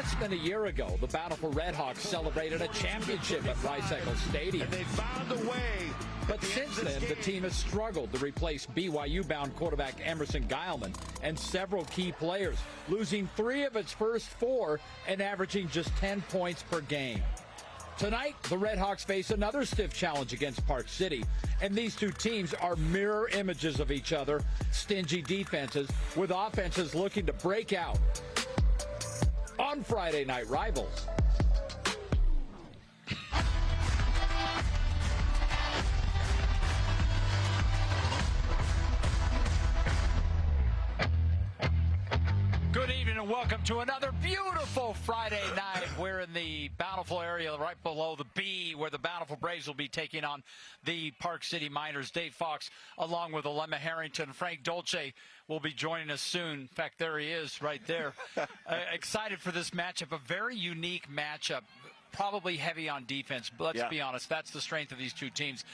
Less than a year ago, the Bountiful Redhawks celebrated a championship at Rice-Eccles Stadium. And they found a way. But since then, the team has struggled to replace BYU-bound quarterback Emerson Guileman and several key players, losing 3 of its first 4 and averaging just 10 points per game. Tonight, the Redhawks face another stiff challenge against Park City, and these two teams are mirror images of each other, stingy defenses with offenses looking to break out. On Friday Night Rivals. Good evening and welcome to another beautiful Friday night. We're in the Bountiful area right below the B, where the Bountiful Braves will be taking on the Park City Miners. Dave Fox along with Alema Harrington. Frank Dolce will be joining us soon. In fact, there he is right there. Excited for this matchup, a very unique matchup, probably heavy on defense. But let's be honest, that's the strength of these two teams.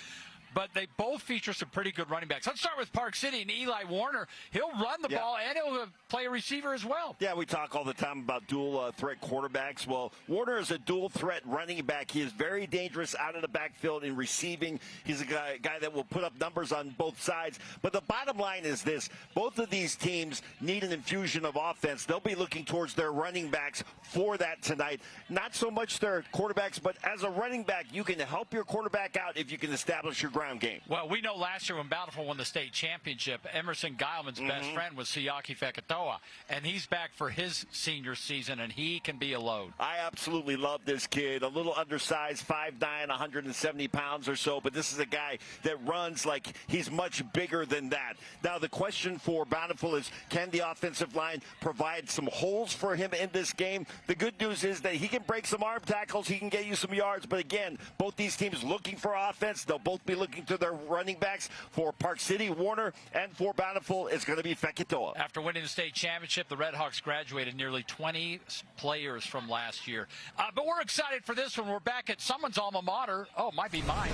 But they both feature some pretty good running backs. Let's start with Park City and Eli Warner. He'll run the ball and he'll play a receiver as well. Yeah, we talk all the time about dual threat quarterbacks. Well, Warner is a dual threat running back. He is very dangerous out of the backfield in receiving. He's a guy that will put up numbers on both sides. But the bottom line is this. Both of these teams need an infusion of offense. They'll be looking towards their running backs for that tonight. Not so much their quarterbacks, but as a running back, you can help your quarterback out if you can establish your ground game. Well, we know last year when Bountiful won the state championship, Emerson Guileman's best friend was Siaki Fekatoa, and he's back for his senior season, and he can be a load. I absolutely love this kid. A little undersized, 5'9", 170 pounds or so, but this is a guy that runs like he's much bigger than that. Now, the question for Bountiful is, can the offensive line provide some holes for him in this game? The good news is that he can break some arm tackles, he can get you some yards, but again, both these teams looking for offense. They'll both be looking to their running backs. For Park City, Warner, and for Bountiful, it's going to be Fekitoa. After winning the state championship, the Redhawks graduated nearly 20 players from last year. But we're excited for this one. We're back at someone's alma mater. Oh, it might be mine.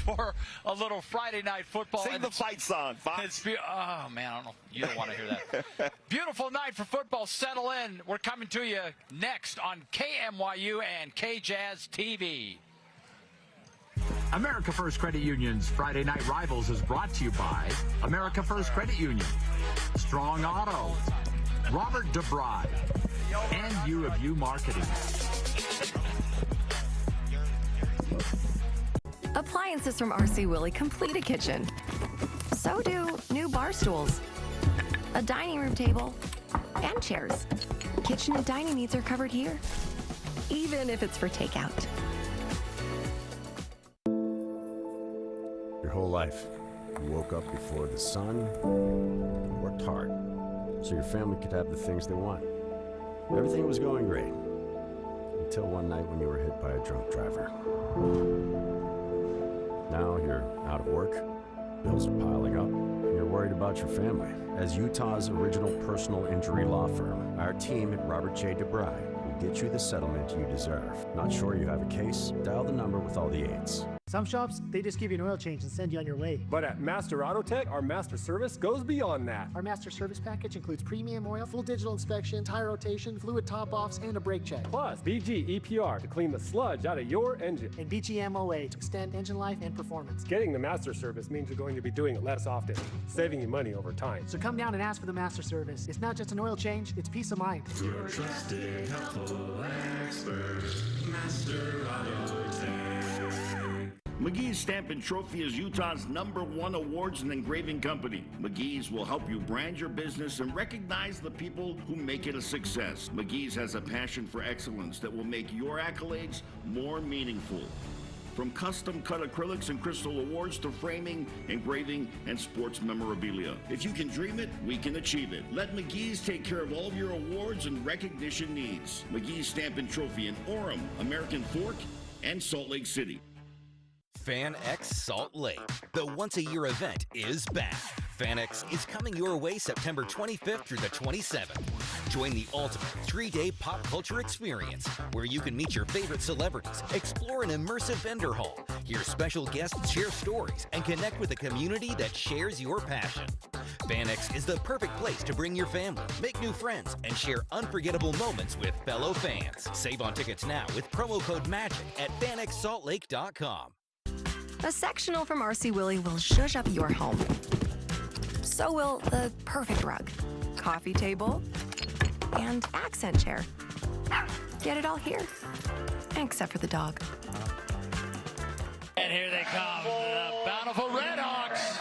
For a little Friday night football. Sing the fight song, Fox. Oh, man, I don't know. You don't want to hear that. Beautiful night for football. Settle in. We're coming to you next on KMYU and KJazz TV. America First Credit Union's Friday Night Rivals is brought to you by America First Credit Union, Strong Auto, Robert DeBride, and U of U Marketing. Appliances from RC Willey complete a kitchen. So do new bar stools, a dining room table, and chairs. Kitchen and dining needs are covered here, even if it's for takeout. Your whole life, you woke up before the sun, worked hard, so your family could have the things they want. Everything was going great, until one night when you were hit by a drunk driver. Now you're out of work, bills are piling up, and you're worried about your family. As Utah's original personal injury law firm, our team at Robert J. DeBride will get you the settlement you deserve. Not sure you have a case? Dial the number with all the 8s. Some shops, they just give you an oil change and send you on your way. But at Master Auto Tech, our master service goes beyond that. Our master service package includes premium oil, full digital inspection, tire rotation, fluid top-offs, and a brake check. Plus, BG EPR to clean the sludge out of your engine. And BG MOA to extend engine life and performance. Getting the master service means you're going to be doing it less often, saving you money over time. So come down and ask for the master service. It's not just an oil change, it's peace of mind. Your trusted, helpful expert, Master Auto Tech. McGee's Stamp and Trophy is Utah's #1 awards and engraving company. McGee's will help you brand your business and recognize the people who make it a success. McGee's has a passion for excellence that will make your accolades more meaningful. From custom-cut acrylics and crystal awards to framing, engraving, and sports memorabilia. If you can dream it, we can achieve it. Let McGee's take care of all of your awards and recognition needs. McGee's Stamp and Trophy in Orem, American Fork, and Salt Lake City. FanX Salt Lake. The once-a-year event is back. FanX is coming your way September 25th through the 27th. Join the ultimate 3-day pop culture experience where you can meet your favorite celebrities, explore an immersive vendor hall, hear special guests share stories, and connect with a community that shares your passion. FanX is the perfect place to bring your family, make new friends, and share unforgettable moments with fellow fans. Save on tickets now with promo code MAGIC at FanXSaltLake.com. A sectional from RC Willey will zhuzh up your home. So will the perfect rug, coffee table, and accent chair. Get it all here, except for the dog. And here they come, the Bountiful Redhawks.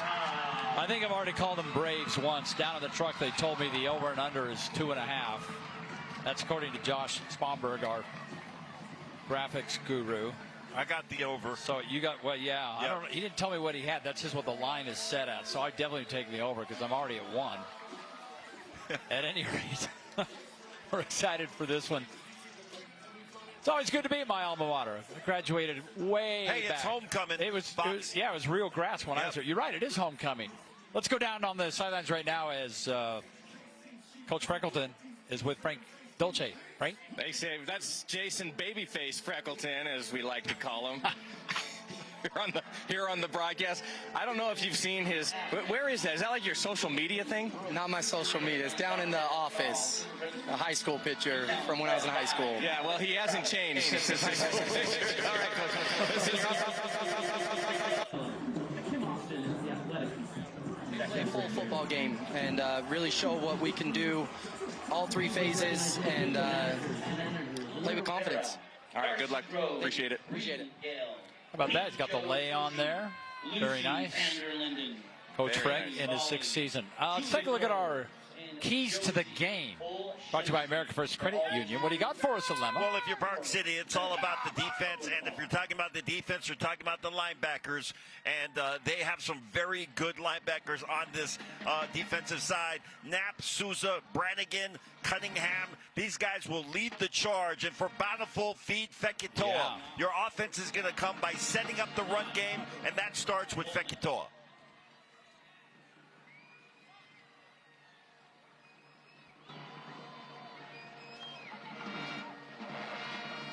I think I've already called them Braves once. Down in the truck, they told me the over and under is 2.5. That's according to Josh Spomberg, our graphics guru. I got the over. So you got, well, yeah. Yep. I don't. He didn't tell me what he had. That's just what the line is set at. So I definitely take the over because I'm already at 1. At any rate, we're excited for this one. It's always good to be at my alma mater. I graduated way back. Hey, it's homecoming. It was real grass when I was there. You're right, it is homecoming. Let's go down on the sidelines right now as Coach Freckleton is with Frank Dolce. Frank? They say that's Jason Babyface Freckleton, as we like to call him. Here on the broadcast. I don't know if you've seen his. Where is that? Is that like your social media thing? Not my social media. It's down in the office. A high school picture from when I was in high school. Yeah, well, he hasn't changed. All right, A full football game and really show what we can do, all 3 phases, and play with confidence. All right, good luck. Appreciate it. Appreciate it. How about that? He's got the lay on there. Very nice. Coach Frank in his 6th season. Let's take a look at our keys to the game. Brought to you by America First Credit Union. What do you got for us, Alema? Well, if you're Park City, it's all about the defense. And if you're talking about the defense, you're talking about the linebackers. And they have some very good linebackers on this defensive side. Knapp, Souza, Brannigan, Cunningham. These guys will lead the charge. And for Bountiful, feed Fekitoa. Yeah. Your offense is going to come by setting up the run game, and that starts with Fekitoa.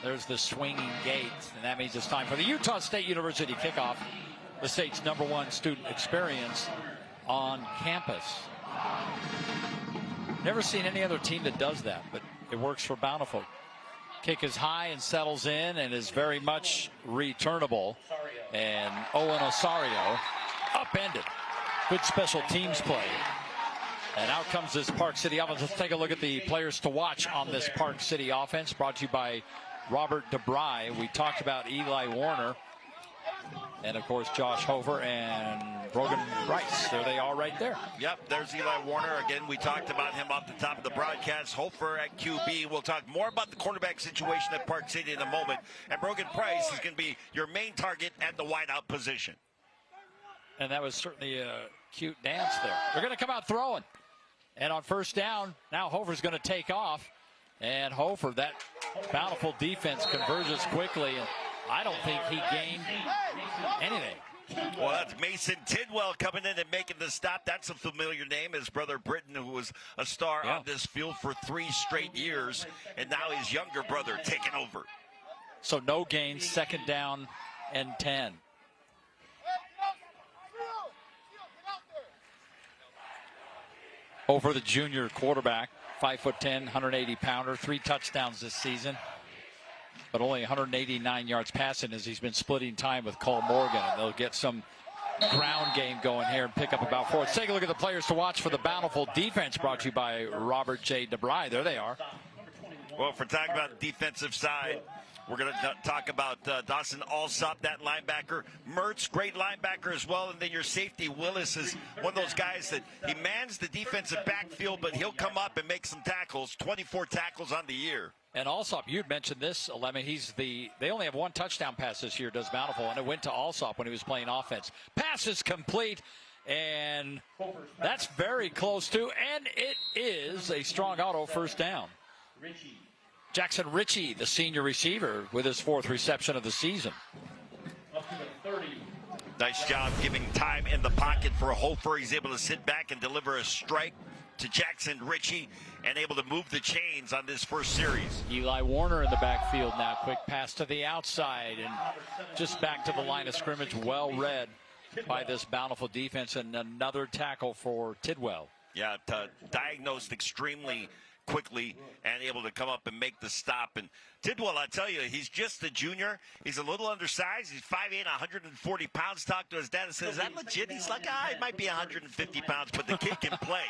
There's the swinging gate, and that means it's time for the Utah State University kickoff, the state's #1 student experience on campus. Never seen any other team that does that, but it works for Bountiful. Kick is high and settles in and is very much returnable. And Owen Osario upended. Good special teams play. And out comes this Park City offense. Let's take a look at the players to watch on this Park City offense, brought to you by Robert DeBry. We talked about Eli Warner. And, of course, Josh Hofer and Brogan Rice. There they are right there. Yep, there's Eli Warner. Again, we talked about him off the top of the broadcast. Hofer at QB. We'll talk more about the quarterback situation at Park City in a moment. And Brogan Price is going to be your main target at the wideout position. And that was certainly a cute dance there. They're going to come out throwing. And on first down, now Hofer's going to take off. And Hofer, that Bountiful defense converges quickly. And I don't think he gained anything. Well, that's Mason Tidwell coming in and making the stop. That's a familiar name. His brother Britton, who was a star on this field for 3 straight years. And now his younger brother taking over. So no gains, 2nd down and 10. Over the junior quarterback, 5'10", 180-pounder, 3 touchdowns this season, but only 189 yards passing as he's been splitting time with Cole Morgan. And they'll get some ground game going here and pick up about 4. Let's take a look at the players to watch for the Bountiful defense, brought to you by Robert J. DeBry. There they are. Well, if we're talking about the defensive side, we're going to talk about Dawson Alsop, that linebacker. Mertz, great linebacker as well. And then your safety, Willis, is one of those guys that he mans the defensive backfield, but he'll come up and make some tackles. 24 tackles on the year. And Alsop, you'd mentioned this, Alema. They only have 1 touchdown pass this year, does Bountiful, and it went to Alsop when he was playing offense. Pass is complete, and that's very close to, and it is a strong auto first down. Jackson Ritchie, the senior receiver, with his 4th reception of the season. Nice job giving time in the pocket for Hofer. He's able to sit back and deliver a strike to Jackson Ritchie and able to move the chains on this first series. Eli Warner in the backfield now. Quick pass to the outside and just back to the line of scrimmage. Well read. by this Bountiful defense, and another tackle for Tidwell. Yeah, diagnosed extremely quickly and able to come up and make the stop. And Tidwell, I tell you, he's just a junior. He's a little undersized. He's 5'8", 140 pounds. Talked to his dad and said, "Is that legit?" He's like, it might be 150 pounds, but the kid can play.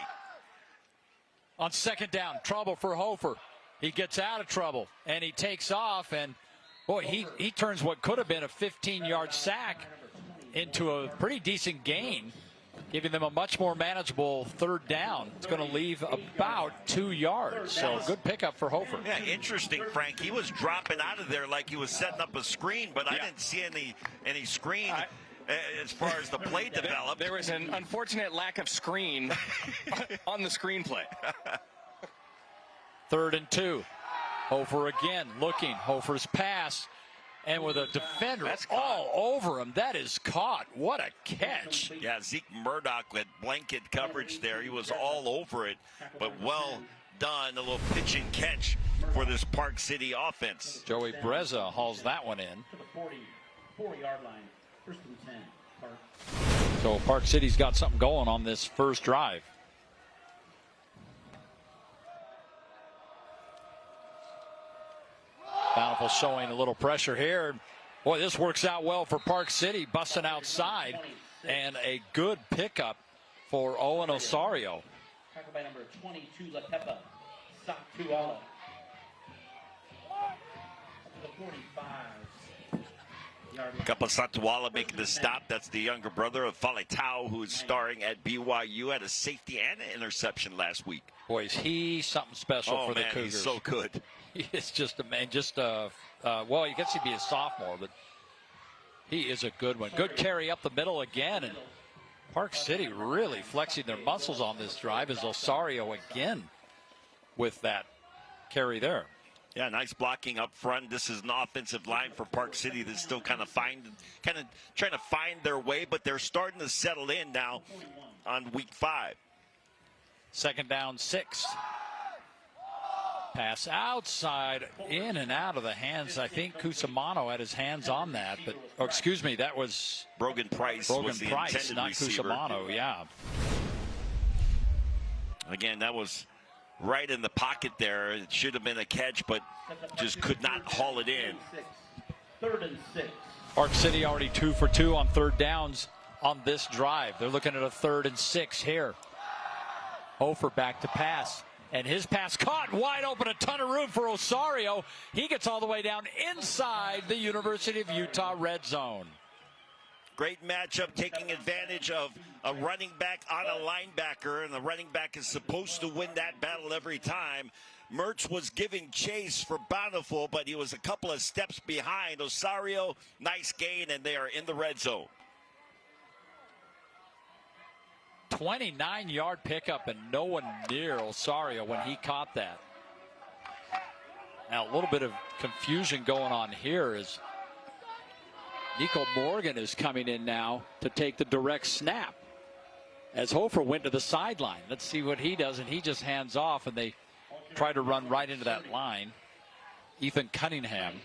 On second down, trouble for Hofer. He gets out of trouble, and he takes off, and boy, he turns what could have been a 15-yard sack into a pretty decent gain, giving them a much more manageable third down. It's going to leave about 2 yards, so good pickup for Hofer. Yeah, interesting, Frank. He was dropping out of there like he was setting up a screen, but I didn't see any screen as far as the play developed. There was an unfortunate lack of screen on the screenplay. 3rd and 2. Hofer again looking. Hofer's pass. And with a defender all over him, that is caught. What a catch. Yeah, Zeke Murdoch with blanket coverage there. He was all over it, but well done. A little pitch and catch for this Park City offense. Joey Breza hauls that one in. To the 44-yard line. 1st and 10. Park. So Park City's got something going on this first drive. Bountiful showing a little pressure here. Boy, this works out well for Park City, busting outside, and a good pickup for Owen Osario. Tackled by number 22, Latepa. Saktuala. The 45. Kapasatuala making the stop. That's the younger brother of Faletau, who is starring at BYU, had a safety and an interception last week. Boy, is he something special for the Cougars. He's so good. He is just a man, well, you guess he'd be a sophomore, but he is a good one. Good carry up the middle again, and Park City really flexing their muscles on this drive as Osario again with that carry there. Yeah, nice blocking up front. This is an offensive line for Park City that's still kind of trying to find their way, but they're starting to settle in now on week 5. 2nd down, 6. Pass outside, in and out of the hands. I think Cusimano had his hands on that, but excuse me, that was Brogan Price. Was the intended not receiver. Cusimano. Yeah. Again, that was right in the pocket there. It should have been a catch, but just could not haul it in. 3rd and 6. Park City already 2 for 2 on 3rd downs on this drive. They're looking at a 3rd and 6 here. Hofer back to pass. And his pass caught wide open, a ton of room for Osario. He gets all the way down inside the University of Utah red zone. Great matchup, taking advantage of a running back on a linebacker, and the running back is supposed to win that battle every time. Mertz was giving chase for Bountiful, but he was a couple of steps behind. Osario, nice gain, and they are in the red zone. 29-yard pickup, and no one near Osario when he caught that. Now, a little bit of confusion going on here as Nico Morgan is coming in now to take the direct snap as Hofer went to the sideline. Let's see what he does, and he just hands off, and they try to run right into that line. Ethan Cunningham.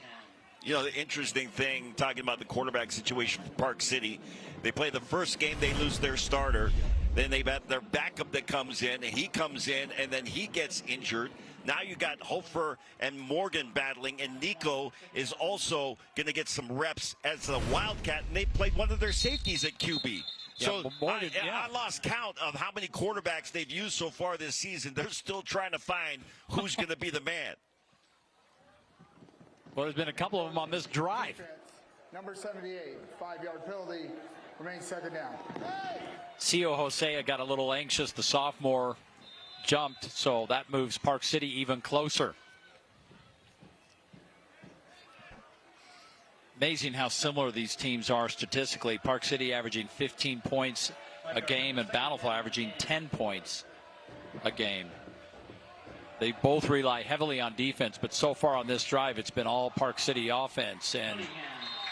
You know, the interesting thing, talking about the quarterback situation for Park City, they play the first game, they lose their starter. Then they've got their backup that comes in, and he comes in, and then he gets injured. Now you got Hofer and Morgan battling, and Nico is also going to get some reps as a Wildcat, and they played one of their safeties at QB. So I lost count of how many quarterbacks they've used so far this season. They're still trying to find who's going to be the man. Well, there's been a couple of them on this drive. Number 78, 5-yard penalty, remains 2nd down. Cio Hosea got a little anxious. The sophomore jumped, so that moves Park City even closer. Amazing how similar these teams are statistically. Park City averaging 15 points a game and Bountiful averaging 10 points a game. They both rely heavily on defense, but so far on this drive, it's been all Park City offense. And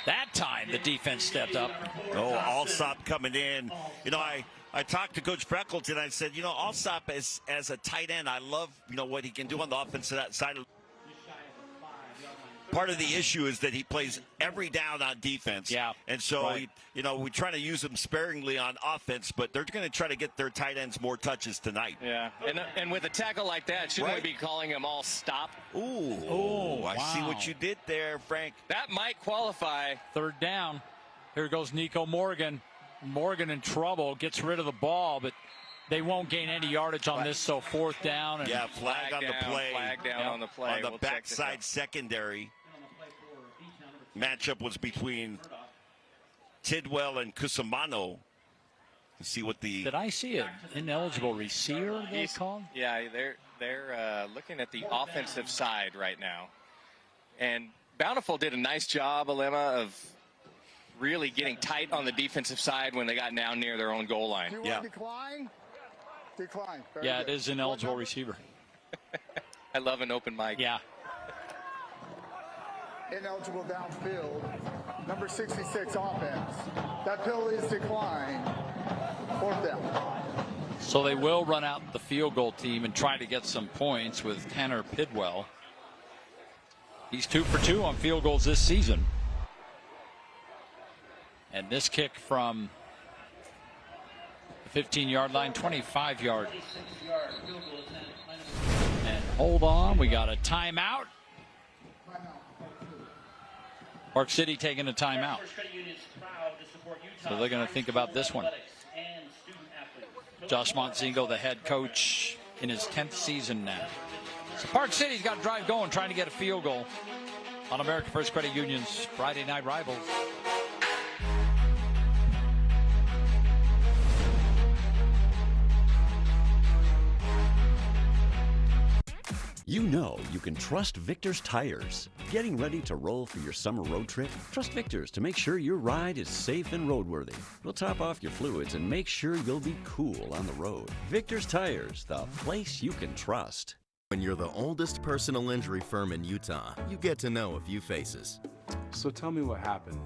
that time, the defense stepped up. Oh, Alsop coming in. You know, I talked to Coach Freckleton. I said, you know, Alsop as a tight end, I love, you know, what he can do on the offensive side. part of the issue is that he plays every down on defense. Yeah. And so, right. we try to use him sparingly on offense, but they're going to try to get their tight ends more touches tonight. Yeah. And with a tackle like that, shouldn't we be calling them all stop? Ooh. I see what you did there, Frank. That might qualify. Third down. Here goes Nico Morgan. Morgan in trouble, gets rid of the ball, but they won't gain any yardage on this, so fourth down. And flag on the play. Flag down on the play. On the backside secondary. Matchup was between Tidwell and Cusimano. Let's see what the... Did I see an ineligible receiver they called? Yeah, they're looking at the offensive side right now. And Bountiful did a nice job, Alema, of really getting tight on the defensive side when they got down near their own goal line. Do you want to decline? Decline. Very yeah, good. it is an eligible receiver. I love an open mic. Yeah. Ineligible downfield. Number 66 offense. That penalty is declined. Fourth down. So they will run out the field goal team and try to get some points with Tanner Pidwell. He's 2 for 2 on field goals this season. And this kick from the 15-yard line, 25-yard. And hold on, we got a timeout. Park City taking a timeout. So they're going to think about this one. Josh Montzingo, the head coach, in his 10th season now. So Park City's got a drive going, trying to get a field goal on American First Credit Union's Friday Night Rivals. You know you can trust Victor's Tires. Getting ready to roll for your summer road trip? Trust Victor's to make sure your ride is safe and roadworthy. We'll top off your fluids and make sure you'll be cool on the road. Victor's Tires, the place you can trust. When you're the oldest personal injury firm in Utah, you get to know a few faces. So tell me what happened.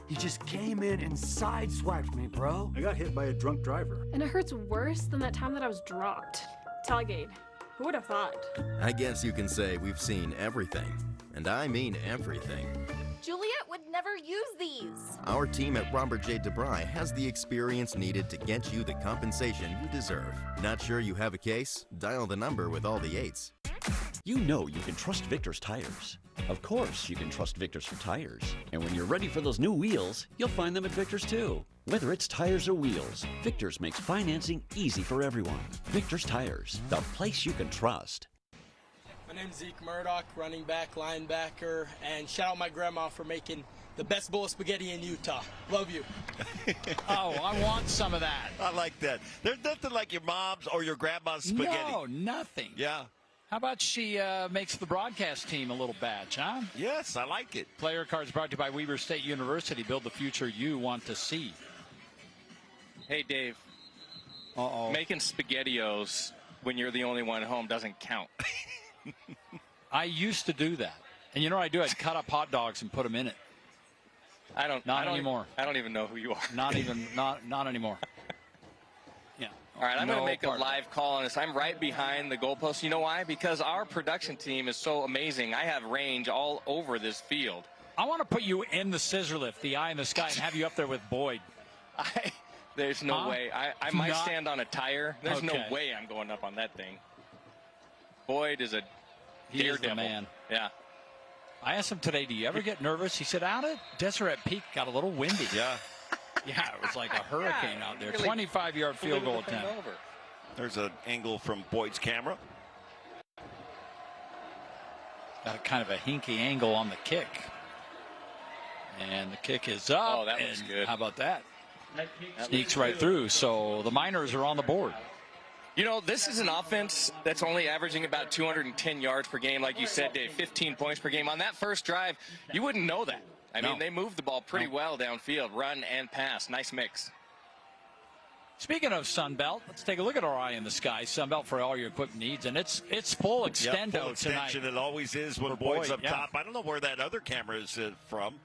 You just came in and sideswiped me, bro. I got hit by a drunk driver. And it hurts worse than that time that I was dropped. Tailgate. Who would have thought? I guess you can say we've seen everything. And I mean everything. Juliet would never use these. Our team at Robert J. DeBry has the experience needed to get you the compensation you deserve. Not sure you have a case? Dial the number with all the 8s. You know you can trust Victor's Tires. Of course you can trust Victor's for tires. And when you're ready for those new wheels, you'll find them at Victor's too. Whether it's tires or wheels, Victor's makes financing easy for everyone. Victor's Tires, the place you can trust. My name's Zeke Murdoch, running back, linebacker, and shout out my grandma for making the best bowl of spaghetti in Utah. Love you. Oh, I want some of that. I like that. There's nothing like your mom's or your grandma's spaghetti. No, nothing. Yeah. How about she makes the broadcast team a little badge, huh? Yes, I like it. Player cards brought to you by Weber State University. Build the future you want to see. Hey, Dave. Uh-oh. Making SpaghettiOs when you're the only one home doesn't count. I used to do that. And you know what I do? I'd cut up hot dogs and put them in it. Not anymore. I don't even know who you are. Not anymore. Yeah. All right, I'm going to make a live call on this. I'm right behind the goalpost. You know why? Because our production team is so amazing. I have range all over this field. I want to put you in the scissor lift, the eye in the sky, and have you up there with Boyd. There's no way. I might stand on a tire. There's no Okay. way I'm going up on that thing. Boyd is a He is daredevil. the man. Yeah. I asked him today, do you ever get nervous? He said, out at Deseret Peak got a little windy. Yeah. Yeah, it was like a hurricane out there. Really 25-yard field goal attempt. There's an angle from Boyd's camera. Got a kind of a hinky angle on the kick. And the kick is up. Oh, that looks good. How about that? Sneaks right through. So the Miners are on the board. You know, this is an offense that's only averaging about 210 yards per game, like you said, Dave, 15 points per game. On that first drive, you wouldn't know that. I mean, they moved the ball pretty well downfield, run and pass. Nice mix. Speaking of Sunbelt, let's take a look at our eye in the sky. Sunbelt for all your equipment needs, and it's full extendo full extension. tonight. It always is when For Boyd's Boyd, up yeah. top. I don't know where that other camera is from.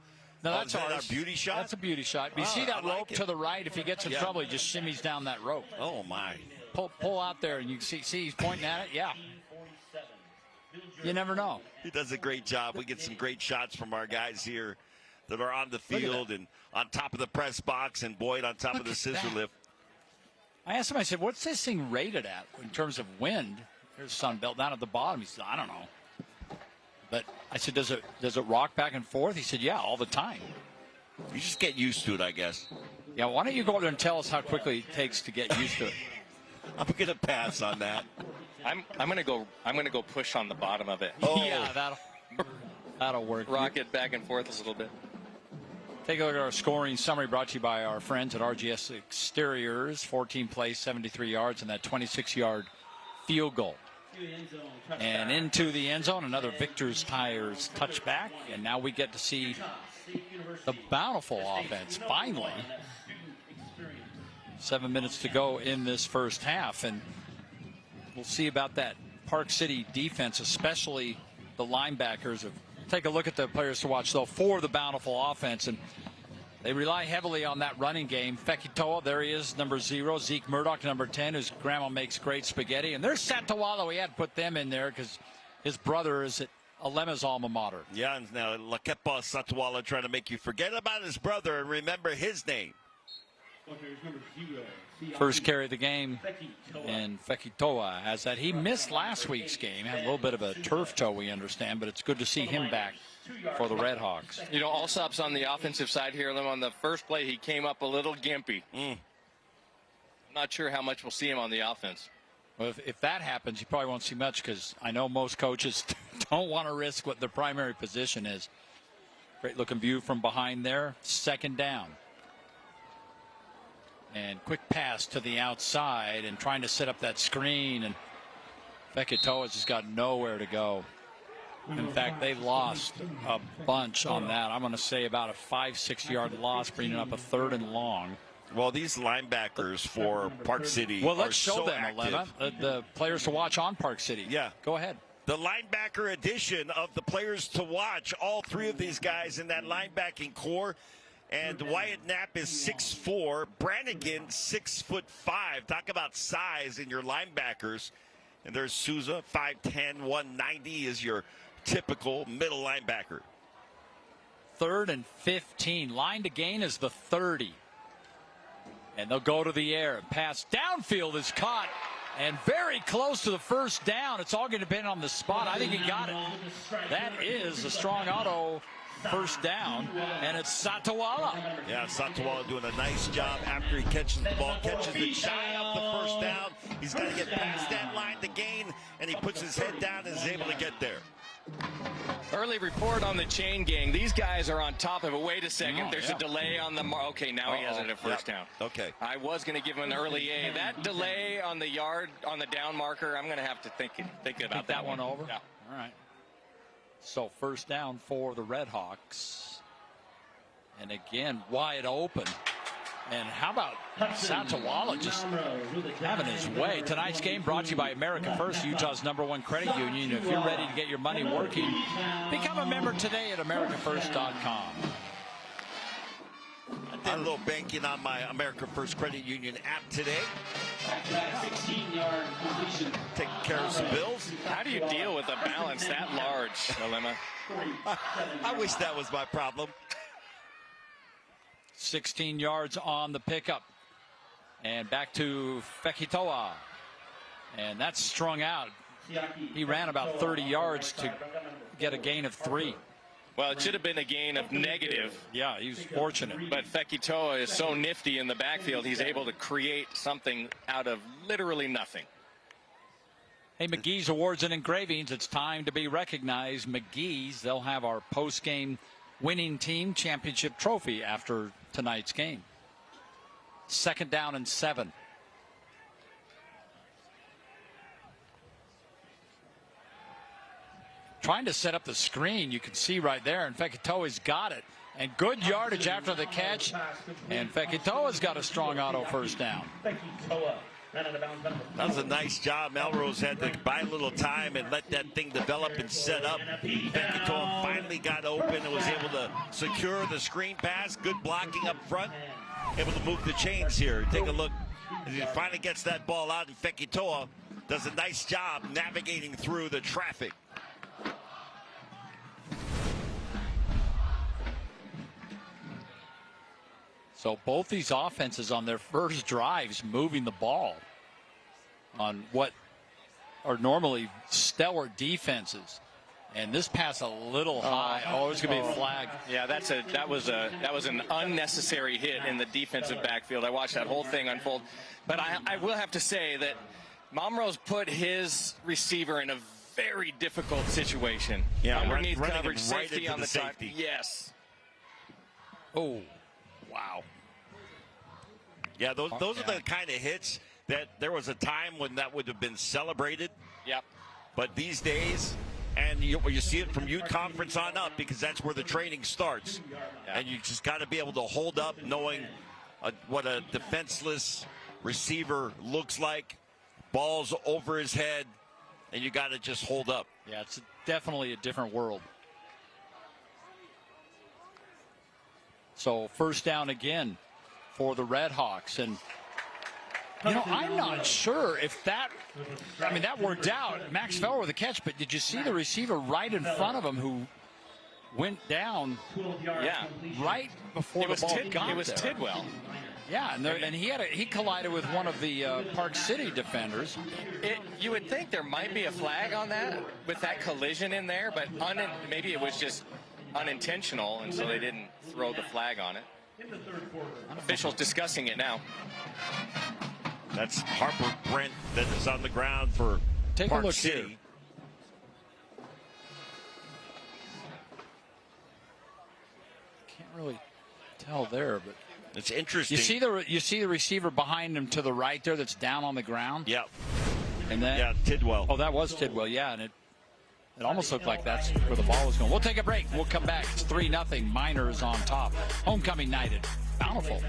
No, that's is that ours. our beauty shot? That's a beauty shot. You see that rope to the right? If he gets in trouble, he just shimmies down that rope. Oh, my. Pull out there, and you see he's pointing at it. Yeah. You never know. He does a great job. We get some great shots from our guys here that are on the field and on top of the press box, and Boyd on top of the scissor lift. I asked him, I said, what's this thing rated at in terms of wind? There's Sunbelt down at the bottom. He said, I don't know. But I said, does it rock back and forth? He said, yeah, all the time. You just get used to it, I guess. Yeah, why don't you go there and tell us how quickly it takes to get used to it? I'm going to pass on that. I'm going to go push on the bottom of it. Oh. Yeah, that'll work. Rock it back and forth a little bit. Take a look at our scoring summary brought to you by our friends at RGS Exteriors. 14 plays, 73 yards, and that 26-yard field goal. And into the end zone, another Victor's Tires touchback. And now we get to see the Bountiful offense, finally. 7 minutes to go in this first half. And we'll see about that Park City defense, especially the linebackers. Take a look at the players to watch, though, for the Bountiful offense. And they rely heavily on that running game. Fekitoa, there he is, number 0. Zeke Murdoch, number 10, whose grandma makes great spaghetti. And there's Satawala. We had to put them in there because his brother is at Alema's alma mater. Yeah, and now Lakepa Satawala trying to make you forget about his brother and remember his name. First carry of the game, and Fekitoa has that. He missed last week's game, had a little bit of a turf toe, we understand, but it's good to see him back for the Redhawks. You know, Alsop's on the offensive side here. On the first play, he came up a little gimpy. Not sure how much we'll see him on the offense. Well, if that happens, you probably won't see much because I know most coaches don't want to risk what their primary position is. Great looking view from behind there. Second down. And quick pass to the outside and trying to set up that screen. And Fekitoa's just got nowhere to go. In fact, they lost a bunch on that. I'm going to say about a 5-6 yard loss, bringing up a 3rd and long. Well, these linebackers for Park City well, let's are show so them, active. the players to watch on Park City. Yeah. Go ahead. The linebacker edition of the players to watch, all 3 of these guys in that linebacking core. And Wyatt Knapp is 6'4", Brannigan 6'5". Talk about size in your linebackers. And there's Souza, 5'10", 190 is your typical middle linebacker. 3rd and 15. Line to gain is the 30. And they'll go to the air. Pass downfield is caught and very close to the first down. It's all going to depend on the spot. I think he got it. That is a strong auto first down, and it's Satawala. Yeah, Satawala doing a nice job after he catches the ball, catches it shy of the first down. He's got to get past that line to gain, and he puts his head down and is able to get there. Early report on the chain gang. These guys are on top of it. Wait a second. There's a delay on the okay, now he has it at first down. Okay. I was going to give him an early A. That delay on the yard, on the down marker, I'm going to have to think about that one over? Yeah. All right. So first down for the Redhawks. And again, wide open. And how about Satawala just having his way? Tonight's game brought to you by America First, Utah's #1 credit union. If you're ready to get your money working, become a member today at AmericaFirst.com. I did a little banking on my America First Credit Union app today. 16-yard completion. Taking care of some bills. How do you deal with a balance that large, Alema? I wish that was my problem. 16 yards on the pickup. And back to Fekitoa. And that's strung out. He ran about 30 yards to get a gain of 3. Well, it should have been a gain of negative. Yeah, he was fortunate. But Fekitoa is so nifty in the backfield, he's able to create something out of literally nothing. Hey, McGee's Awards and Engravings, it's time to be recognized. McGee's, they'll have our post-game winning team championship trophy after tonight's game. 2nd down and 7. Trying to set up the screen, you can see right there, and Fekitoa's got it. And good yardage after the catch, and Fekitoa's got a strong auto first down. That was a nice job. Melrose had to buy a little time and let that thing develop and set up. Fekitoa finally got open and was able to secure the screen pass. Good blocking up front. Able to move the chains here. Take a look as he finally gets that ball out, and Fekitoa does a nice job navigating through the traffic. So both these offenses on their first drives moving the ball on what are normally stellar defenses. And this pass a little high. Oh, it's going to be a flag. Yeah, that was an unnecessary hit in the defensive backfield. I watched that whole thing unfold. But I will have to say that Momrose put his receiver in a very difficult situation. Yeah, underneath running coverage, right safety into on the the side. safety. Yes. Oh, wow. Yeah, those are the kind of hits that there was a time when that would have been celebrated. Yep. But these days, and you see it from youth conference on up, because that's where the training starts. Yeah. And you just got to be able to hold up knowing what a defenseless receiver looks like. Ball's over his head, and you got to just hold up. Yeah, it's definitely a different world. So first down again for the Redhawks. And, you know, I'm not sure if that worked out. Max Feller with a catch, but did you see the receiver right in front of him who went down right before the ball got there? It was Tidwell. Yeah, and he collided with one of the Park City defenders. You would think there might be a flag on that with that collision in there, but maybe it was just unintentional, and so they didn't throw the flag on it. Officials discussing it now. That's Harper Brent that is on the ground for Park City. Here. Can't really tell there, but it's interesting. You see the receiver behind him to the right there that's down on the ground? Yeah. And then Tidwell. Oh, that was Tidwell, yeah, and it almost looked like that's where the ball was going. We'll take a break. We'll come back. It's 3-0. Miners on top. Homecoming night at Bountiful.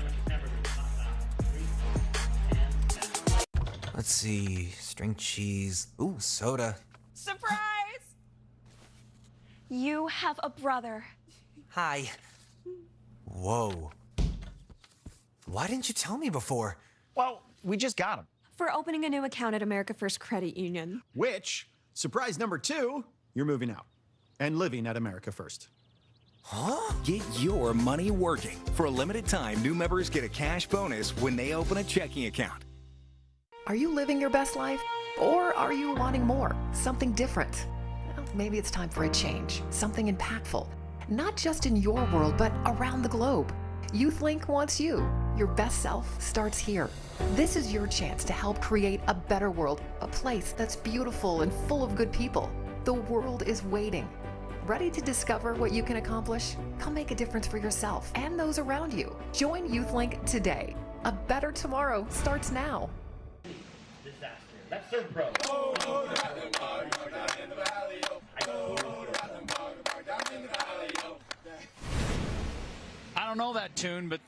Let's see. String cheese. Ooh, soda. Surprise! You have a brother. Hi. Whoa. Why didn't you tell me before? Well, we just got him. For opening a new account at America First Credit Union. Which, surprise number 2, you're moving out and living at America First. Huh? Get your money working. For a limited time, new members get a cash bonus when they open a checking account. Are you living your best life? Or are you wanting more? Something different? Well, maybe it's time for a change. Something impactful. Not just in your world, but around the globe. YouthLink wants you. Your best self starts here. This is your chance to help create a better world, a place that's beautiful and full of good people. The world is waiting. Ready to discover what you can accomplish? Come make a difference for yourself and those around you. Join YouthLink today. A better tomorrow starts now. That's Serve Pro. I don't know that tune, but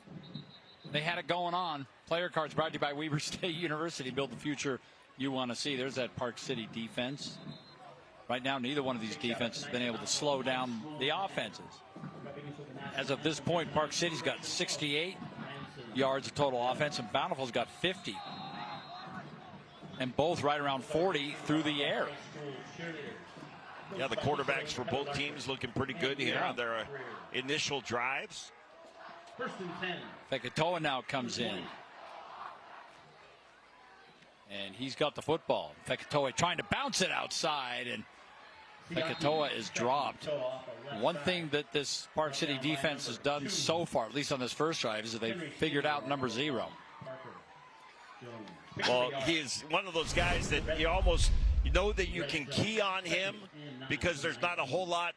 they had it going on. Player cards brought to you by Weber State University. Build the future you want to see. There's that Park City defense. Right now, neither one of these defenses has been able to slow down the offenses. As of this point, Park City's got 68 yards of total offense, and Bountiful's got 50. And both right around 40 through the air. Yeah, the quarterbacks for both teams looking pretty good here on their initial drives. First and 10. Fekitoa now comes in. And he's got the football. Fekitoa trying to bounce it outside, and Fekitoa is dropped. One thing that this Park City defense has done so far, at least on this first drive, is that they've figured out number 0. Well, he is one of those guys that you know that you can key on him because there's not a whole lot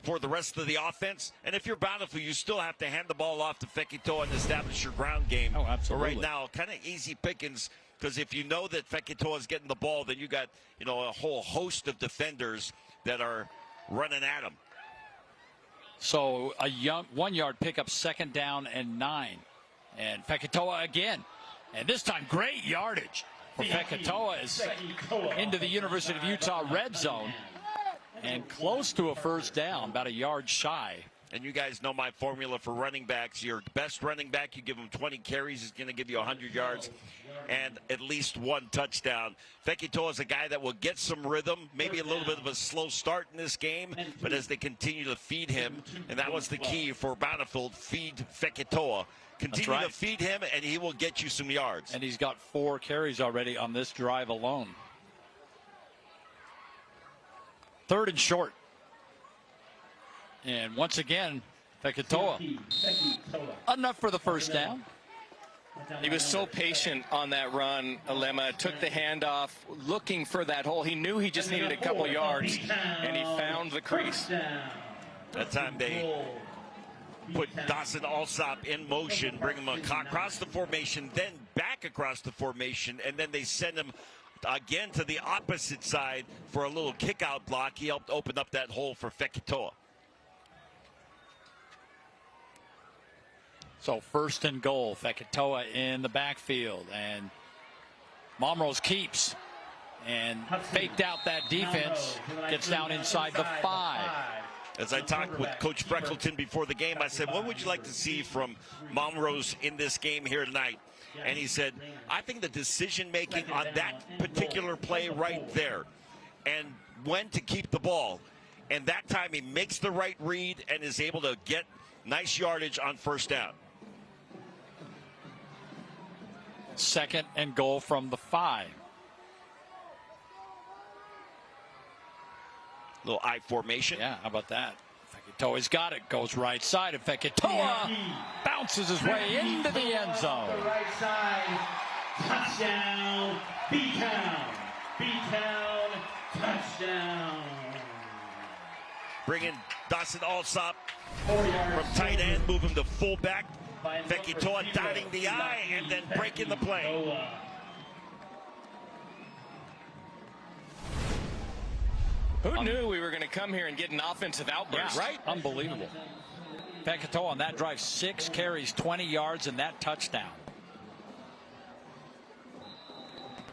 for the rest of the offense. And if you're Bountiful, you still have to hand the ball off to Fekitoa and establish your ground game. Oh, absolutely. But right now, kind of easy pickings, because if you know that Fekitoa is getting the ball, then you got a whole host of defenders that are running at him. So a 1-yard pickup, second down and 9. And Fekitoa again. And this time, great yardage for Fekitoa is into the University of Utah red zone and close to a first down, about a yard shy And you guys know my formula for running backs. Your best running back, you give him 20 carries, is going to give you 100 yards and at least 1 touchdown. Fekitoa is a guy that will get some rhythm, maybe a little bit of a slow start in this game, but as they continue to feed him, and that was the key for Bountiful, feed Fekitoa. Continue to feed him, and he will get you some yards. And he's got 4 carries already on this drive alone. 3rd and short. And once again, Fekitoa. Enough for the first down. He was so patient on that run, Alema. Took the handoff, looking for that hole. He knew he just needed a couple yards, and he found the crease. That time they put Dawson Alsop in motion, bring him across the formation, then back across the formation, and then they send him again to the opposite side for a little kick-out block. He helped open up that hole for Fekitoa. So 1st and goal, Fekitoa in the backfield, and Momrose keeps and faked out that defense, gets down inside the 5. As I talked with Coach Freckleton before the game, I said, what would you like to see from Momrose in this game here tonight? And he said, I think the decision-making on that particular play right there and when to keep the ball. And that time he makes the right read and is able to get nice yardage on 1st down. 2nd and goal from the 5. Little I formation. Yeah, how about that? Fekitoa's got it. Goes right side, and Fekitoa bounces his way into the end zone. The right side. Touchdown. B-Town. B-Town. Touchdown. Bringing Dawson Alsop from tight end, move him to fullback. Fekitoa dotting the I and then breaking the play. Who knew we were going to come here and get an offensive outburst? Yeah, right? Unbelievable. Fekitoa on that drive, 6 carries, 20 yards, and that touchdown.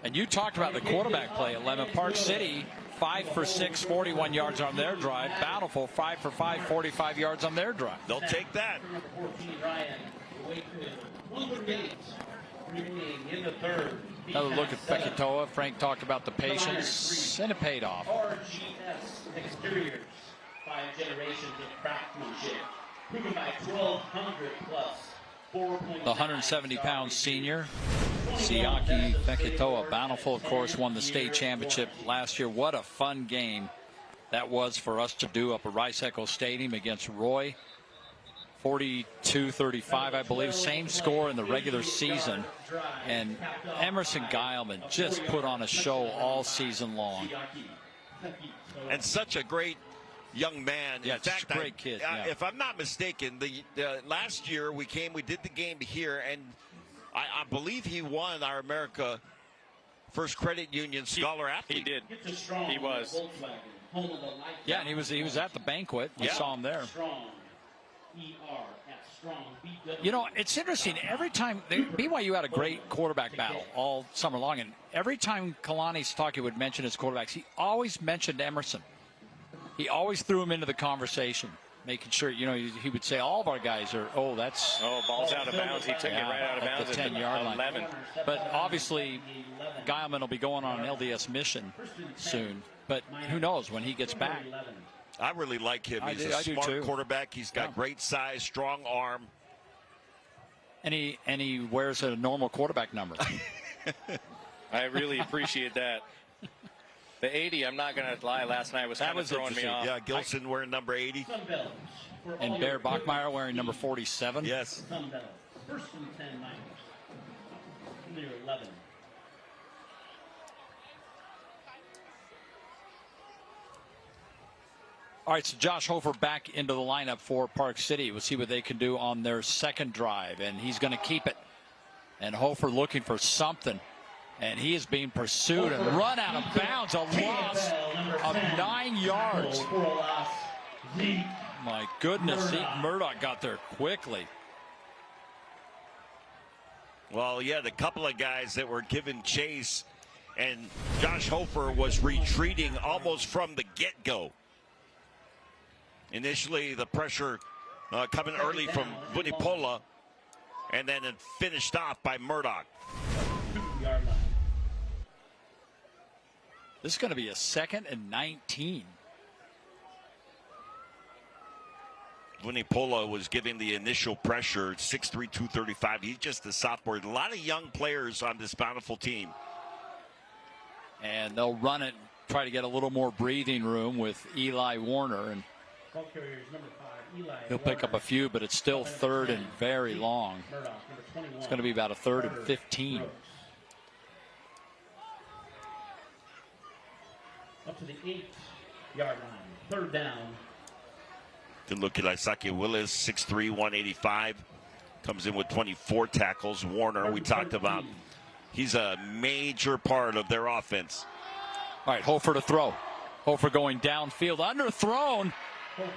And you talked about the quarterback play at Lemon Park City. 5 for 6, 41 yards on their drive. Bountiful, 5 for 5, 45 yards on their drive. They'll take that. Another look at Fekitoa. Frank talked about the patience, and it paid off. RGS Exteriors, 5 generations of craftsmanship, proven by 1,200 plus. The 170-pound senior, Siaki Fekitoa. Bountiful, of course, won the state championship last year. What a fun game that was for us to do up at Rice Echo Stadium against Roy. 42-35, I believe. Same score in the regular season. And Emerson Geilman just put on a show all season long. And such a great young man. Yeah, in fact, a great kid. Yeah. If I'm not mistaken, the last year we did the game here, and I believe he won our America First Credit Union Scholar Athlete. He did. He was. Yeah, and he was at the banquet. We saw him there. You know, it's interesting. Every time BYU had a great quarterback battle all summer long, and every time Kalani Sitake would mention his quarterbacks, he always mentioned Emerson. He always threw him into the conversation, making sure, you know, he would say all of our guys are, ball's out of bounds. He took it right out of bounds at the 10-yard line. 11. But obviously, Geilman will be going on an LDS mission soon. But who knows when he gets back. I really like him. He's a smart quarterback. He's got great size, strong arm. And he wears a normal quarterback number. I really appreciate that. The 80, I'm not going to lie, last night was kind of throwing me off. Yeah, Gilson wearing number 80. And Bear Bachmeyer wearing number 47. Yes. First and 10 Niners. Near 11. All right, so Josh Hofer back into the lineup for Park City. We'll see what they can do on their second drive, and he's going to keep it. And Hofer looking for something, and he is being pursued and run out of bounds. A loss of 9 yards. My goodness, Zeke Murdoch got there quickly. Well, yeah, the couple of guys that were given chase, and Josh Hofer was retreating almost from the get-go. Initially, the pressure coming early from Vunipola, and then finished off by Murdoch. This is going to be a 2nd and 19. Vunipola was giving the initial pressure, 6'3", 235. He's just a sophomore. A lot of young players on this Bountiful team. And they'll run it, try to get a little more breathing room with Eli Warner. And he'll pick up a few, but it's still 3rd and very long. It's going to be about a 3rd and 15. Up to the 8-yard line. 3rd down. Good look at Isaki Willis, 6'3", 185. Comes in with 24 tackles. Warner, we talked about. He's a major part of their offense. All right, Hofer to throw. Hofer going downfield, underthrown.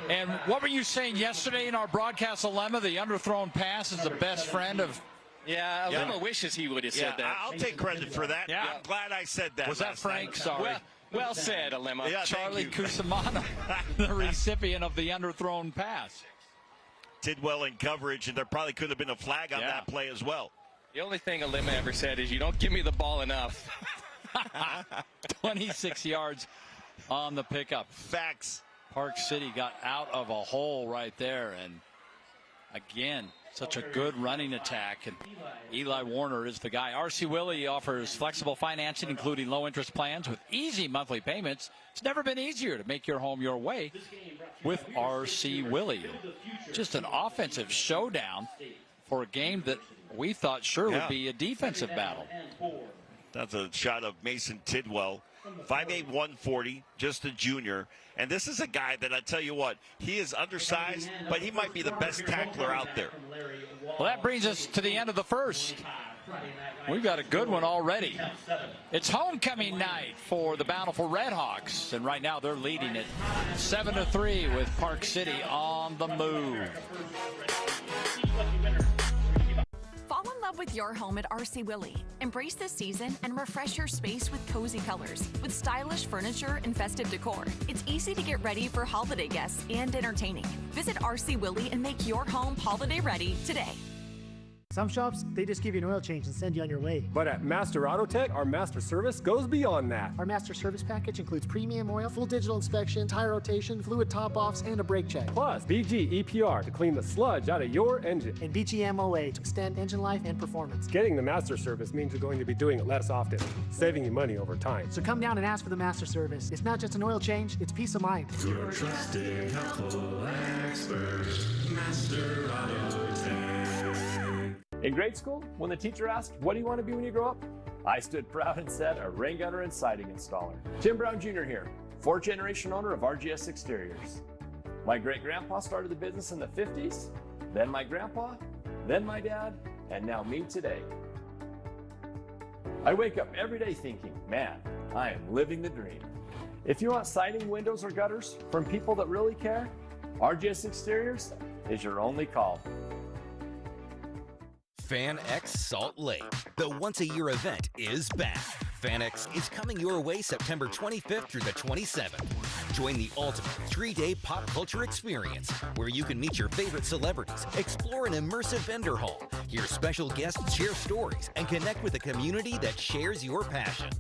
And what were you saying yesterday in our broadcast, Alema? The underthrown pass is the best friend of... Yeah, Alema wishes he would have said that. I'll take credit for that. Yeah. I'm glad I said that. Was that Frank? Sorry. Well said, Alema. Yeah, Charlie Cusimano, the recipient of the underthrown pass. Did well in coverage, and there probably could have been a flag on that play as well. The only thing Alema ever said is, you don't give me the ball enough. 26 yards on the pickup. Facts. Park City got out of a hole right there, and again, such a good running attack, and Eli Warner is the guy. R.C. Willie offers flexible financing, including low-interest plans with easy monthly payments. It's never been easier to make your home your way with R.C. Willie. Just an offensive showdown for a game that we thought sure would be a defensive battle. That's a shot of Mason Tidwell. 5'8", 140, just a junior. And this is a guy that I tell you what, he is undersized, but he might be the best tackler out there. Well, that brings us to the end of the first. We've got a good one already. It's homecoming night for the Bountiful Redhawks, and right now they're leading it 7-3 with Park City on the move. Fall in love with your home at RC Willie. Embrace this season and refresh your space with cozy colors, with stylish furniture and festive decor. It's easy to get ready for holiday guests and entertaining. Visit RC Willie and make your home holiday ready today. Some shops, they just give you an oil change and send you on your way. But at Master Auto Tech, our master service goes beyond that. Our master service package includes premium oil, full digital inspection, tire rotation, fluid top-offs, and a brake check. Plus, BG EPR to clean the sludge out of your engine. And BG MOA to extend engine life and performance. Getting the master service means you're going to be doing it less often, saving you money over time. So come down and ask for the master service. It's not just an oil change, it's peace of mind. Your trusted, helpful expert, Master Auto Tech. In grade school, when the teacher asked, "What do you want to be when you grow up?" I stood proud and said, "A rain gutter and siding installer." Jim Brown Jr. here, 4th-generation owner of RGS Exteriors. My great-grandpa started the business in the 50s, then my grandpa, then my dad, and now me today. I wake up every day thinking, man, I am living the dream. If you want siding, windows, or gutters from people that really care, RGS Exteriors is your only call. FanX Salt Lake. The once-a-year event is back. FanX is coming your way September 25th through the 27th. Join the ultimate 3-day pop culture experience where you can meet your favorite celebrities, explore an immersive vendor hall, hear special guests share stories, and connect with a community that shares your passion.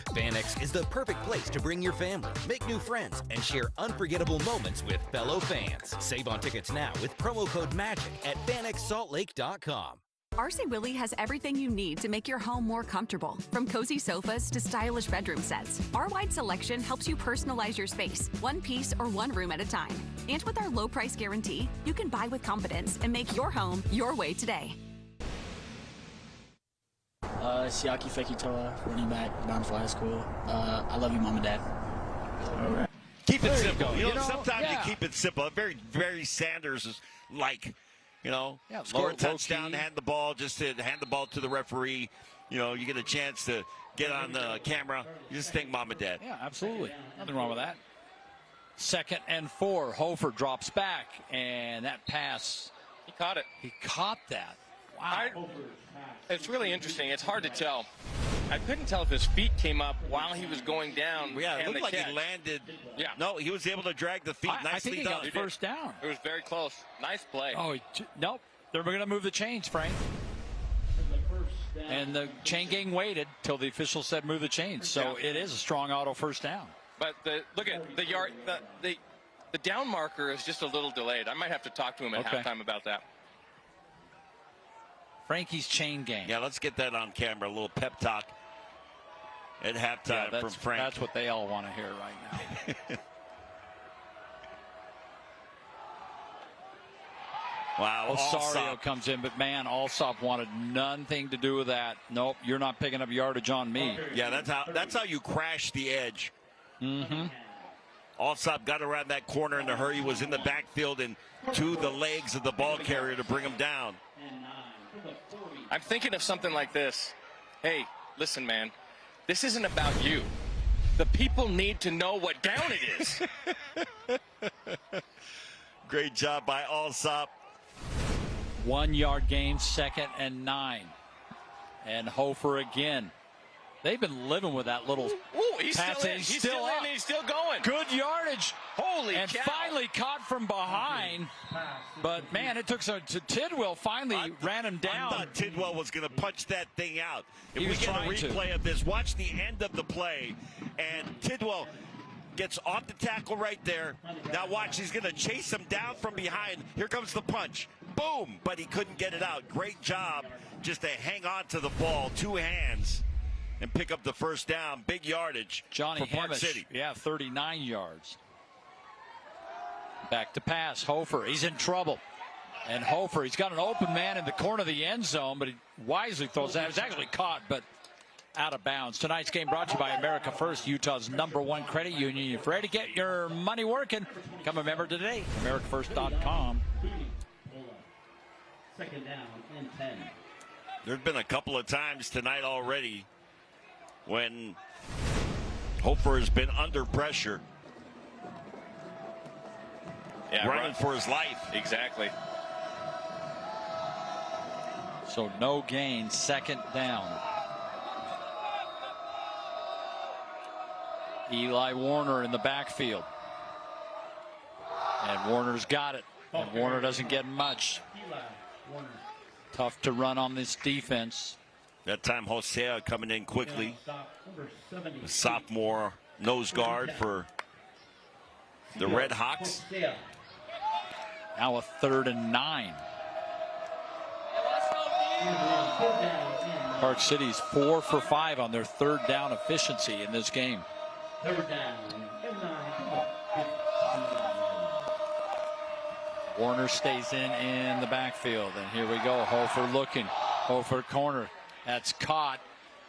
FanX is the perfect place to bring your family, make new friends, and share unforgettable moments with fellow fans. Save on tickets now with promo code MAGIC at FanXSaltLake.com. RC Willie has everything you need to make your home more comfortable, from cozy sofas to stylish bedroom sets. Our wide selection helps you personalize your space, one piece or one room at a time. And with our low price guarantee, you can buy with confidence and make your home your way today. Siaki Fekitoa, running back, Bountiful High School. I love you, Mom and Dad. All right. Keep it simple. You know, sometimes you keep it simple. Very Sanders is like, score a touchdown, hand the ball, just to hand the ball to the referee. You get a chance to get on the camera. You just think Mom and Dad. Yeah, absolutely. Nothing wrong with that. 2nd and 4. Hofer drops back, and that pass. He caught it. He caught that. Wow. It's really interesting. It's hard to tell. I couldn't tell if his feet came up while he was going down. Yeah, it and looked like catch. he landed. Yeah. No, he was able to drag the feet. I think he got the first down. It was very close. Nice play. Oh, nope. They're going to move the chains, Frank. And the chain gang waited till the official said move the chains. So it is a strong auto first down. But look at the yard. The down marker is just a little delayed. I might have to talk to him at halftime about that. Frankie's chain gang. Yeah, let's get that on camera. A little pep talk at halftime from Frank. That's what they all want to hear right now. Wow. Osario comes in, but man, Alsop wanted nothing to do with that. Nope, you're not picking up yardage on me. Yeah, that's how you crash the edge. Mm-hmm. Alsop got around that corner in a hurry, was in the backfield and to the legs of the ball carrier to bring him down. I'm thinking of something like this. Hey, listen, man, this isn't about you. The people need to know what down it is. Great job by Alsop. 1 yard gain, 2nd and 9. And Hofer again. They've been living with that little he's pass. Still in. He's still in. He's still going. Good yardage. Holy and cow. Finally caught from behind. But, man, it took Tidwell finally ran him down. I thought Tidwell was going to punch that thing out. If He we was get a trying replay of this, watch the end of the play. And Tidwell gets off the tackle right there. Now watch, he's going to chase him down from behind. Here comes the punch. Boom! But he couldn't get it out. Great job just to hang on to the ball, 2 hands, and pick up the first down. Big yardage Johnny for Park Hamish, City. Yeah, 39 yards. Back to pass. Hofer, he's in trouble. And Hofer, he's got an open man in the corner of the end zone, but he wisely throws that. It was actually caught, but out of bounds. Tonight's game brought to you by America First, Utah's #1 credit union. If you're ready to get your money working, become a member today. AmericaFirst.com. 2nd down and 10. There's been a couple of times tonight already when Hofer has been under pressure. Yeah, running for his life. Exactly. So no gain, 2nd down. Eli Warner in the backfield. And Warner's got it. And Warner doesn't get much. Tough to run on this defense. That time Hosea coming in quickly. The sophomore nose guard for the Red Hawks. Now a 3rd and 9. Park City's 4 for 5 on their 3rd down efficiency in this game. 3rd down and 9. Warner stays in the backfield. And here we go. Hofer looking. Hofer corner. That's caught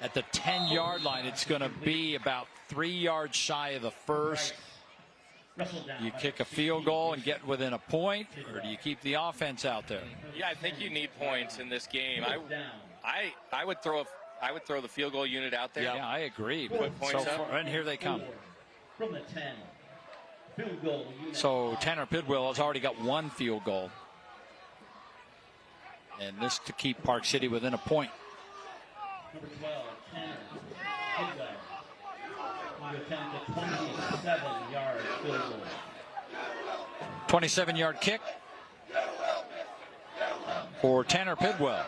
at the 10-yard line. It's going to be about 3 yards shy of the first. You kick a field goal and get within a point, or do you keep the offense out there? Yeah, I think you need points in this game. I would throw the field goal unit out there. Yeah, I agree. Put points up. And here they come. From the 10. Field goal unit. So Tanner Pidwell has already got 1 field goal. And this to keep Park City within a point. Number 12, Tanner Pidwell. To attempt a 27-yard field goal. 27-yard kick for Tanner Pidwell.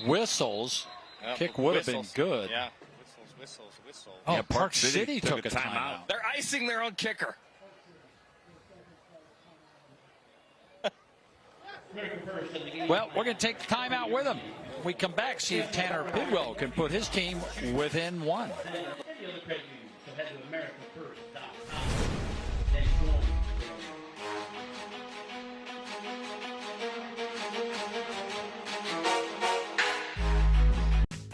Whistles. Kick would have been good. Yeah, whistles. Oh, Yeah, Park City took a timeout. They're icing their own kicker. Well, we're going to take the timeout with them. When we come back, see if Tanner Pidwell can put his team within 1.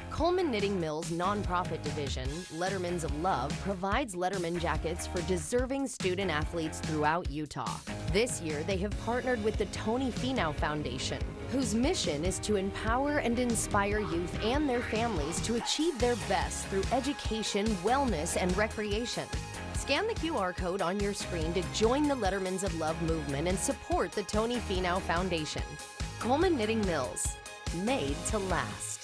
Coleman Knitting Mill's nonprofit division, Letterman's of Love, provides Letterman jackets for deserving student athletes throughout Utah. This year, they have partnered with the Tony Finau Foundation, whose mission is to empower and inspire youth and their families to achieve their best through education, wellness, and recreation. Scan the QR code on your screen to join the Letterman's of Love movement and support the Tony Finau Foundation. Coleman Knitting Mills, made to last.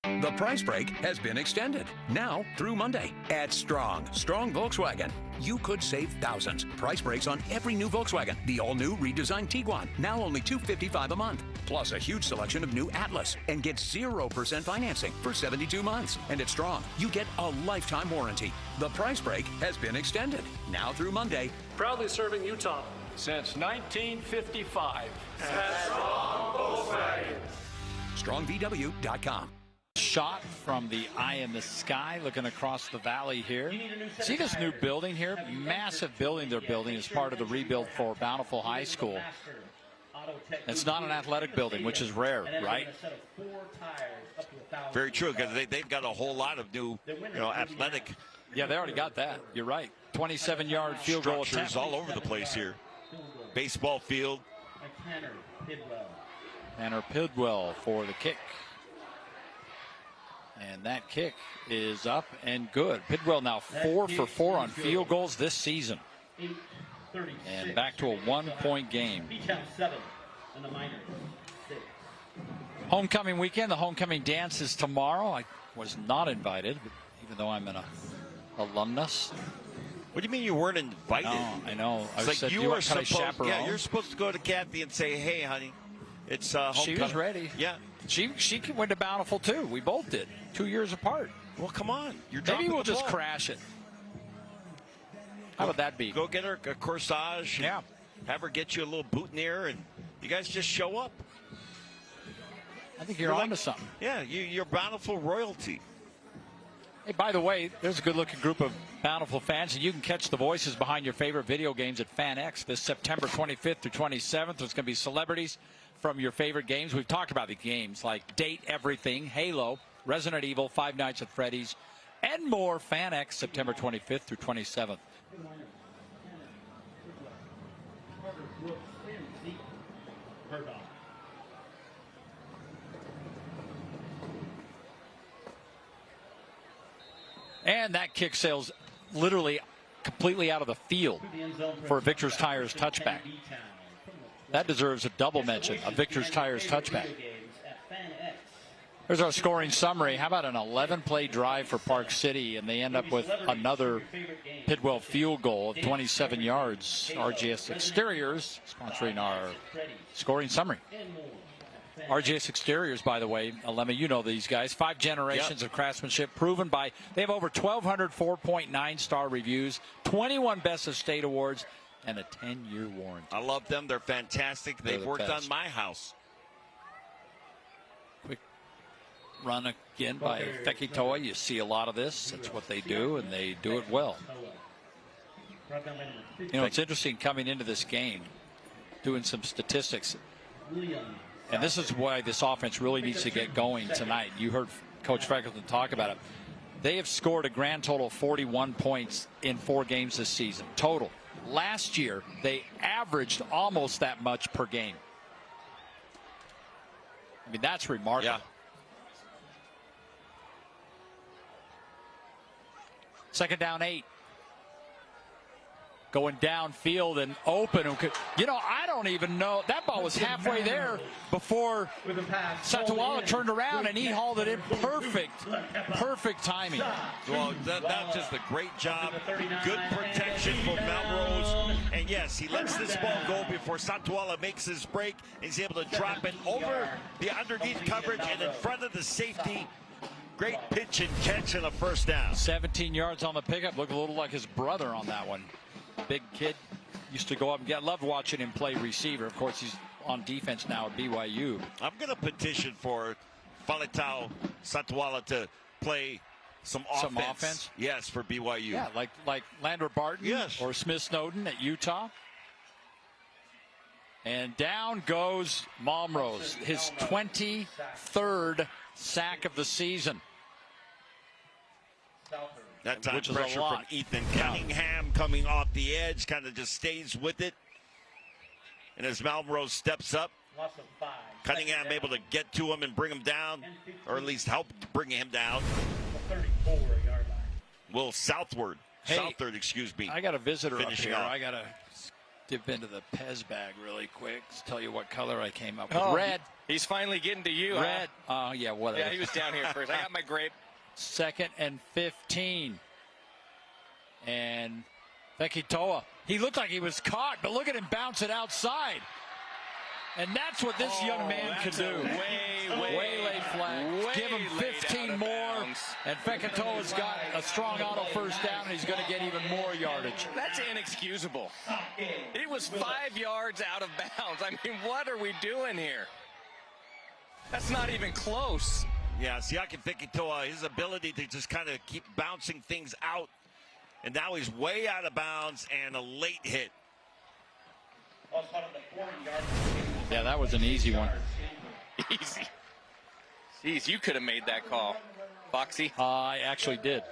The price break has been extended. Now through Monday at Strong Volkswagen. You could save thousands. Price breaks on every new Volkswagen. The all-new redesigned Tiguan, now only $255 a month. Plus a huge selection of new Atlas. And get 0% financing for 72 months. And at Strong, you get a lifetime warranty. The price break has been extended. Now through Monday. Proudly serving Utah since 1955. At Strong Volkswagen. StrongVW.com. Shot from the eye in the sky, looking across the valley here. See this new building here? Massive building they're building as part of the rebuild for Bountiful High School. It's not an athletic building, which is rare, right? Very true, because they've got a whole lot of new, athletic. Yeah, they already got that. You're right. 27-yard field goal attempt. All over the place here. Baseball field. Tanner Pidwell for the kick. And that kick is up and good. Pidwell now 4 for 4 on field goals this season. And back to a 1-point game. Homecoming weekend. The homecoming dance is tomorrow. I was not invited, even though I'm an alumnus. What do you mean you weren't invited? No, I know. I like said you were supposed. Yeah, you're supposed to go to Kathy and say, "Hey, honey, it's homecoming." She was ready. Yeah. She went to Bountiful too. We both did. 2 years apart. Well, come on. Maybe we'll just crash it. How would that be? Go get her a corsage. Yeah. Have her get you a little boutonniere, and you guys just show up. I think you're onto something. Yeah, you're Bountiful royalty. Hey, by the way, there's a good-looking group of Bountiful fans, and you can catch the voices behind your favorite video games at FanX this September 25th through 27th. There's going to be celebrities from your favorite games. We've talked about the games like Date Everything, Halo, Resident Evil, Five Nights at Freddy's, and more. FanX, September 25th through 27th. And that kick sails literally completely out of the field for a Victor's Tires touchback. That deserves a double mention, a Victor's Tires touchback. There's our scoring summary. How about an 11-play drive for Park City, and they end up with another Pidwell field goal of 27 yards. RGS Exteriors sponsoring our scoring summary. RGS Exteriors, by the way, Alema, you know these guys. 5 generations of craftsmanship proven by, they have over 1,200 4.9-star reviews, 21 Best of State awards, and a 10-year warranty. I love them. They're fantastic. They've worked on my house. Quick run again by Fekitoa. You see a lot of this. That's what they do, and they do it well. You know, it's interesting coming into this game, doing some statistics. And this is why this offense really needs to get going tonight. You heard Coach Freckleton talk about it. They have scored a grand total of 41 points in 4 games this season, total. Last year, they averaged almost that much per game. I mean, that's remarkable. Yeah. Second down 8. Going downfield and open. You know, I don't even know. That ball was halfway there before Satawala turned around and he hauled it in. Perfect timing. Well, that's just a great job. Good protection for Melrose. And yes, he lets this ball go before Satawala makes his break. He's able to drop it over the underneath coverage and in front of the safety. Great pitch and catch and a first down. 17 yards on the pickup. Looked a little like his brother on that one. Big kid, used to go up and get. Loved watching him play receiver. Of course, he's on defense now at BYU. I'm going to petition for Faletau Satawala to play some offense. Yes, for BYU. Yeah, like Landry Barton. Yes. Or Smith Snowden at Utah. And down goes Malmrose, his 23rd sack of the season. That time pressure from Ethan Cunningham coming off the edge, kind of just stays with it. And as Malmrose steps up, Cunningham able to get to him and bring him down, or at least help bring him down. Will Southward, excuse me. I got a visitor up here. Off. I got to dip into the Pez bag really quick. Let's tell you what color I came up with. Oh, red. He's finally getting to you. Red. Oh, yeah, whatever. Yeah, he was down here first. I got my grape. 2nd and 15. And Fekitoa, he looked like he was caught, but look at him bounce it outside. And that's what this young man can do. Way late flag. Give him 15 more. And Fekitoa's got a strong auto first down, and he's going to get even more yardage. That's inexcusable. It was 5 yards out of bounds. I mean, what are we doing here? That's not even close. Yeah, Siaki Fekitoa, his ability to just kind of keep bouncing things out. And now he's way out of bounds and a late hit. Yeah, that was an easy one. Easy. Jeez, you could have made that call, Foxy. I actually did.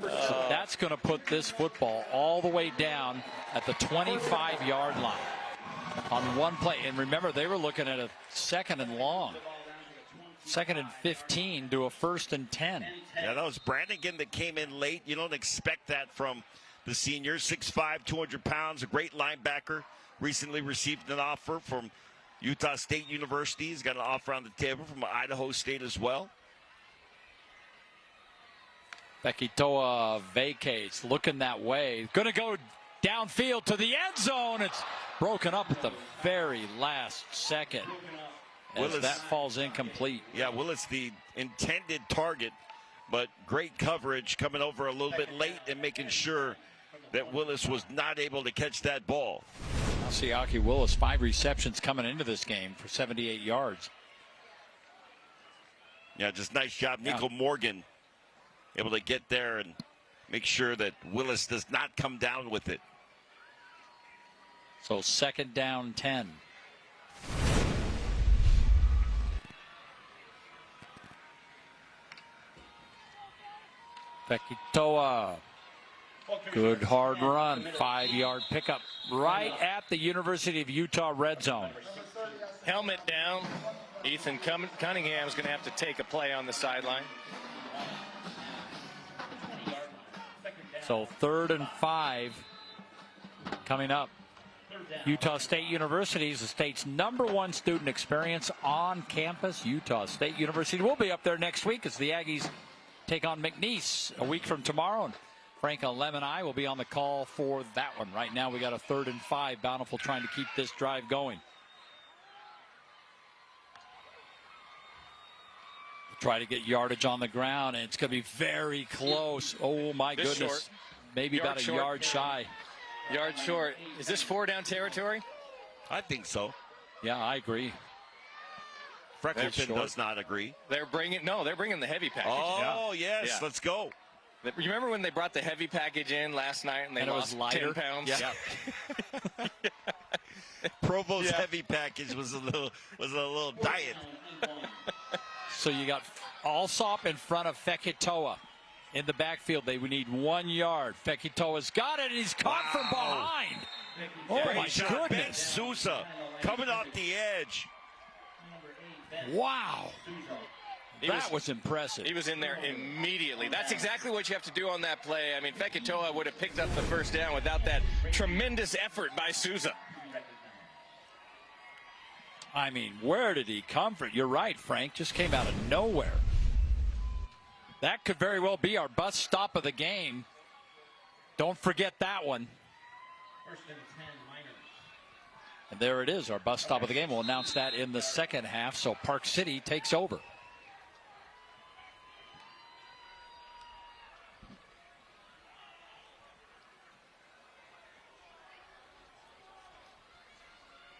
So that's going to put this football all the way down at the 25-yard line on one play. And remember, they were looking at a 2nd and long. 2nd and 15 to a 1st and 10. Yeah, that was Brannigan that came in late. You don't expect that from the senior. 6'5", 200 pounds, a great linebacker. Recently received an offer from Utah State University. He's got an offer on the table from Idaho State as well. Fekitoa vacates, looking that way. Going to go downfield to the end zone. It's broken up at the very last second. As that falls incomplete. Yeah, Willis, the intended target, but great coverage coming over a little bit late and making sure that Willis was not able to catch that ball. Siaki Willis, 5 receptions coming into this game for 78 yards. Yeah, just nice job. Nico Morgan able to get there and make sure that Willis does not come down with it. So 2nd down 10. Fekitoa. Good hard run. 5-yard pickup right at the University of Utah red zone. Helmet down. Ethan Cunningham's going to have to take a play on the sideline. So 3rd and 5 coming up. Utah State University is the state's #1 student experience on campus. Utah State University will be up there next week as the Aggies take on McNeese a week from tomorrow. And Frank Lem and I will be on the call for that one. Right now we got a 3rd and 5. Bountiful trying to keep this drive going. Try to get yardage on the ground, and it's going to be very close. Oh, my goodness. Short. Maybe about a yard shy. Yard short. Is this 4-down territory? I think so. Yeah, I agree. Freckleton does not agree. They're bringing the heavy package. Oh, yes. Yeah. Let's go. You remember when they brought the heavy package in last night and they lost 10 pounds? Yeah. Provost's heavy package was a little diet. So you got Alsop in front of Fekitoa. In the backfield, they would need 1 yard. Fekitoa's got it, and he's caught from behind. Oh, my goodness. Ben Sousa coming off the edge. Wow. That was impressive. He was in there immediately. That's exactly what you have to do on that play. I mean, Fekitoa would have picked up the first down without that tremendous effort by Sousa. I mean, where did he come from? You're right, Frank. Just came out of nowhere. That could very well be our bus stop of the game. Don't forget that one. And there it is, our bus stop of the game. We'll announce that in the second half, so Park City takes over.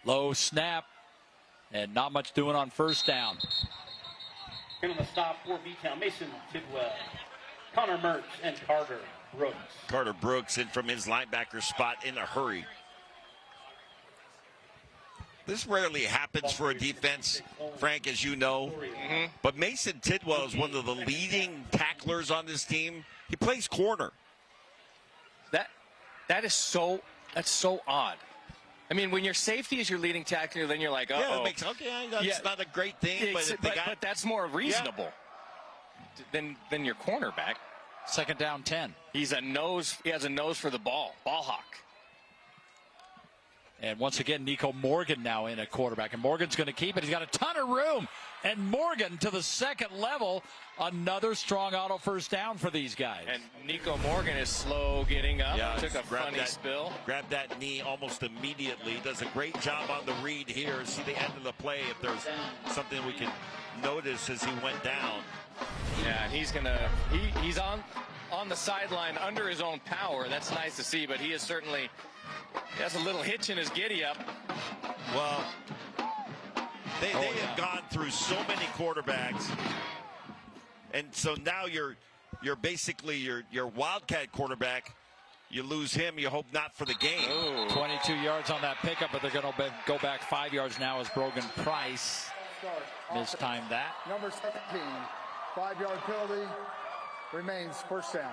Low snap, and not much doing on first down. And on the stop for B-Town, Mason Tidwell, Connor Mertz, and Carter Brooks. Carter Brooks in from his linebacker spot in a hurry. This rarely happens for a defense, Frank, as you know. Mm-hmm. But Mason Tidwell is one of the leading tacklers on this team. He plays corner. That's so odd. I mean, when your safety is your leading tackler, then you're like, oh, that's not a great thing, but that's more reasonable than your cornerback. 2nd down 10. He has a nose for the ball hawk. And once again, Nico Morgan now in at quarterback. And Morgan's going to keep it. He's got a ton of room. And Morgan to the second level. Another strong auto first down for these guys. And Nico Morgan is slow getting up. Yeah, Took a funny spill. Grabbed that knee almost immediately. Does a great job on the read here. See the end of the play if there's something we can notice as he went down. Yeah, and he's on the sideline under his own power. That's nice to see, but he has a little hitch in his giddy up. Well, they have gone through so many quarterbacks, and so now you're basically your Wildcat quarterback. You lose him, you hope not for the game. Ooh. 22 yards on that pickup, but they're going to go back 5 yards now as Brogan Price mistimed that. Number 17, 5-yard penalty, remains first down.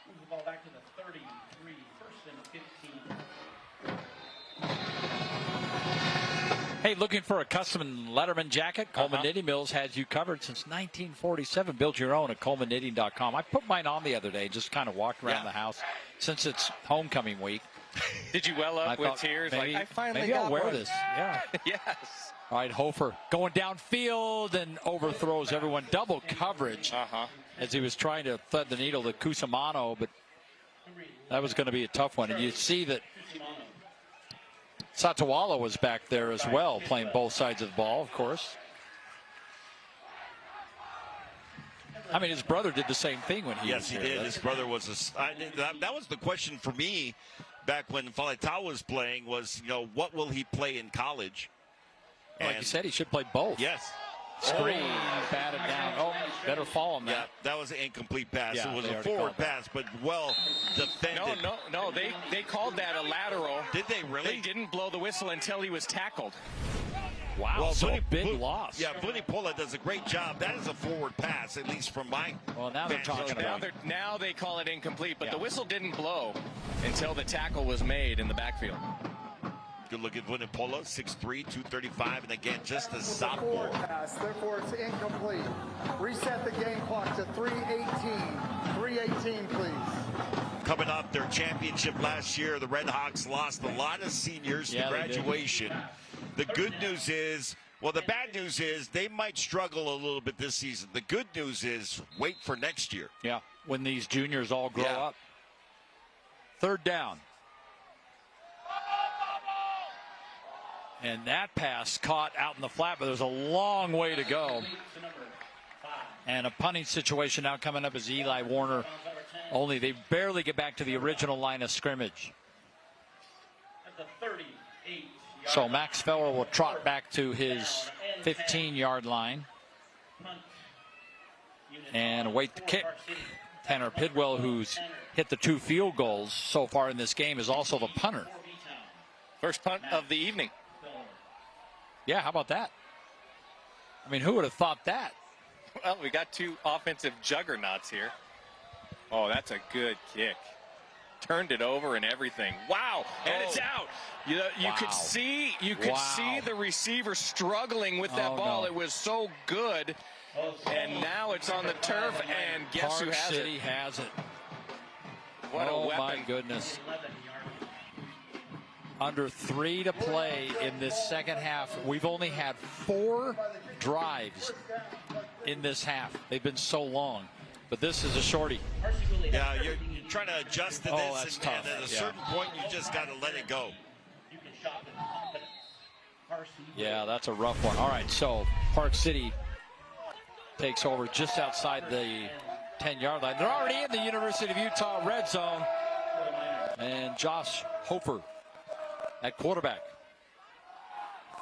Move the ball back to the 33, first and 15. Hey, looking for a custom Letterman jacket? Coleman Knitting Mills has you covered since 1947. Build your own at ColemanKnitting.com. I put mine on the other day, just kind of walked around the house since it's homecoming week. Did you well up with tears? Maybe, I finally maybe got I'll wear one. this. Yeah. Yes. All right, Hofer going downfield and overthrows everyone. Double coverage as he was trying to thread the needle to Cusimano, but that was going to be a tough one. And you see that Satawala was back there as well, playing both sides of the ball, of course. I mean, his brother did the same thing when he was here. Yes, he did. His brother was that was the question for me back when Faletau was playing was, what will he play in college? Like you said, he should play both. Yes. Screen, batted down. Oh, better fall on that. Yeah, that was an incomplete pass. Yeah, it was they a already forward called that. pass, but well defended. No. They called that a lateral. Did they really? They didn't blow the whistle until he was tackled. Wow, well, so a big loss. Yeah, Vunipola does a great job. That is a forward pass, at least from my. Well, now they're talking about. Now they call it incomplete, but the whistle didn't blow until the tackle was made in the backfield. Good look at Vunipola, 6'3", 235, and again, just a sophomore. Pass, therefore it's incomplete. Reset the game clock to 3:18. 3:18, please. Coming off their championship last year, the Redhawks lost a lot of seniors to graduation. The good news is, well, the bad news is they might struggle a little bit this season. The good news is wait for next year. Yeah, when these juniors all grow up. Third down. And that pass caught out in the flat, but there's a long way to go. And a punting situation now coming up as Eli Warner. Only they barely get back to the original line of scrimmage. So Max Feller will trot back to his 15-yard line and await the kick. Tanner Pidwell, who's hit the 2 field goals so far in this game, is also the punter. First punt of the evening. Yeah, how about that? I mean, who would have thought that? Well, we got 2 offensive juggernauts here. Oh, that's a good kick. Turned it over and everything. Wow, and it's out. You could see the receiver struggling with that ball. It was so good. And now it's on the turf, and guess who has it? Park City has it. What a weapon. Oh, my goodness. Under 3 to play in this second half. We've only had 4 drives in this half. They've been so long. But this is a shorty. Yeah, you're trying to adjust to this, and at a certain point, you just got to let it go. Yeah, that's a rough one. All right, so Park City takes over just outside the 10-yard line. They're already in the University of Utah red zone. And Josh Hofer at quarterback.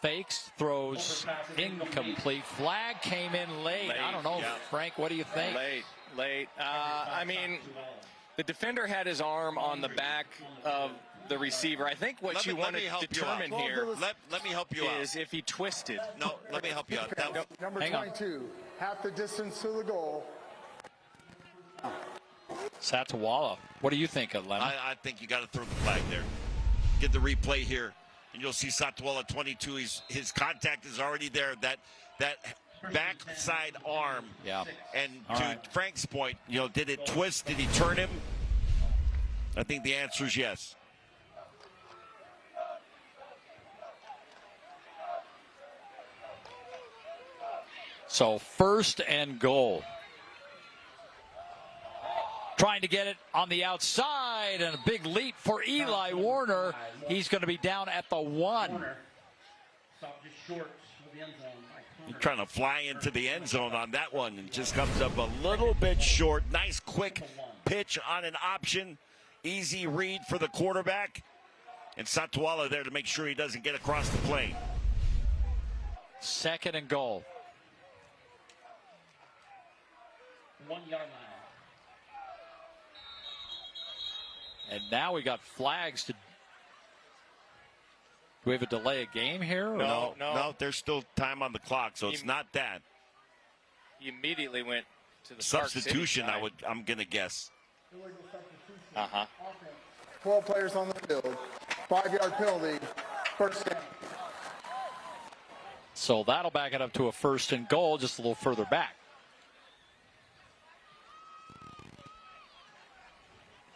Fakes, throws, incomplete. Flag came in late. I don't know, Frank, what do you think? Late. I mean, the defender had his arm on the back of the receiver. I think what you want to determine here let me help you is if he twisted. No, let me help you out. Number 22, half the distance to the goal. Satawala. What do you think of Lemon? I think you got to throw the flag there. Get the replay here, and you'll see Satawala 22. His contact is already there. That backside arm. Yeah. And to Frank's point, did it twist? Did he turn him? I think the answer is yes. So 1st and goal. Trying to get it on the outside, and a big leap for Eli Warner. He's going to be down at the 1. He's trying to fly into the end zone on that one and just comes up a little bit short. Nice quick pitch on an option. Easy read for the quarterback. And Satwala there to make sure he doesn't get across the plane. 2nd and goal. 1 yard line. And now we got flags to. Do we have a delay of game here? Or No. There's still time on the clock, so it's not that. He immediately went to the substitution. I'm gonna guess. 12 players on the field. 5-yard penalty. 1st down. So that'll back it up to a 1st and goal, just a little further back.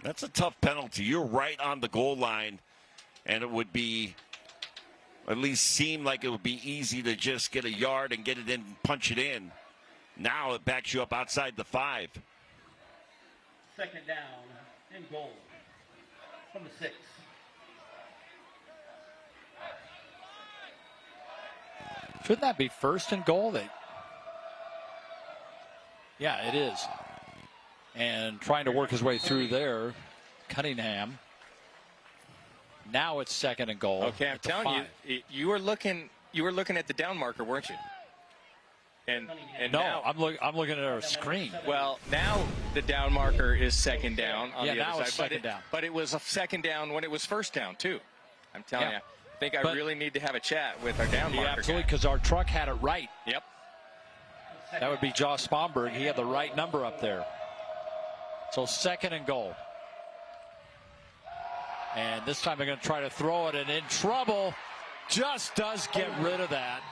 That's a tough penalty. You're right on the goal line, and it would be, at least seem like it would be easy to just get a yard and get it in and punch it in. Now it backs you up outside the 5. 2nd down and goal from the 6. Shouldn't that be 1st and goal? Yeah, it is. And trying to work his way through there, Cunningham. Now it's 2nd and goal. Okay, I'm telling you, you were looking at the down marker, weren't you? And no, now, I'm looking at our screen. Well, now the down marker is 2nd down on the now other it's side. 2nd down. But it was a 2nd down when it was 1st down too. I'm telling you. I think I really need to have a chat with our down marker. Yeah, absolutely, because our truck had it right. Yep. That would be Josh Spomberg. He had the right number up there. So 2nd and goal. And this time they're going to try to throw it, and in trouble. Just does get rid of that.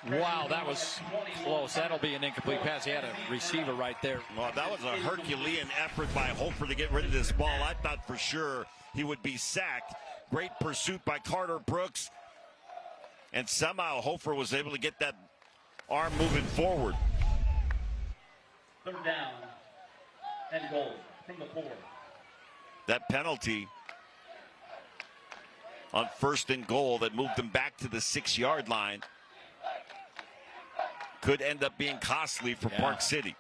Wow, that was close. That'll be an incomplete pass. He had a receiver right there. Well, that was a Herculean effort by Hofer to get rid of this ball. I thought for sure he would be sacked. Great pursuit by Carter Brooks. And somehow Hofer was able to get that arm moving forward. 3rd down and goal from the 4. That penalty on 1st and goal that moved them back to the 6-yard line could end up being costly for Park City.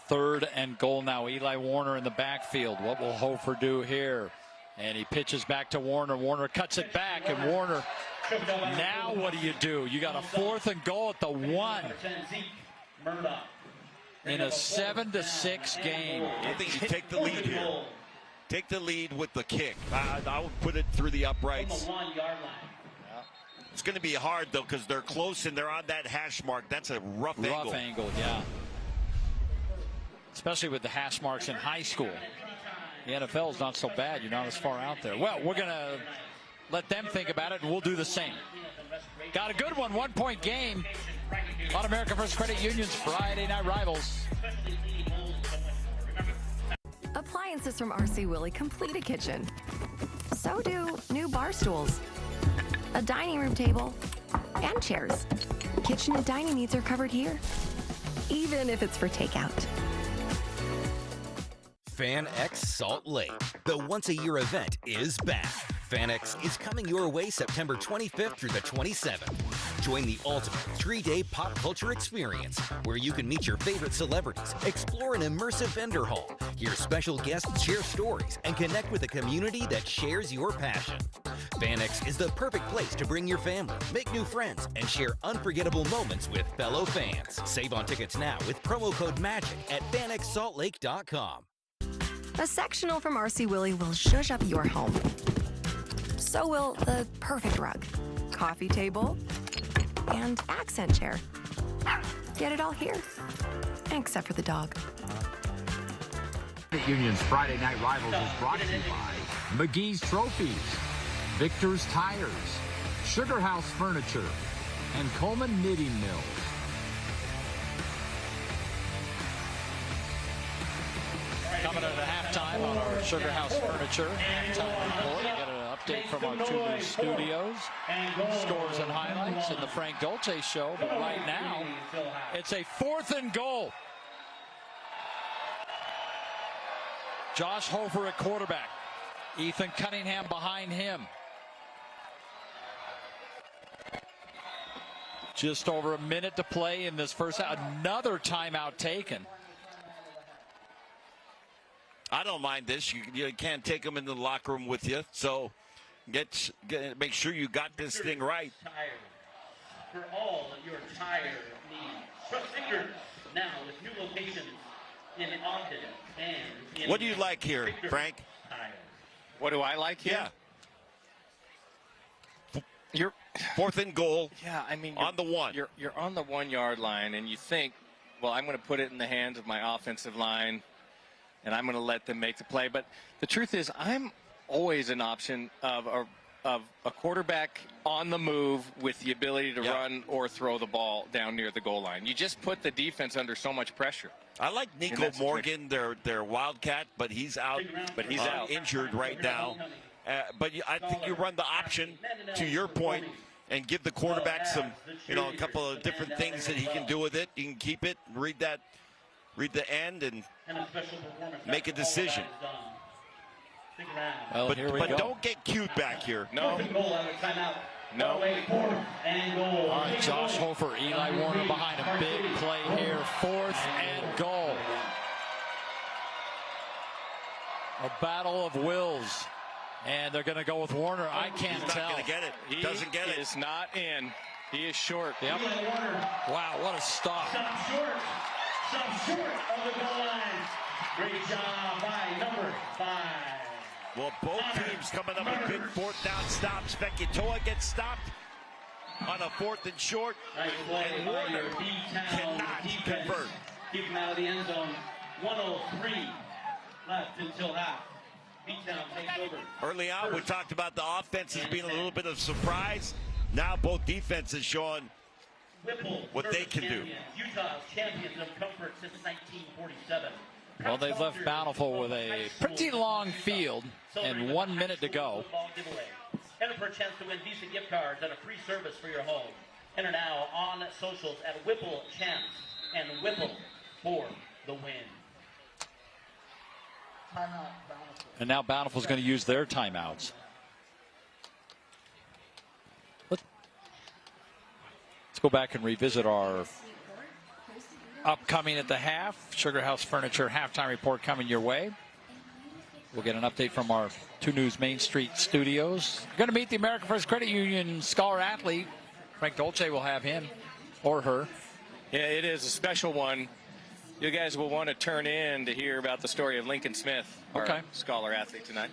3rd and goal now. Eli Warner in the backfield. What will Hofer do here? And he pitches back to Warner. Warner cuts it back, and Warner. Now what do? You got a 4th and goal at the 1. In a 7-6 game. I think you take the lead here. Take the lead with the kick. I would put it through the uprights. From the 1 yard line. It's going to be hard, though, because they're close and they're on that hash mark. That's a rough angle. Rough angle, yeah. Especially with the hash marks in high school. The NFL is not so bad. You're not as far out there. Well, we're going to let them think about it, and we'll do the same. Got a good one. 1-point game. On American First Credit Union's Friday Night Rivals. Appliances from RC Willey complete a kitchen. So do new bar stools, a dining room table, and chairs. Kitchen and dining needs are covered here, even if it's for takeout. FanX Salt Lake. The once-a-year event is back. FanX is coming your way September 25th through the 27th. Join the ultimate 3-day pop culture experience where you can meet your favorite celebrities, explore an immersive vendor hall, hear special guests share stories, and connect with a community that shares your passion. FanX is the perfect place to bring your family, make new friends, and share unforgettable moments with fellow fans. Save on tickets now with promo code MAGIC at fanxsaltlake.com. A sectional from RC Willey will zhuzh up your home. So will the perfect rug, coffee table, and accent chair. Get it all here, except for the dog. Credit Union's Friday Night Rivals is brought to you by McGee's Trophies, Victor's Tires, Sugar House Furniture, and Coleman Knitting Mills. Coming at halftime on our Sugar House Furniture halftime report. Got an update from from our 2 News studios. Scores and highlights in the Frank Dolce show. But right now, it's a 4th and goal. Josh Hofer at quarterback. Ethan Cunningham behind him. Just over a minute to play in this first half. Another timeout taken. I don't mind this. You can't take them into the locker room with you. So make sure you got this thing right. For all your tire needs. Trust Victor now with new locations in Ogden and in What do you like here, Frank? What do I like here? Yeah. You're 4th and goal. Yeah, I mean, on the 1. You're on the 1-yard line, and you think, well, I'm going to put it in the hands of my offensive line, and I'm going to let them make the play. But the truth is, I'm always an option of a quarterback on the move with the ability to run or throw the ball down near the goal line. You just put the defense under so much pressure. I like Nico Morgan, their Wildcat, but he's out. Injured right now. But I think you run the option, to your point, and give the quarterback some, a couple of different things that he can do with it. You can keep it, read the end, and make a decision. Well, but don't get cute back here. No. No. All right, Josh Hofer, Eli Warner behind him. Big play here. 4th and goal. A battle of wills. And they're going to go with Warner. I can't tell. He's not going to get it. He doesn't get it. He is not in. He is short. Yep. Wow, what a stop. Some short of the goal line. Great job by number 5. Well, both teams coming up with big 4th down stops. Vekitoa gets stopped on a 4th and short. And Warner cannot convert. Keep him out of the end zone. 1:03 left until half. B-Town takes over. Early on, we talked about the offenses being a little bit of surprise. Now both defenses showing what they can do. Utah's champions of comfort since 1947. Well, they've left Bountiful with a pretty long field and 1 minute to go. Enter for a chance to win Visa gift cards and a free service for your home. Enter now on socials at Whipple Champs and Whipple for the win. And now Bountiful's going to use their timeouts. Let's go back and revisit our upcoming at the half. Sugar House Furniture halftime report coming your way. We'll get an update from our 2 News Main Street studios. We're going to meet the American First Credit Union scholar athlete. Frank Dolce will have him or her. Yeah, it is a special one. You guys will want to turn in to hear about the story of Lincoln Smith, our scholar athlete tonight.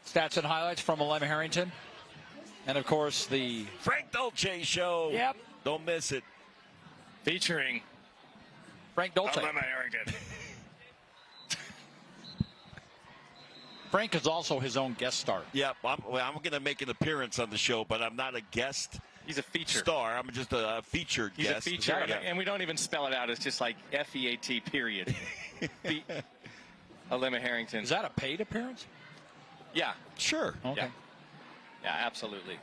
Stats and highlights from Alema Harrington. And, of course, the Frank Dolce Show. Yep. Don't miss it. Featuring Frank Dolce. Alema Harrington. Frank is also his own guest star. Yep, I'm going to make an appearance on the show, but I'm not a guest. He's a feature star. I'm just a featured guest. He's a feature, and we don't even spell it out. It's just like FEAT, period. Alema Harrington. Is that a paid appearance? Yeah. Sure. Okay. Yeah, absolutely.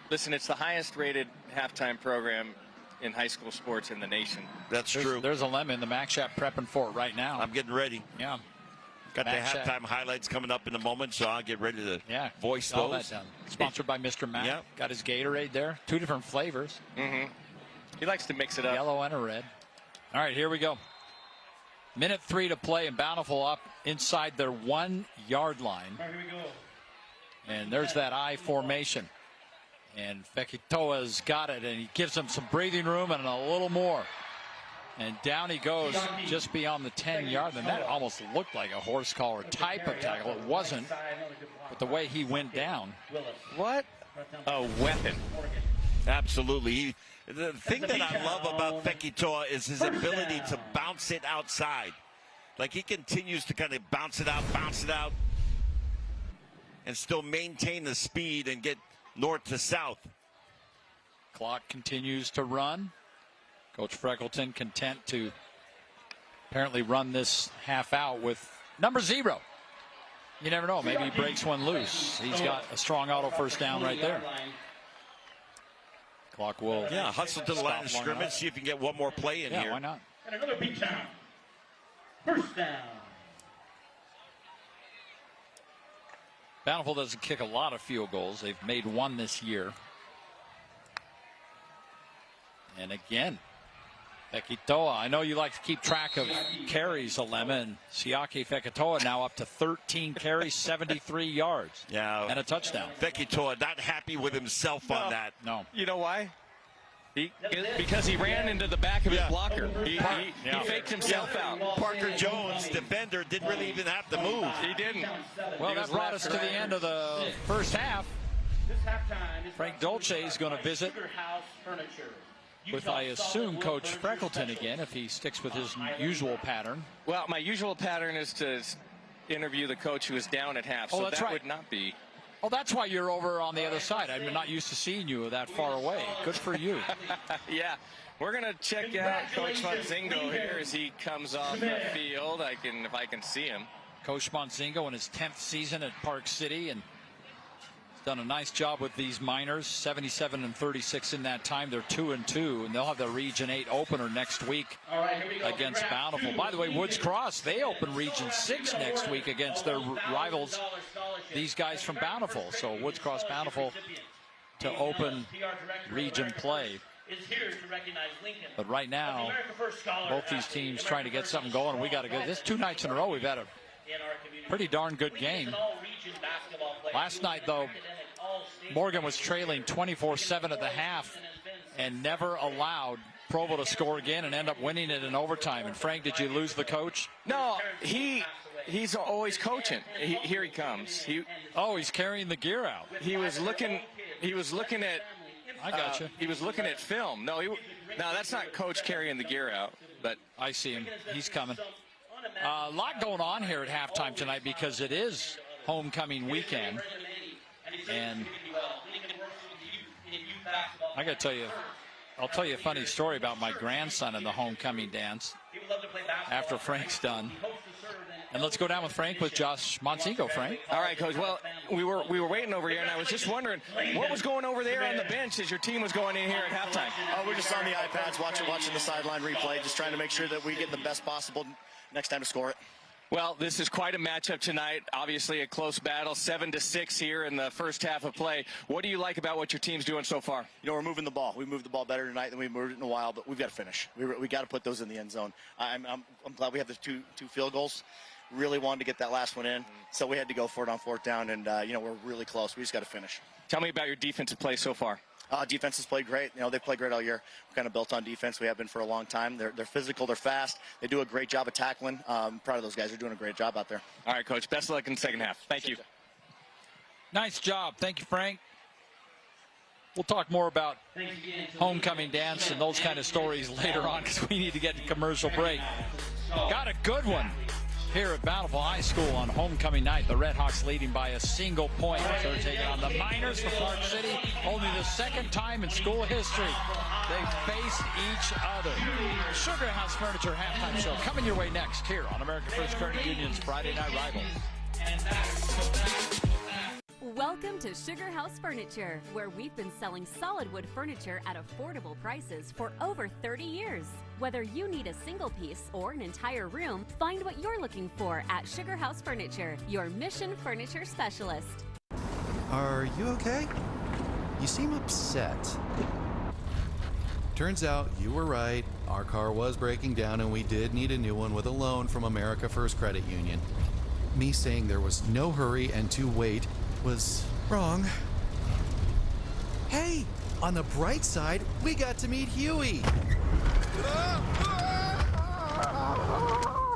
Listen, it's the highest-rated halftime program in high school sports in the nation. That's true. There's Alema in the Mac Shack prepping for it right now. I'm getting ready. Yeah. Got the halftime highlights coming up in a moment, so I'll get ready to voice all those. That done. Sponsored by Mr. Mac. Yep. Got his Gatorade there. 2 different flavors. Mm-hmm. He likes to mix it up. Yellow and a red. All right, here we go. Minute 3 to play, and Bountiful up inside their 1-yard line. Here we go. And there's that I formation. And Vekitoa's got it, and he gives them some breathing room and a little more. And down he goes just beyond the 10-yard line. And that almost looked like a horse collar type of tackle. It wasn't, but the way he went down. What a weapon. Absolutely. The thing that I love about Vekitoa is his ability to bounce it outside. Like he continues to kind of bounce it out, and still maintain the speed and get north to south. Clock continues to run. Coach Freckleton content to apparently run this half out with number 0. You never know. Maybe he breaks one loose. He's got a strong auto first down right there. Clock will. Yeah, hustle to the line of scrimmage. See if you can get one more play in here. Yeah, why not? And another beat down. First down. Bountiful doesn't kick a lot of field goals. They've made one this year. And again, Fekitoa. I know you like to keep track of carries, Alema, and Siaki Fekitoa now up to 13 carries, 73 yards. Yeah. And a touchdown. Fekitoa not happy with himself on that. No. You know why? Because he ran into the back of his blocker. He faked himself out. Parker Jones, defender, didn't really even have to move. He didn't. Well, that brought us to the end of the first half. Frank Dolce is going to visit with, I assume, Coach Freckleton again, if he sticks with his usual pattern. Well, my usual pattern is to interview the coach who is down at half, so that would not be. Oh, that's why you're over on the other side. I'm not used to seeing you that far away. Good for you. Yeah. We're going to check out Coach Monzingo here as he comes off the field. If I can see him. Coach Monzingo in his 10th season at Park City, and done a nice job with these minors. 77-36 in that time. They're 2-2, and they'll have the Region 8 opener next week against Bountiful. By the way, Woods Cross, they open Region 6 next week against their rivals, these guys from Bountiful. So Woods Cross Bountiful to open region play. But right now, both these teams trying to get something going. We got to go. This 2 nights in a row, we've had a pretty darn good game. Last night, though, Morgan was trailing 24-7 at the half and never allowed Provo to score again and end up winning it in overtime. And Frank, did you lose the coach? No, he's always coaching. Here he comes. He's carrying the gear out. He was looking at. I got you. He was looking at film. No, that's not coach carrying the gear out. But I see him. He's coming. A lot going on here at halftime tonight because it is homecoming weekend. And I got to tell you, I'll tell you a funny story about my grandson in the homecoming dance after Frank's done. And let's go down with Frank with Josh Monzingo. Frank. All right, Coach. Well, we were waiting over here, and I was just wondering what was going over there on the bench as your team was going in here at halftime. We're just on the iPads watching the sideline replay, just trying to make sure that we get the best possible next time to score it. Well, this is quite a matchup tonight. Obviously a close battle, 7-6 here in the first half of play. What do you like about what your team's doing so far? You know, we're moving the ball. We moved the ball better tonight than we moved it in a while, but we've got to finish. We got to put those in the end zone. I'm glad we have the two field goals. Really wanted to get that last one in, so we had to go for it on 4th down, and we're really close. We just got to finish. Tell me about your defensive play so far. Defense has played great. They've played great all year. We're kind of built on defense. We have been for a long time. They're physical. They're fast. They do a great job of tackling. Proud of those guys. They're doing a great job out there. All right, Coach. Best of luck in the second half. Thank you. Nice job. Thank you, Frank. We'll talk more about homecoming dance and those kind of stories later on because we need to get to commercial break. Got a good one here at Bountiful High School on homecoming night. The Redhawks leading by a single point. They're taking on the Miners for Park City. Only the second time in school history they've faced each other. Sugar House Furniture halftime show coming your way next here on American First Credit Union's Friday Night Rival. Welcome to Sugar House Furniture, where we've been selling solid wood furniture at affordable prices for over 30 years. Whether you need a single piece or an entire room, find what you're looking for at Sugar House Furniture, your Mission Furniture specialist. Are you okay? You seem upset. Turns out you were right. Our car was breaking down and we did need a new one with a loan from America First Credit Union. Me saying there was no hurry and to wait was wrong. Hey, on the bright side, we got to meet Huey.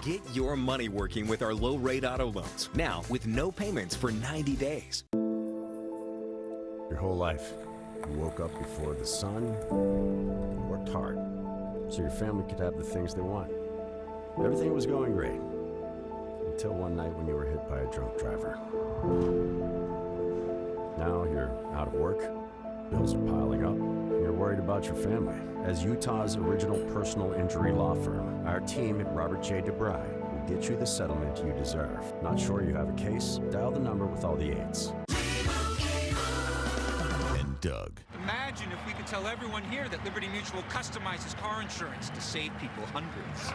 Get your money working with our low-rate auto loans. Now, with no payments for 90 days. Your whole life, you woke up before the sun, you worked hard, so your family could have the things they want. Everything was going great, until one night when you were hit by a drunk driver. Now you're out of work, bills are piling up, and you're worried about your family. As Utah's original personal injury law firm, our team at Robert J. DeBry will get you the settlement you deserve. Not sure you have a case? Dial the number with all the 8s. And Doug. Imagine if we could tell everyone here that Liberty Mutual customizes car insurance to save people hundreds.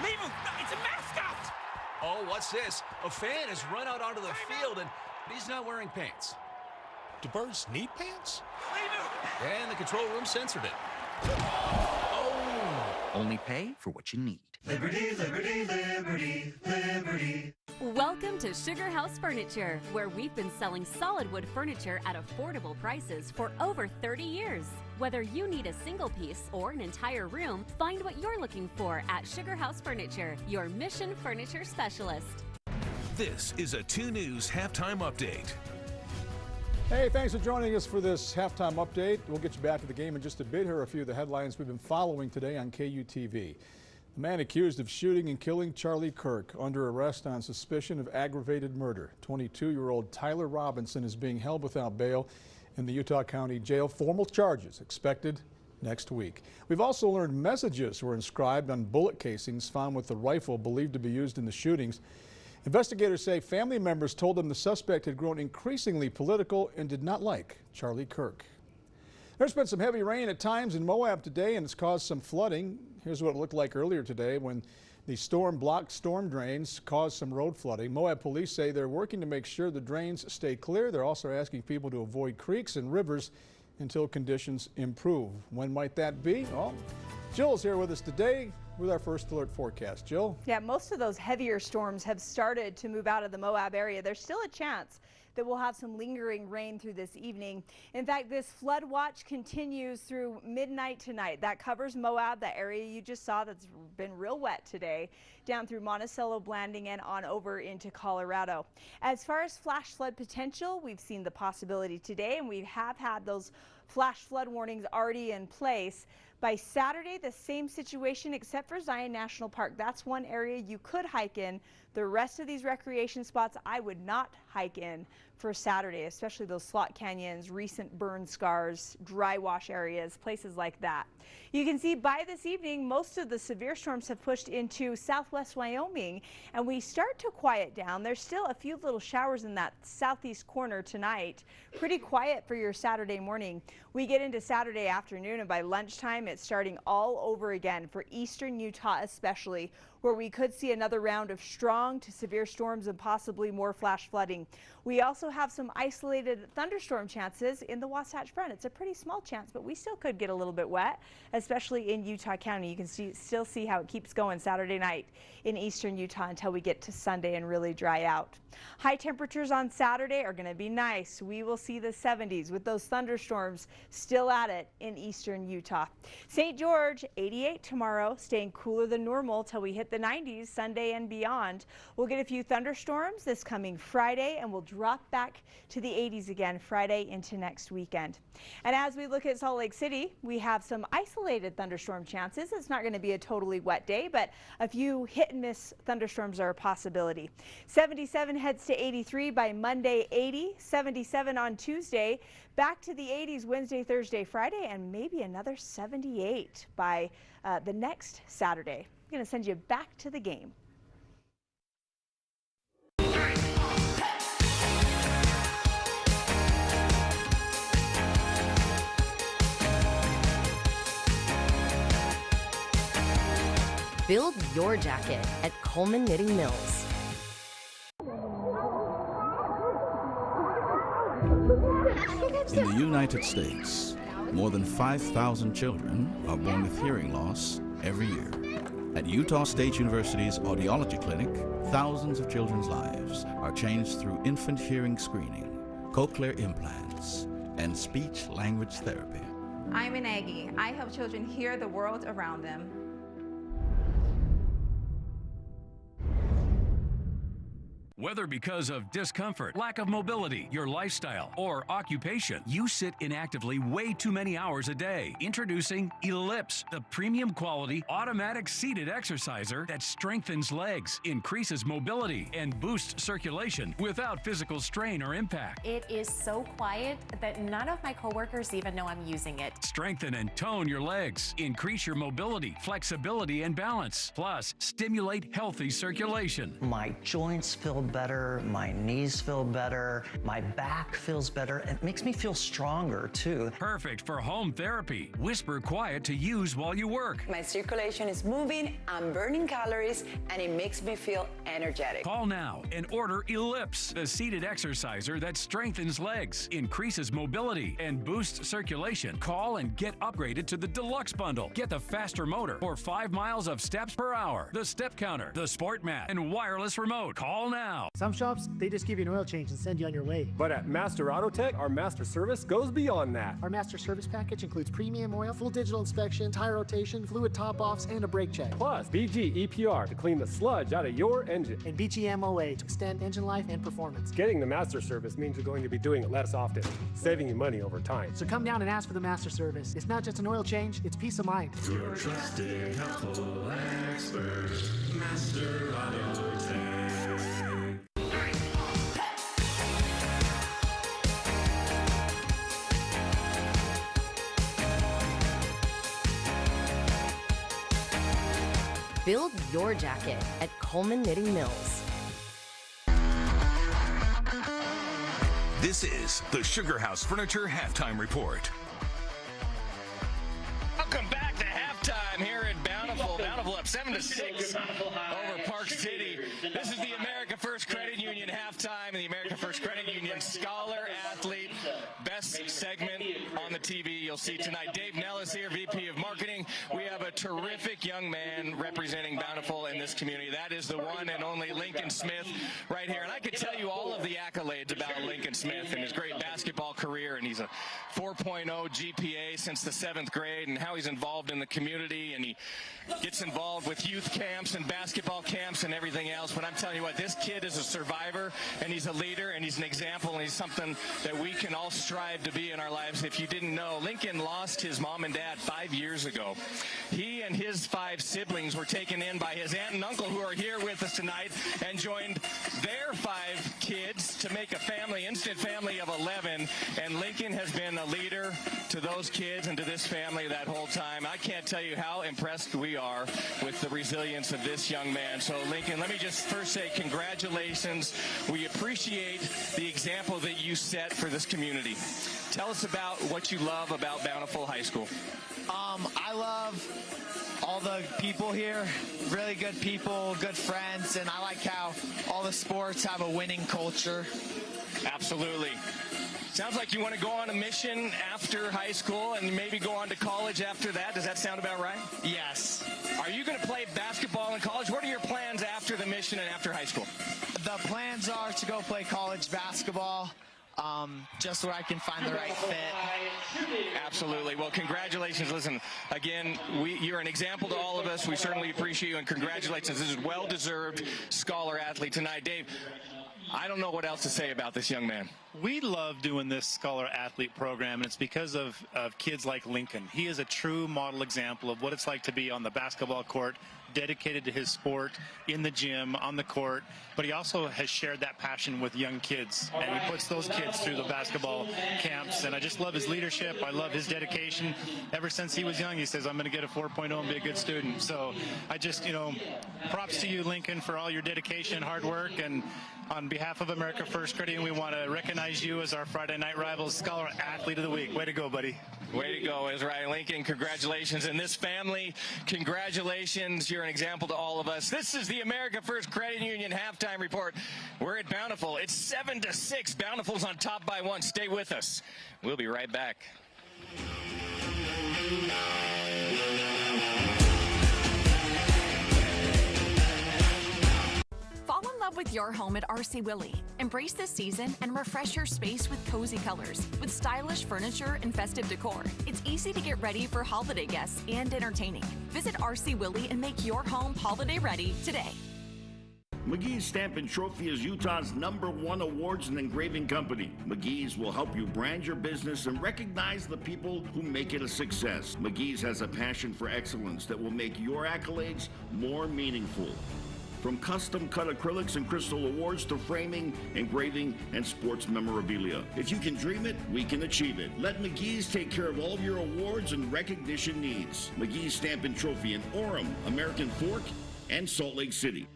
Leave him! It's a mascot! Oh, what's this? A fan has run out onto the field and he's not wearing pants. Do birds need pants? And the control room censored it. Only pay for what you need. Liberty, liberty, liberty, liberty. Welcome to Sugar House Furniture, where we've been selling solid wood furniture at affordable prices for over 30 years. Whether you need a single piece or an entire room, find what you're looking for at Sugar House Furniture, your Mission Furniture specialist. This is a 2 News halftime update. Hey, thanks for joining us for this halftime update. We'll get you back to the game in just a bit. Here are a few of the headlines we've been following today on KUTV. The man accused of shooting and killing Charlie Kirk under arrest on suspicion of aggravated murder. 22-year-old Tyler Robinson is being held without bail in the Utah County Jail. Formal charges expected next week. We've also learned messages were inscribed on bullet casings found with the rifle believed to be used in the shootings. Investigators say family members told them the suspect had grown increasingly political and did not like Charlie Kirk. There's been some heavy rain at times in Moab today, and it's caused some flooding. Here's what it looked like earlier today when the storm blocked storm drains, caused some road flooding. Moab police say they're working to make sure the drains stay clear. They're also asking people to avoid creeks and rivers until conditions improve. When might that be? Well, Jill's here with us today with our first alert forecast. Jill? Yeah, most of those heavier storms have started to move out of the Moab area. There's still a chance that we'll have some lingering rain through this evening. In fact, this flood watch continues through midnight tonight. That covers Moab, that area you just saw that's been real wet today, down through Monticello, Blanding, and on over into Colorado. As far as flash flood potential, we've seen the possibility today, and we have had those flash flood warnings already in place. By Saturday, the same situation except for Zion National Park. That's one area you could hike in. The rest of these recreation spots I would not hike in for Saturday, especially those slot canyons, recent burn scars, dry wash areas, places like that. You can see by this evening, most of the severe storms have pushed into southwest Wyoming, and we start to quiet down. There's still a few little showers in that southeast corner tonight. Pretty quiet for your Saturday morning. We get into Saturday afternoon, and by lunchtime, it's starting all over again for eastern Utah especially, where we could see another round of strong to severe storms and possibly more flash flooding. We also have some isolated thunderstorm chances in the Wasatch Front. It's a pretty small chance, but we still could get a little bit wet, especially in Utah County. You can still see how it keeps going Saturday night in eastern Utah until we get to Sunday and really dry out. High temperatures on Saturday are going to be nice. We will see the 70s with those thunderstorms still at it in eastern Utah. St. George, 88 tomorrow, staying cooler than normal till we hit the 90s Sunday and beyond. We'll get a few thunderstorms this coming Friday, and we'll drop back to the 80s again Friday into next weekend. And as we look at Salt Lake City, we have some isolated thunderstorm chances. It's not going to be a totally wet day, but a few hit and miss thunderstorms are a possibility. 77 heads to 83 by Monday, 80, 77 on Tuesday, back to the 80s Wednesday, Thursday, Friday, and maybe another 78 by the next Saturday. I'm going to send you back to the game. Build your jacket at Coleman Knitting Mills. In the United States, more than 5,000 children are born with hearing loss every year. At Utah State University's audiology clinic, thousands of children's lives are changed through infant hearing screening, cochlear implants, and speech-language therapy. I'm an Aggie. I help children hear the world around them. Whether because of discomfort, lack of mobility, your lifestyle, or occupation, you sit inactively way too many hours a day. Introducing Ellipse, the premium quality automatic seated exerciser that strengthens legs, increases mobility, and boosts circulation without physical strain or impact. It is so quiet that none of my coworkers even know I'm using it. Strengthen and tone your legs, increase your mobility, flexibility, and balance. Plus, stimulate healthy circulation. My joints feel better, my knees feel better, my back feels better. It makes me feel stronger too. Perfect for home therapy. Whisper quiet to use while you work. My circulation is moving, I'm burning calories, and it makes me feel energetic. Call now and order Ellipse, the seated exerciser that strengthens legs, increases mobility, and boosts circulation. Call and get upgraded to the Deluxe Bundle. Get the faster motor or 5 miles of steps per hour, the step counter, the sport mat, and wireless remote. Call now. Some shops, they just give you an oil change and send you on your way. But at Master Auto Tech, our master service goes beyond that. Our master service package includes premium oil, full digital inspection, tire rotation, fluid top-offs, and a brake check. Plus, BG EPR to clean the sludge out of your engine. And BG MOA to extend engine life and performance. Getting the master service means you're going to be doing it less often, saving you money over time. So come down and ask for the master service. It's not just an oil change, it's peace of mind. Your trusted, helpful expert, Master Auto Tech. Build your jacket at Coleman Knitting Mills. This is the Sugar House Furniture Halftime Report. Welcome back to halftime here at Bountiful. Bountiful up 7-6 over Park City. This is the America First Credit Union halftime, and the America First Credit Union Scholar Athlete best segment on the TV you'll see tonight. Dave Nellis here, VP of Marketing. We have a terrific young man representing Bountiful in this community. That is the one and only Lincoln Smith right here. And I could tell you all of the accolades about Lincoln Smith and his great basketball career, and he's a 4.0 GPA since the 7th grade, and how he's involved in the community, and he gets involved with youth camps and basketball camps and everything else. But I'm telling you what, this kid is a survivor, and he's a leader, and he's an example, and he's something that we can all strive to be in our lives. If you didn't know, Lincoln lost his mom and dad 5 years ago. He and his 5 siblings were taken in by his aunt and uncle, who are here with us tonight, and joined their 5 kids to make a family, instant family of 11. And Lincoln has been a leader to those kids and to this family that whole time. I can't tell you how impressed we are with the resilience of this young man. So Lincoln, let me just first say congratulations. We appreciate the example that you set for this community. Tell us about what you love about Bountiful High School. I love all the people here, really good people, good friends, and I like how all the sports have a winning culture. Absolutely. Sounds like you want to go on a mission after high school and maybe go on to college after that. Does that sound about right? Yes. Are you going to play basketball in college? What are your plans after the mission and after high school? The plans are to go play college basketball. Just where I can find the right fit. Absolutely. Well, congratulations. Listen, again, you're an example to all of us. We certainly appreciate you, and congratulations. This is well-deserved scholar athlete tonight. Dave, I don't know what else to say about this young man. We love doing this Scholar Athlete program, and it's because of kids like Lincoln. He is a true model example of what it's like to be on the basketball court, dedicated to his sport, in the gym, on the court, but he also has shared that passion with young kids, and he puts those kids through the basketball camps, and I just love his leadership. I love his dedication. Ever since he was young, he says, I'm going to get a 4.0 and be a good student. So I just, props to you, Lincoln, for all your dedication, hard work, and on behalf of America First Credit Union, we want to recognize you as our Friday Night Rivals Scholar Athlete of the Week. Way to go, buddy. Way to go, Israel Lincoln. Congratulations. And this family, congratulations. You're an example to all of us. This is the America First Credit Union halftime report. We're at Bountiful. It's 7-6. Bountiful's on top by 1. Stay with us. We'll be right back. Fall in love with your home at RC Willey. Embrace this season and refresh your space with cozy colors, with stylish furniture and festive decor. It's easy to get ready for holiday guests and entertaining. Visit RC Willey and make your home holiday ready today. McGee's Stampin' Trophy is Utah's #1 awards and engraving company. McGee's will help you brand your business and recognize the people who make it a success. McGee's has a passion for excellence that will make your accolades more meaningful. From custom-cut acrylics and crystal awards to framing, engraving, and sports memorabilia. If you can dream it, we can achieve it. Let McGee's take care of all of your awards and recognition needs. McGee's Stampin' Trophy in Orem, American Fork, and Salt Lake City.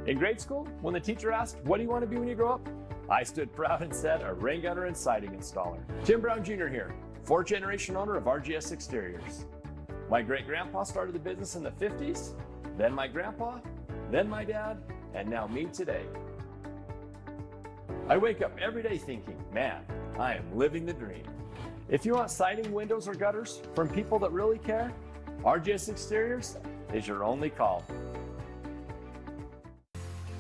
In grade school, when the teacher asked, "What do you want to be when you grow up?" I stood proud and said, "A rain gutter and siding installer." Jim Brown Jr. here, 4th generation owner of RGS Exteriors. My great-grandpa started the business in the 50s, then my grandpa, then my dad, and now me today. I wake up every day thinking, man, I am living the dream. If you want siding, windows, or gutters from people that really care, RGS Exteriors is your only call.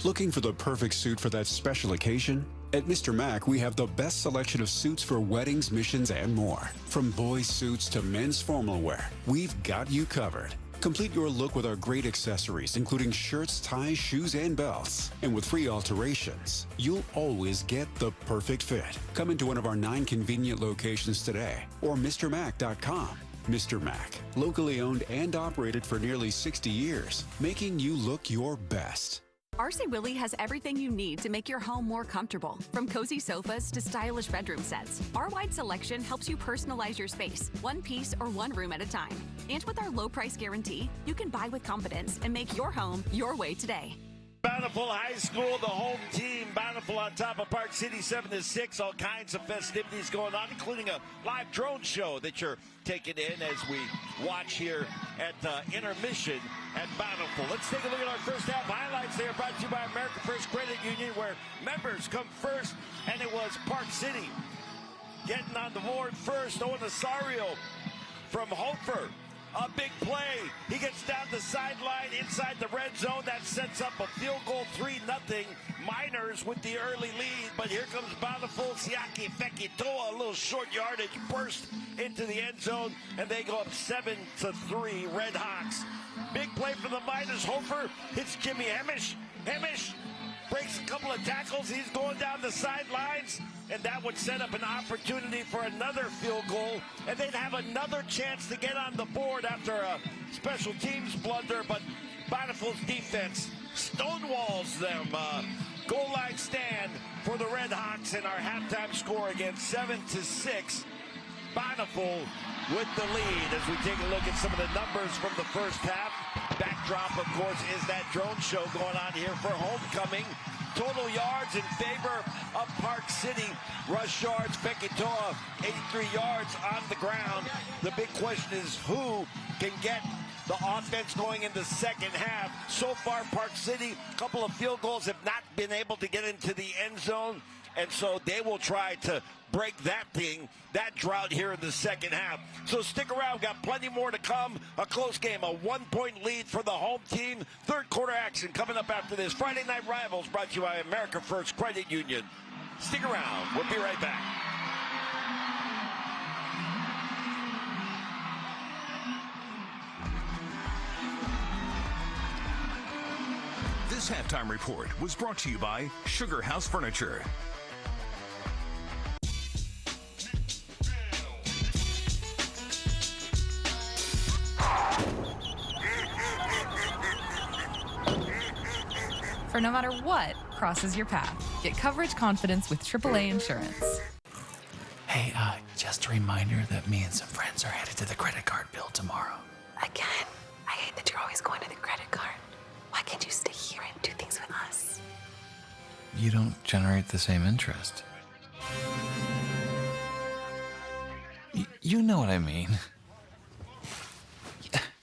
Looking for the perfect suit for that special occasion? At Mr. Mac, we have the best selection of suits for weddings, missions, and more. From boys' suits to men's formal wear, we've got you covered. Complete your look with our great accessories, including shirts, ties, shoes, and belts. And with free alterations, you'll always get the perfect fit. Come into one of our 9 convenient locations today or MrMac.com. Mr. Mac, locally owned and operated for nearly 60 years, making you look your best. RC Willey has everything you need to make your home more comfortable, from cozy sofas to stylish bedroom sets. Our wide selection helps you personalize your space, one piece or one room at a time. And with our low price guarantee, you can buy with confidence and make your home your way today. Bountiful High School, the home team. Bountiful on top of Park City, 7-6. All kinds of festivities going on, including a live drone show that you're taking in as we watch here at intermission at Bountiful. Let's take a look at our first half highlights. They are brought to you by American First Credit Union, where members come first, and it was Park City getting on the board first. Owen Asario from Hofer. A big play. He gets down the sideline inside the red zone. That sets up a field goal, 3-0. Miners with the early lead, but here comes Bountiful. Siaki Fekitoa, a little short yardage burst into the end zone, and they go up 7-3. Redhawks. Big play for the Miners. Hofer hits Jimmy Hemish. Hemish breaks a couple of tackles. He's going down the sidelines, and that would set up an opportunity for another field goal, and they'd have another chance to get on the board after a special teams blunder, but Bountiful's defense stonewalls them. Goal line stand for the Redhawks, and our halftime score again, 7-6. Bountiful with the lead as we take a look at some of the numbers from the first half. Backdrop, of course, is that drone show going on here for homecoming. Total yards in favor of Park City. Rush yards, Fekitoa, 83 yards on the ground. The big question is who can get the offense going in the second half. So far, Park City, a couple of field goals, have not been able to get into the end zone. And so they will try to break that drought here in the second half. So stick around, got plenty more to come. A close game, a 1-point lead for the home team. Third quarter action coming up after this. Friday Night Rivals brought to you by America First Credit Union. Stick around, we'll be right back. This halftime report was brought to you by Sugar House Furniture. For no matter what crosses your path, get coverage confidence with AAA insurance. Hey, just a reminder that me and some friends are headed to the credit card bill tomorrow. Again, I hate that you're always going to the credit card. Why can't you stay here and do things with us? You don't generate the same interest. You know what I mean.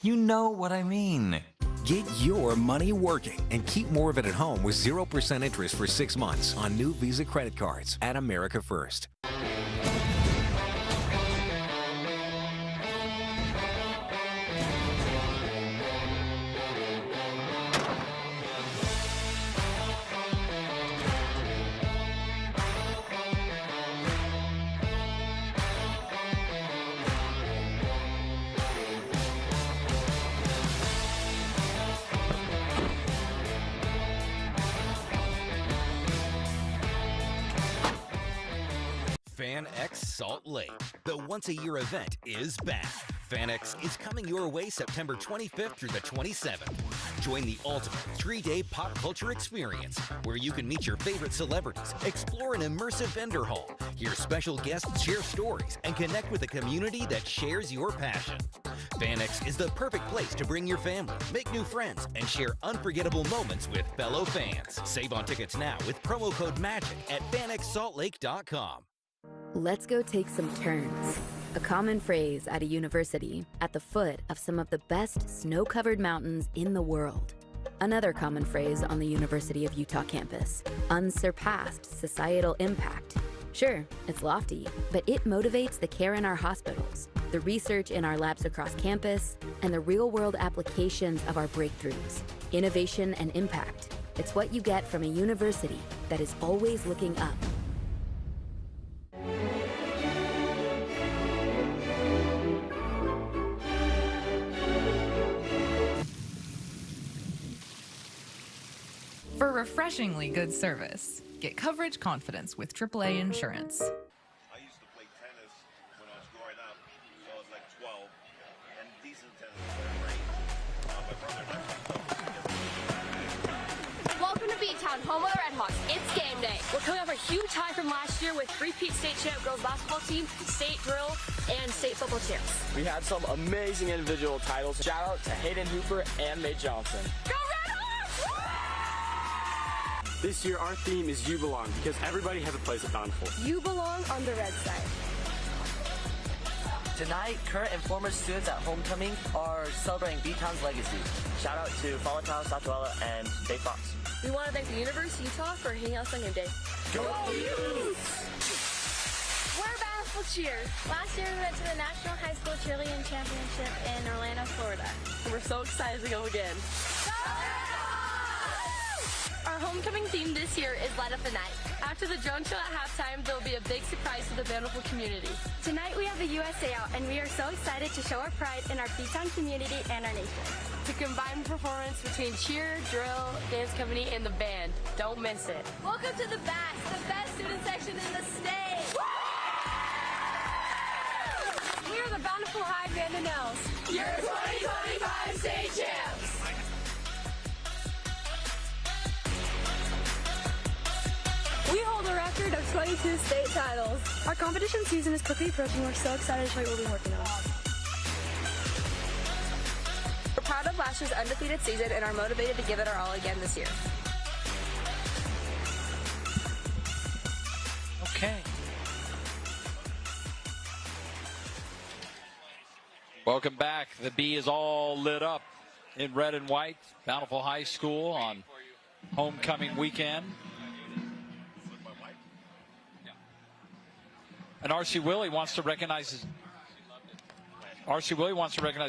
You know what I mean. Get your money working and keep more of it at home with 0% interest for 6 months on new Visa credit cards at America First. FanX Salt Lake. The once-a-year event is back. FanX is coming your way September 25th through the 27th. Join the ultimate 3-day pop culture experience where you can meet your favorite celebrities, explore an immersive vendor hall, hear special guests share stories, and connect with a community that shares your passion. FanX is the perfect place to bring your family, make new friends, and share unforgettable moments with fellow fans. Save on tickets now with promo code MAGIC at fanxsaltlake.com. Let's go take some turns. A common phrase at a university at the foot of some of the best snow-covered mountains in the world. Another common phrase on the University of Utah campus, unsurpassed societal impact. Sure, it's lofty, but it motivates the care in our hospitals, the research in our labs across campus, and the real-world applications of our breakthroughs. Innovation and impact. It's what you get from a university that is always looking up. For refreshingly good service, get coverage confidence with AAA Insurance. I used to play tennis when I was growing up, so I was like 12, and decent tennis was great. Welcome to B-Town, home of the Redhawks. It's game day. We're coming off a huge high from last year with repeat state champ girls basketball team, state drill, and state football champs. We had some amazing individual titles. Shout out to Hayden Hooper and Mae Johnson. Go Redhawks! This year, our theme is You Belong, because everybody has a place at Bountiful. You belong on the red side. Tonight, current and former students at homecoming are celebrating B-Town's legacy. Shout out to Falatau, Satuela, and Dave Fox. We want to thank the University of Utah for hanging out on game day. Go Utes! We're Bountiful Cheer. Last year, we went to the National High School Cheerleading Championship in Orlando, Florida. And we're so excited to go again. Our homecoming theme this year is Light Up the Night. After the drone show at halftime, there will be a big surprise to the Bountiful community. Tonight we have the USA out, and we are so excited to show our pride in our B-Town community and our nation. To combine performance between cheer, drill, dance company, and the band. Don't miss it. Welcome to the best student section in the state. We are the Bountiful High Band and Nels. Your 2025 state champs. We hold a record of 22 state titles. Our competition season is quickly approaching. We're so excited to show you what we've been working on. We're proud of last year's undefeated season and are motivated to give it our all again this year. Okay. Welcome back. The B is all lit up in red and white. Bountiful High School on homecoming weekend. And R.C. Willie wants to recognize a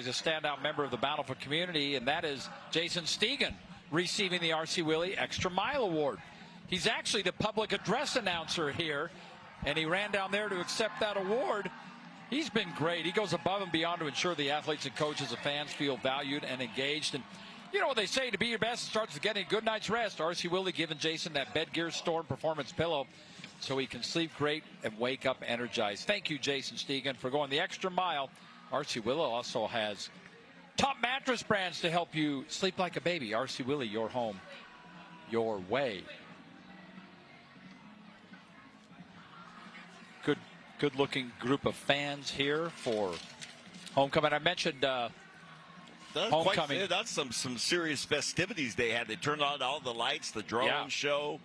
standout member of the Bountiful community, and that is Jason Stegan, receiving the R.C. Willie Extra Mile Award. He's actually the public address announcer here, and he ran down there to accept that award. He's been great. He goes above and beyond to ensure the athletes and coaches and fans feel valued and engaged. And you know what they say, to be your best starts with getting a good night's rest. R.C. Willie giving Jason that Bed Gear Storm Performance Pillow so he can sleep great and wake up energized. Thank you, Jason Stegan, for going the extra mile. R.C. Willie also has top mattress brands to help you sleep like a baby. R.C. Willie, your home, your way. Good-looking group of fans here for homecoming. I mentioned homecoming. That's some serious festivities they had. They turned on all the lights, the drone show.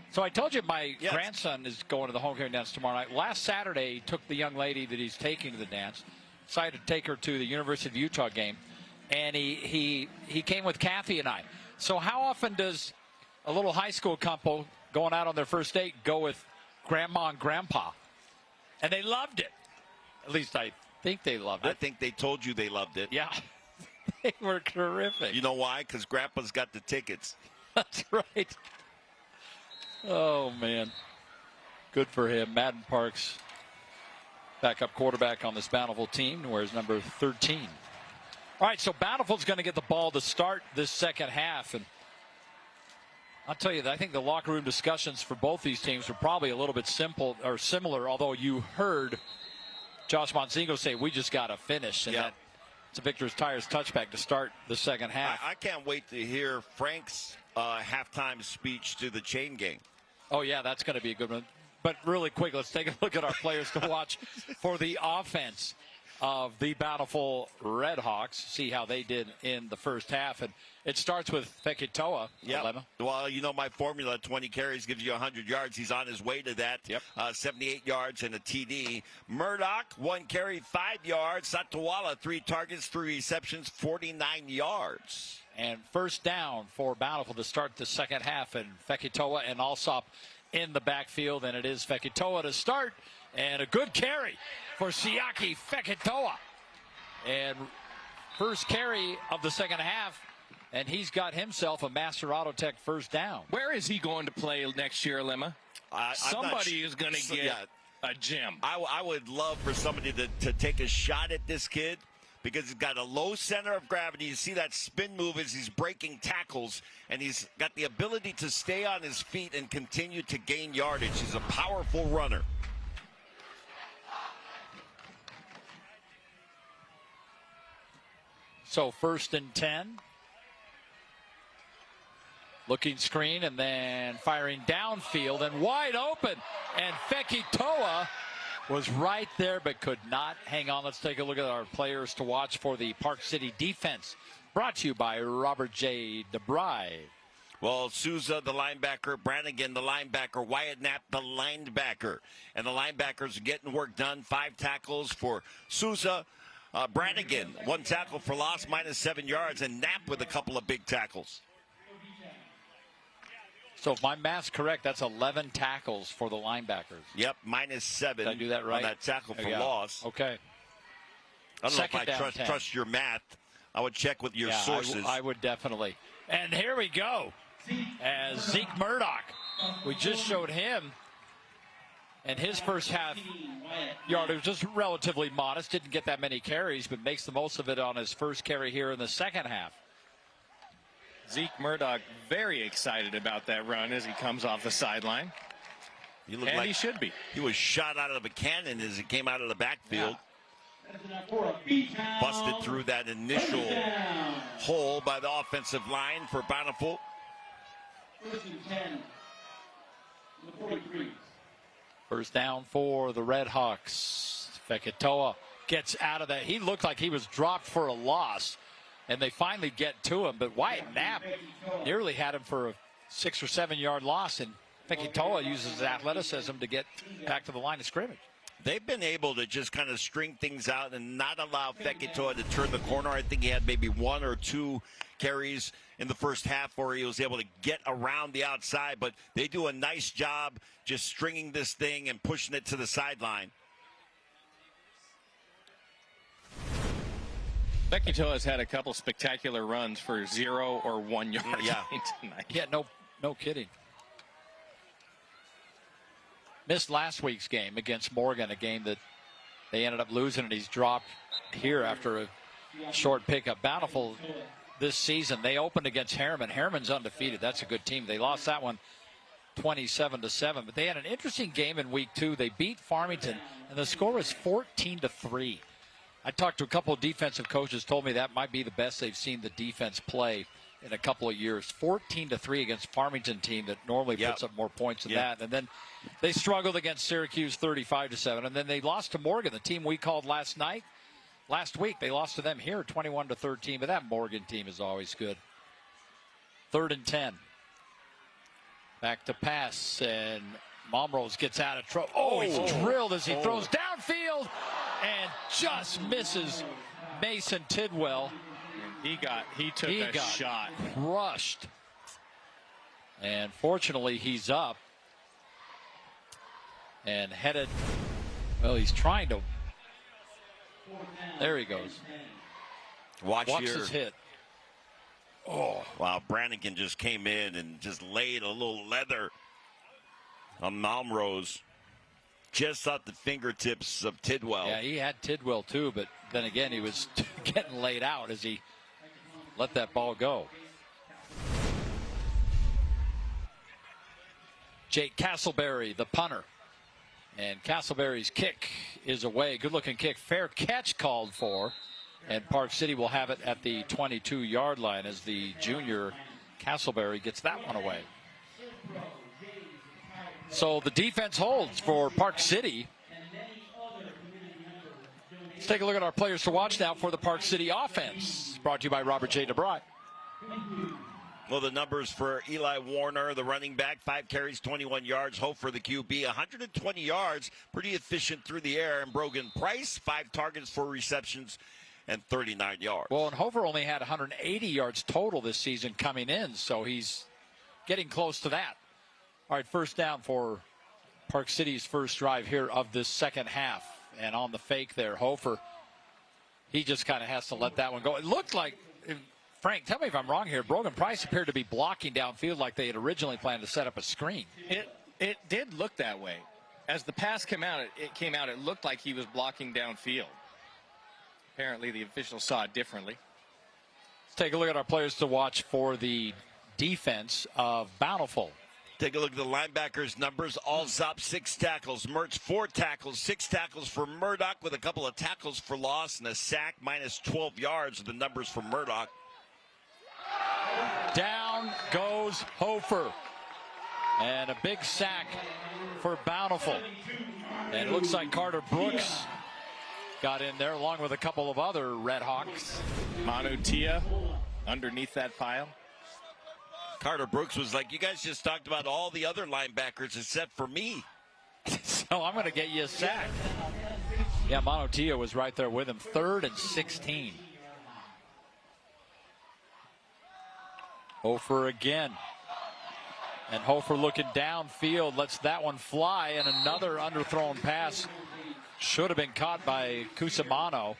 So I told you my grandson is going to the homecoming dance tomorrow night. Last Saturday, he took the young lady that he's taking to the dance, decided to take her to the University of Utah game, and he came with Kathy and I. So how often does a little high school couple going out on their first date go with Grandma and Grandpa? And they loved it. At least I think they loved it. I think they told you they loved it. Yeah. They were terrific. You know why? Because Grandpa's got the tickets. That's right. Oh, man. Good for him. Madden Parks, backup quarterback on this Bountiful team, wears number 13. All right, so Bountiful's going to get the ball to start this second half. And I'll tell you that I think the locker room discussions for both these teams were probably a little bit simple or similar, although you heard Josh Monzingo say, we just got to finish. And it's a Victor's Tires touchback to start the second half. I can't wait to hear Frank's halftime speech to the chain gang. Oh, yeah, that's going to be a good one. But really quick, let's take a look at our players to watch for the offense of the Bountiful Redhawks, see how they did in the first half. And it starts with Fekitoa. Yeah. Well, you know my formula, 20 carries gives you 100 yards. He's on his way to that. 78 yards and a TD. Murdoch, 1 carry, 5 yards. Satawala, 3 targets, 3 receptions, 49 yards. And first down for Bountiful to start the second half. And Fekitoa and Alsop in the backfield. And it is Fekitoa to start. And a good carry for Siaki Fekitoa. And first carry of the second half. And he's got himself a Master Auto Tech first down. Where is he going to play next year, Lemma? Somebody is going to get a gem. I would love for somebody to take a shot at this kid because he's got a low center of gravity. You see that spin move as he's breaking tackles, and he's got the ability to stay on his feet and continue to gain yardage. He's a powerful runner. So 1st and 10. Looking screen and then firing downfield and wide open. And Fekitoa was right there but could not hang on. Let's take a look at our players to watch for the Park City defense. Brought to you by Robert J. DeBry. Well, Souza, the linebacker, Brannigan, the linebacker, Wyatt Knapp, the linebacker. And the linebackers are getting work done. 5 tackles for Souza. Brannigan, 1 tackle for loss, -7 yards, and Knapp with a couple of big tackles. So if my math's correct, that's 11 tackles for the linebackers. Yep, -7. Did I do that right? On that tackle for loss. Okay. I don't know if I trust your math. I would check with your sources. I would definitely. And here we go. As Zeke Murdoch, we just showed him. And his first half yardage was just relatively modest. Didn't get that many carries, but makes the most of it on his first carry here in the second half. Zeke Murdoch very excited about that run as he comes off the sideline. He looked like he should be. He was shot out of a cannon as he came out of the backfield. Busted through that initial hole by the offensive line for Bountiful. 1st and 10. 43. First down for the Redhawks. Fekitoa gets out of that. He looked like he was dropped for a loss. And they finally get to him. But Wyatt Knapp nearly had him for a 6 or 7 yard loss. And Fekitoa uses his athleticism to get back to the line of scrimmage. They've been able to just kind of string things out and not allow Fekitoa to turn the corner. I think he had maybe 1 or 2 carries in the first half where he was able to get around the outside. But they do a nice job just stringing this thing and pushing it to the sideline. Fekitoa has had a couple spectacular runs for 0 or 1 yard tonight. Yeah, no kidding. Missed last week's game against Morgan, a game that they ended up losing, and he's dropped here after a short pickup. Bountiful this season, they opened against Harriman. Harriman's undefeated. That's a good team. They lost that one 27-7, but they had an interesting game in week 2. They beat Farmington, and the score was 14-3. I talked to a couple of defensive coaches, told me that might be the best they've seen the defense play in a couple of years. 14-3 against Farmington team that normally puts up more points than that. And then they struggled against Syracuse 35-7. And then they lost to Morgan, the team we called last week. They lost to them here 21-13. But that Morgan team is always good. 3rd and 10. Back to pass, and Momrose gets out of trouble. Oh, he's drilled as he throws downfield and just misses Mason Tidwell. He took a shot. Crushed. And fortunately, he's up and headed. Well, he's trying to. There he goes. Watch here. His hit. Oh, wow. Brannigan just came in and just laid a little leather on Malmrose. Just at the fingertips of Tidwell. Yeah, he had Tidwell too, but then again, he was getting laid out as he let that ball go. Jake Castleberry, the punter. And Castleberry's kick is away. Good-looking kick. Fair catch called for. And Park City will have it at the 22-yard line as the junior Castleberry gets that one away. So the defense holds for Park City. Let's take a look at our players to watch now for the Park City offense. Brought to you by Robert J. DeBry. Well, the numbers for Eli Warner, the running back, 5 carries, 21 yards. Hofer, the QB, 120 yards, pretty efficient through the air. And Brogan Price, 5 targets, 4 receptions, and 39 yards. Well, and Hofer only had 180 yards total this season coming in, so he's getting close to that. All right, first down for Park City's first drive here of this second half. And on the fake there, Hofer, he just kind of has to let that one go. It looked like, Frank, tell me if I'm wrong here, Brogan Price appeared to be blocking downfield like they had originally planned to set up a screen. It did look that way. As the pass came out, it looked like he was blocking downfield. Apparently the officials saw it differently. Let's take a look at our players to watch for the defense of Bountiful. Take a look at the linebackers' numbers. Alsop, 6 tackles. Mertz, 4 tackles. 6 tackles for Murdoch with a couple of tackles for loss and a sack, minus 12 yards. The numbers for Murdoch. Down goes Hofer. And a big sack for Bountiful. And it looks like Carter Brooks got in there along with a couple of other Redhawks. Manu Tia underneath that pile. Carter Brooks was like, you guys just talked about all the other linebackers except for me. So I'm going to get you a sack. Yeah, Manu Tia was right there with him. 3rd and 16. Hofer again. And Hofer looking downfield, lets that one fly, and another underthrown pass should have been caught by Cusimano.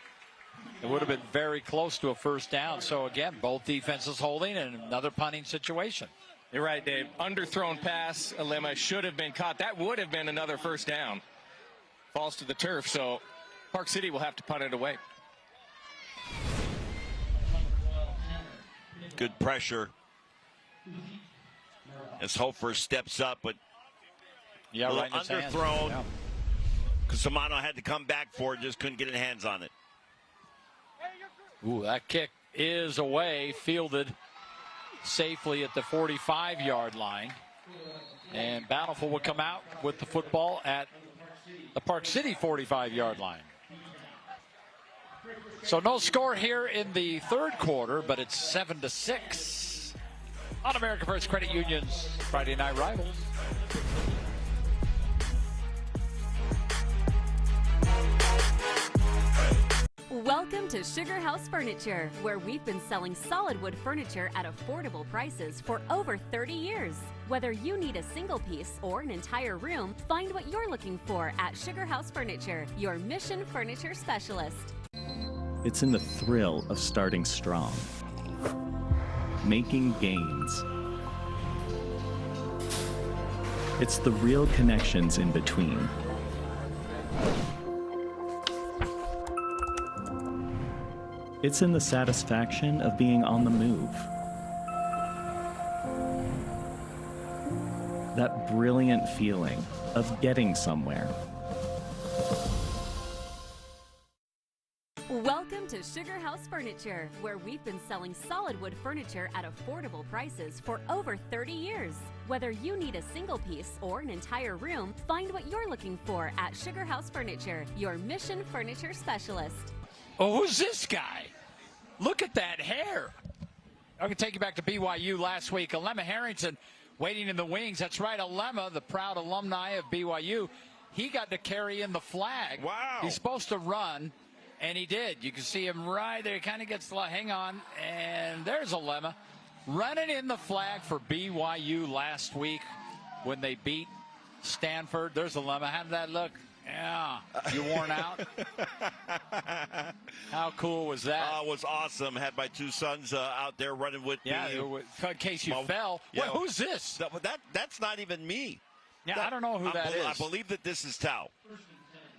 It would have been very close to a first down. So again, both defenses holding and another punting situation. You're right, Dave. Underthrown pass, Alema should have been caught. That would have been another first down. Falls to the turf, so Park City will have to punt it away. Good pressure as Hofer steps up, but yeah, right in his underthrown. hands. Because Cusimano had to come back for it, just couldn't get his hands on it. Ooh, that kick is away, fielded safely at the 45-yard line. And Bountiful will come out with the football at the Park City 45-yard line. So no score here in the third quarter, but it's 7-6 on American First Credit Union's Friday Night Rivals. Welcome to Sugar House Furniture, where we've been selling solid wood furniture at affordable prices for over 30 years. Whether you need a single piece or an entire room, find what you're looking for at Sugar House Furniture, your Mission Furniture specialist. It's in the thrill of starting strong, making gains. It's the real connections in between. It's in the satisfaction of being on the move. That brilliant feeling of getting somewhere. Welcome to Sugar House Furniture, where we've been selling solid wood furniture at affordable prices for over 30 years. Whether you need a single piece or an entire room, find what you're looking for at Sugar House Furniture, your Mission Furniture specialist. Oh, who's this guy? Look at that hair. I can take you back to BYU last week. Alema Harrington waiting in the wings. That's right, Alema, the proud alumni of BYU. He got to carry in the flag. Wow. He's supposed to run, and he did. You can see him right there. He kind of gets the hang on, and there's Alema running in the flag for BYU last week when they beat Stanford. There's Alema. How did that look? Yeah. You worn out? How cool was that? It was awesome. Had my 2 sons out there running with me. Yeah, in case you fell. Yeah. Wait, who's this? That's not even me. Yeah, I don't know who that is. I believe that this is Tao.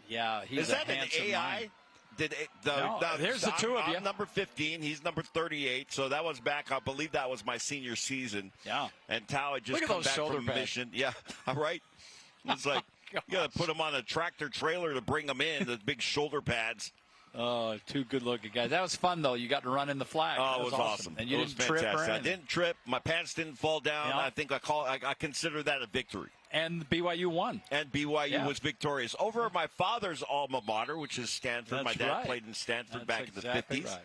Yeah, he's is that an handsome AI? man. There's the two of you. I'm number 15. He's number 38. So that was back. I believe that was my senior season. Yeah. And Tao had just come back from mission. Yeah. All right. It's like you got to put him on a tractor trailer to bring him in. The big shoulder pads. Oh, two good-looking guys. That was fun, though. You got to run in the flag. Oh, it was awesome. And you didn't trip or anything. I didn't trip. My pants didn't fall down. Yeah. I think I consider that a victory. And BYU won. And BYU was victorious over my father's alma mater, which is Stanford. My dad played in Stanford back in the 50s. Right.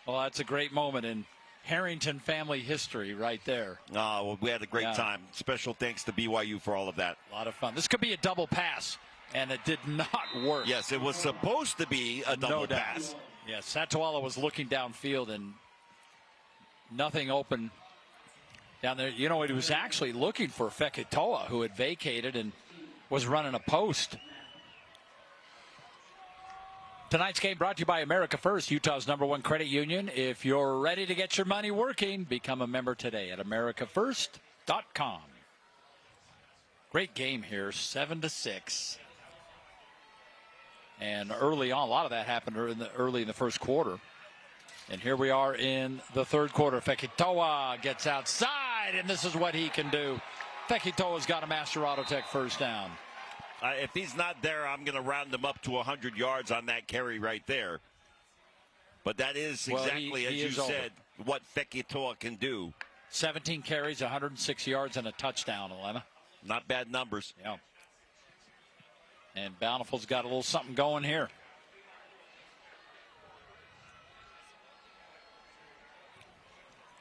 Well, that's a great moment in Harrington family history right there. Oh, well, we had a great time. Special thanks to BYU for all of that. A lot of fun. This could be a double pass. And it did not work. Yes, it was supposed to be a double pass. Yes, Satuala was looking downfield and nothing open down there. You know, he was actually looking for Fekitoa, who had vacated and was running a post. Tonight's game brought to you by America First, Utah's #1 credit union. If you're ready to get your money working, become a member today at americafirst.com. Great game here, 7-6. And early on, a lot of that happened early in the first quarter. And here we are in the third quarter. Fekitoa gets outside, and this is what he can do. Fekitoa's got a Master Auto Tech first down. If he's not there, I'm going to round him up to 100 yards on that carry right there. But that is exactly, as you said, what Fekitoa can do. 17 carries, 106 yards, and a touchdown, Elena. Not bad numbers. Yeah. And Bountiful's got a little something going here.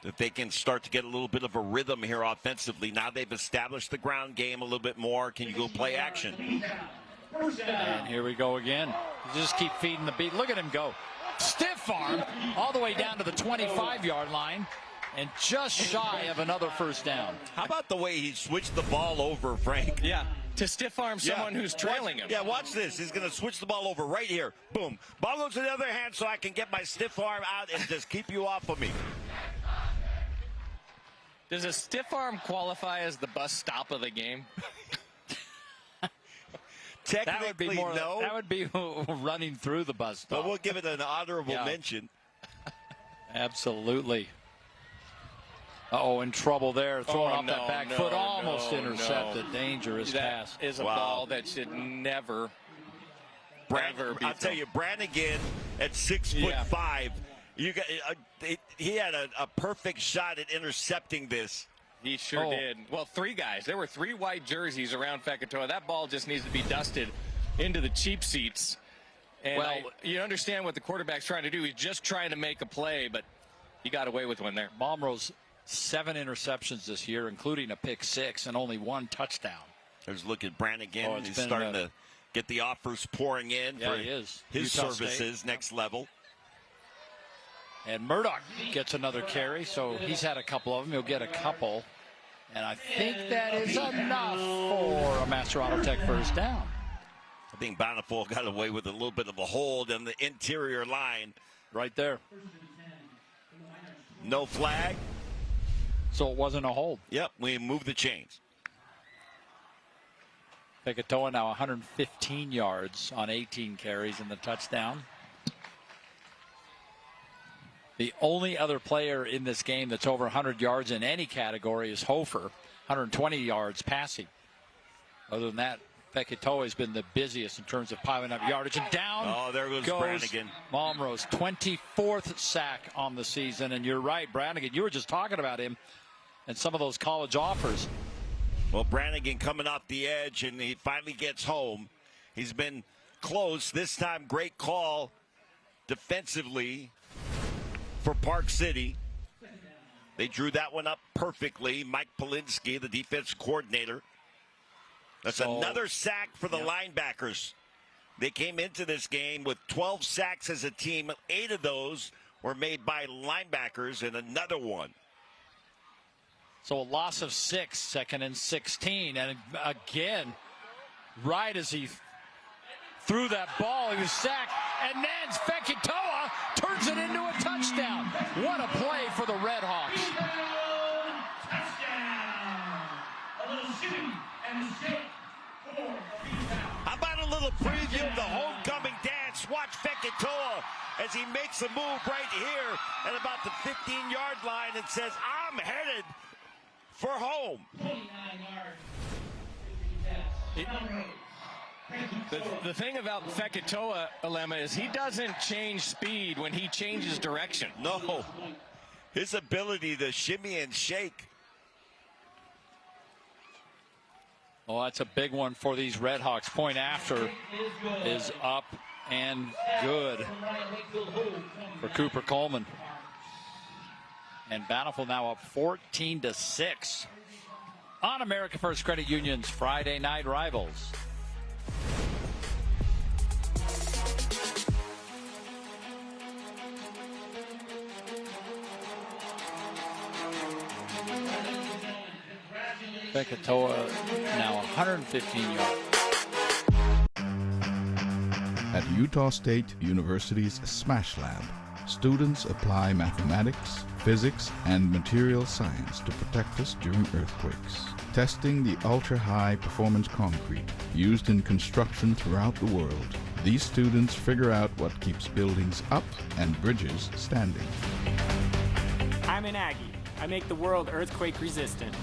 If they can start to get a little bit of a rhythm here offensively, now they've established the ground game a little bit more. Can you go play action? And here we go again. You just keep feeding the beat. Look at him go. Stiff arm all the way down to the 25-yard line. And just shy of another first down. How about the way he switched the ball over, Frank? Yeah, to stiff arm someone who's trailing him. Yeah, watch this. He's going to switch the ball over right here. Boom. Ball goes to the other hand so I can get my stiff arm out and just keep you off of me. Does a stiff arm qualify as the bus stop of the game? Technically, no. That would be running through the bus stop. But we'll give it an honorable mention. Absolutely. Uh-oh, in trouble there. Throwing off that back foot. Almost intercepted. Dangerous pass. That is a ball that should never be I'll tell you, Brannigan at 6'5", he had a perfect shot at intercepting this. He sure did. Well, three guys. There were three white jerseys around Fekitoa. That ball just needs to be dusted into the cheap seats. And you understand what the quarterback's trying to do. He's just trying to make a play, but he got away with one there. Momro's 7 interceptions this year, including a pick 6 and only 1 touchdown. There's look at Brannigan. He's starting to get the offers pouring in for his Utah services. State. Next level. And Murdoch gets another carry, so he's had a couple of them. He'll get a couple. And I think that is enough for a Master Auto Tech first down. I think Bountiful got away with a little bit of a hold on the interior line. Right there. No flag. So it wasn't a hold. Yep, we moved the chains. Fekitoa now 115 yards on 18 carries in the touchdown. The only other player in this game that's over 100 yards in any category is Hofer, 120 yards passing. Other than that, Fekitoa has been the busiest in terms of piling up yardage. And down there goes Brannigan. Momro's 24th sack on the season. And you're right, Brannigan, you were just talking about him and some of those college offers. Well, Brannigan coming off the edge, and he finally gets home. He's been close. This time, great call defensively for Park City. They drew that one up perfectly. Mike Polinsky, the defense coordinator. That's another sack for the linebackers. They came into this game with 12 sacks as a team. 8 of those were made by linebackers, and another one. So a loss of 6, 2nd and 16. And again, right as he threw that ball, he was sacked. And then Fekitoa turns it into a touchdown. What a play for the Redhawks. How about a little preview of the homecoming dance Just watch Fekitoa as he makes a move right here at about the 15-yard line and says, I'm headed for home. The thing about Fekitoa, Alema, is he doesn't change speed when he changes direction. No. His ability to shimmy and shake. Well, that's a big one for these Redhawks. Point after is up and good for Cooper Coleman. And Bountiful now up 14-6 on America First Credit Union's Friday Night Rivals. Fekitoa now 115 yards. At Utah State University's Smash Lab, students apply mathematics, physics, and material science to protect us during earthquakes. Testing the ultra-high performance concrete used in construction throughout the world, these students figure out what keeps buildings up and bridges standing. I'm an Aggie. I make the world earthquake resistant.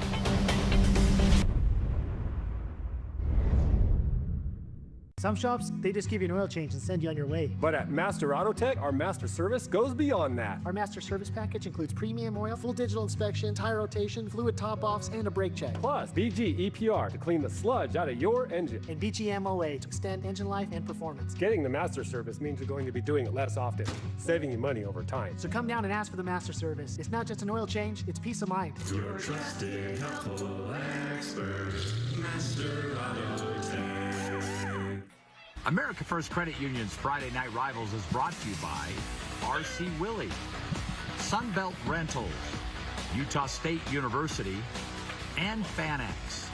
Some shops, they just give you an oil change and send you on your way. But at Master Auto Tech, our master service goes beyond that. Our master service package includes premium oil, full digital inspection, tire rotation, fluid top-offs, and a brake check. Plus, BG EPR to clean the sludge out of your engine. And BG MOA to extend engine life and performance. Getting the master service means you're going to be doing it less often, saving you money over time. So come down and ask for the master service. It's not just an oil change, it's peace of mind. Your trusted, helpful expert, Master Auto Tech. America First Credit Union's Friday Night Rivals is brought to you by R.C. Willey, Sunbelt Rentals, Utah State University, and Fanex.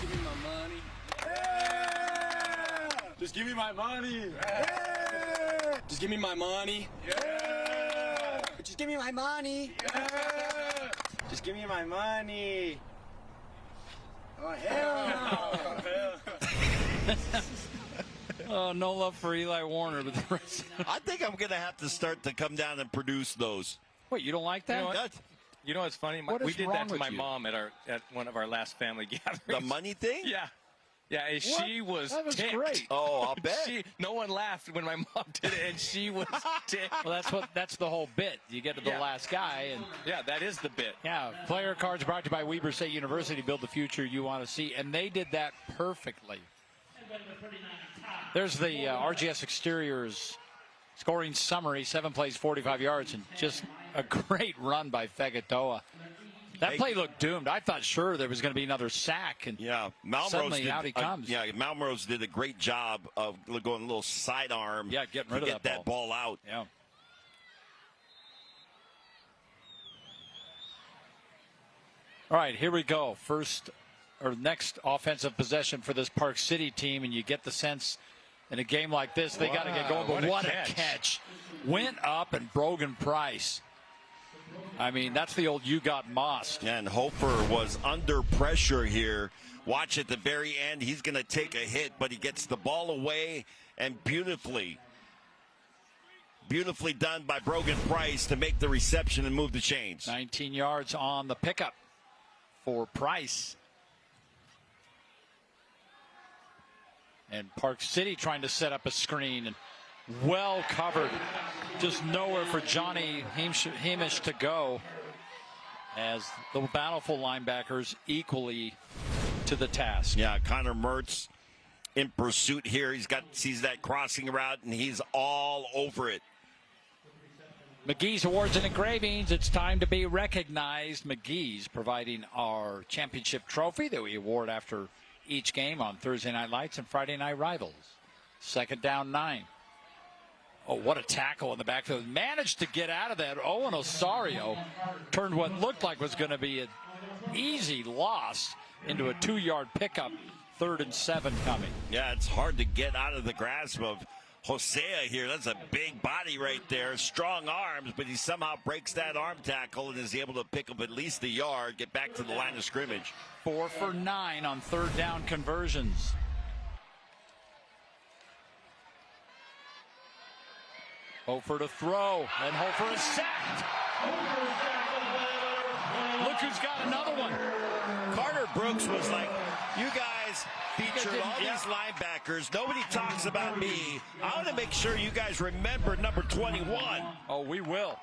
Give me my money. Yeah! Just give me my money. Yeah! Just give me my money. Yeah! Just give me my money. Yeah! Just give me my money. Oh, hell no. Oh, no love for Eli Warner. But the rest I think I'm going to have to start to come down and produce those. Wait, you don't like that? You know what's funny? We did that to my mom at one of our last family gatherings. The money thing? Yeah. Yeah, and she was ticked. Great. Oh, I'll bet. No one laughed when my mom did it, and she was ticked. Well, that's the whole bit. You get to the last guy, and yeah, that is the bit. Yeah, player cards brought to you by Weber State University. Build the future you want to see, and they did that perfectly. There's the RGS Exteriors scoring summary: 7 plays, 45 yards, and just a great run by Fekitoa. That play looked doomed. I thought sure there was going to be another sack, and suddenly out he comes. Malmrose did a great job of going a little sidearm. Yeah, getting rid of that ball out. Yeah. All right, here we go. Next offensive possession for this Park City team, and you get the sense in a game like this they got to get going. But what a catch! Went up and Brogan Price. I mean, that's the old you got mossed. And Hofer was under pressure here. Watch at the very end. He's going to take a hit, but he gets the ball away, and beautifully done by Brogan Price to make the reception and move the chains. 19 yards on the pickup for Price. And Park City trying to set up a screen, and well covered. Just nowhere for Johnny Hamish to go, as the Bountiful linebackers equally to the task. Yeah, Connor Mertz in pursuit here. He sees that crossing route, and he's all over it. McGee's Awards and Engravings. It's time to be recognized. McGee's providing our championship trophy that we award after each game on Thursday Night Lights and Friday Night Rivals. 2nd down 9. Oh, what a tackle in the backfield. Managed to get out of that. Owen Osario turned what looked like was going to be an easy loss into a 2-yard pickup. 3rd and 7 coming. Yeah, it's hard to get out of the grasp of Hosea here. That's a big body right there. Strong arms, but he somehow breaks that arm tackle and is able to pick up at least a yard, get back to the line of scrimmage. 4 for 9 on third down conversions. Hofer to throw, and Hofer is sacked. Look who's got another one. Carter Brooks was like, you guys featured all these linebackers. Nobody talks about me. I want to make sure you guys remember number 21. Oh, we will.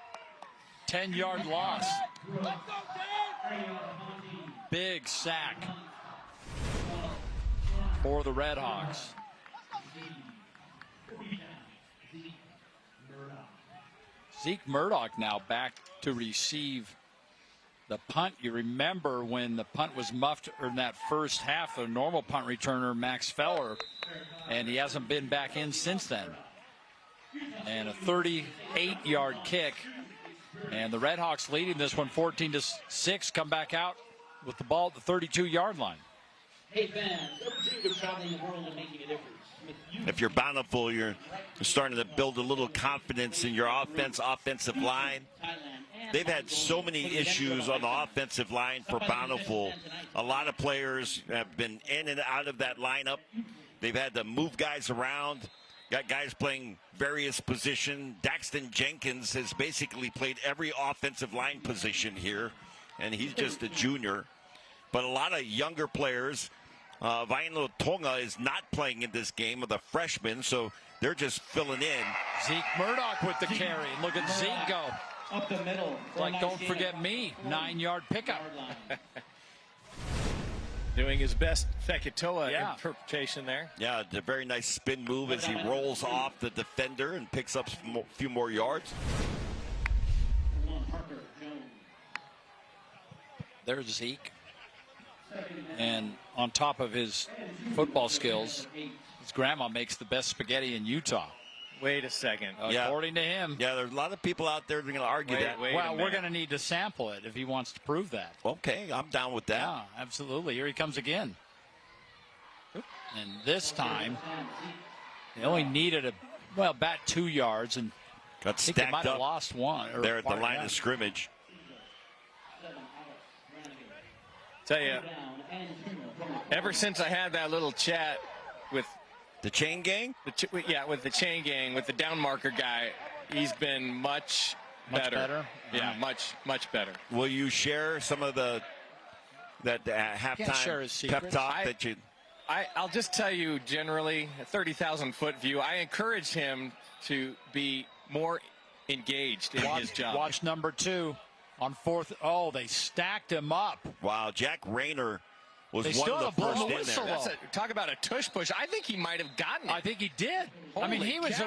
10-yard loss. Big sack for the Redhawks. Zeke Murdoch now back to receive the punt. You remember when the punt was muffed in that first half, the normal punt returner, Max Feller, and he hasn't been back in since then. And a 38-yard kick. And the Redhawks leading this one 14-6, come back out with the ball at the 32-yard line. Hey fans, you're traveling the world and making a difference. If you're Bountiful, you're starting to build a little confidence in your offensive line. They've had so many issues on the offensive line for Bountiful. A lot of players have been in and out of that lineup. They've had to move guys around. Got guys playing various positions. Daxton Jenkins has basically played every offensive line position here, and he's just a junior. But a lot of younger players. Vaino Tonga is not playing in this game with a freshman, so they're just filling in. Zeke Murdoch with the carry. Look at Zeke go. Up the middle. Like, don't forget me. 9-yard pickup. Doing his best Fekitoa interpretation there. Yeah, a very nice spin move as he rolls off the defender and picks up a few more yards. There's Zeke. And on top of his football skills, his grandma makes the best spaghetti in Utah. Wait a second. According to him. Yeah, there's a lot of people out there that are going to argue that. Well, we're going to need to sample it if he wants to prove that. Okay, I'm down with that. Yeah, absolutely. Here he comes again. And this time, they only needed about 2 yards, and got stacked they might have up lost one. there at the line of scrimmage. Tell you, ever since I had that little chat with the chain gang, with the chain gang, with the down marker guy, he's been much better. Yeah, much better. Will you share some of that halftime pep talk that you? I'll just tell you generally, a 30,000-foot view. I encourage him to be more engaged in his job. Watch number 2. On fourth, they stacked him up. Wow, Jack Rayner was they one of the first in there. Talk about a tush push. I think he might have gotten it. I think he did. He was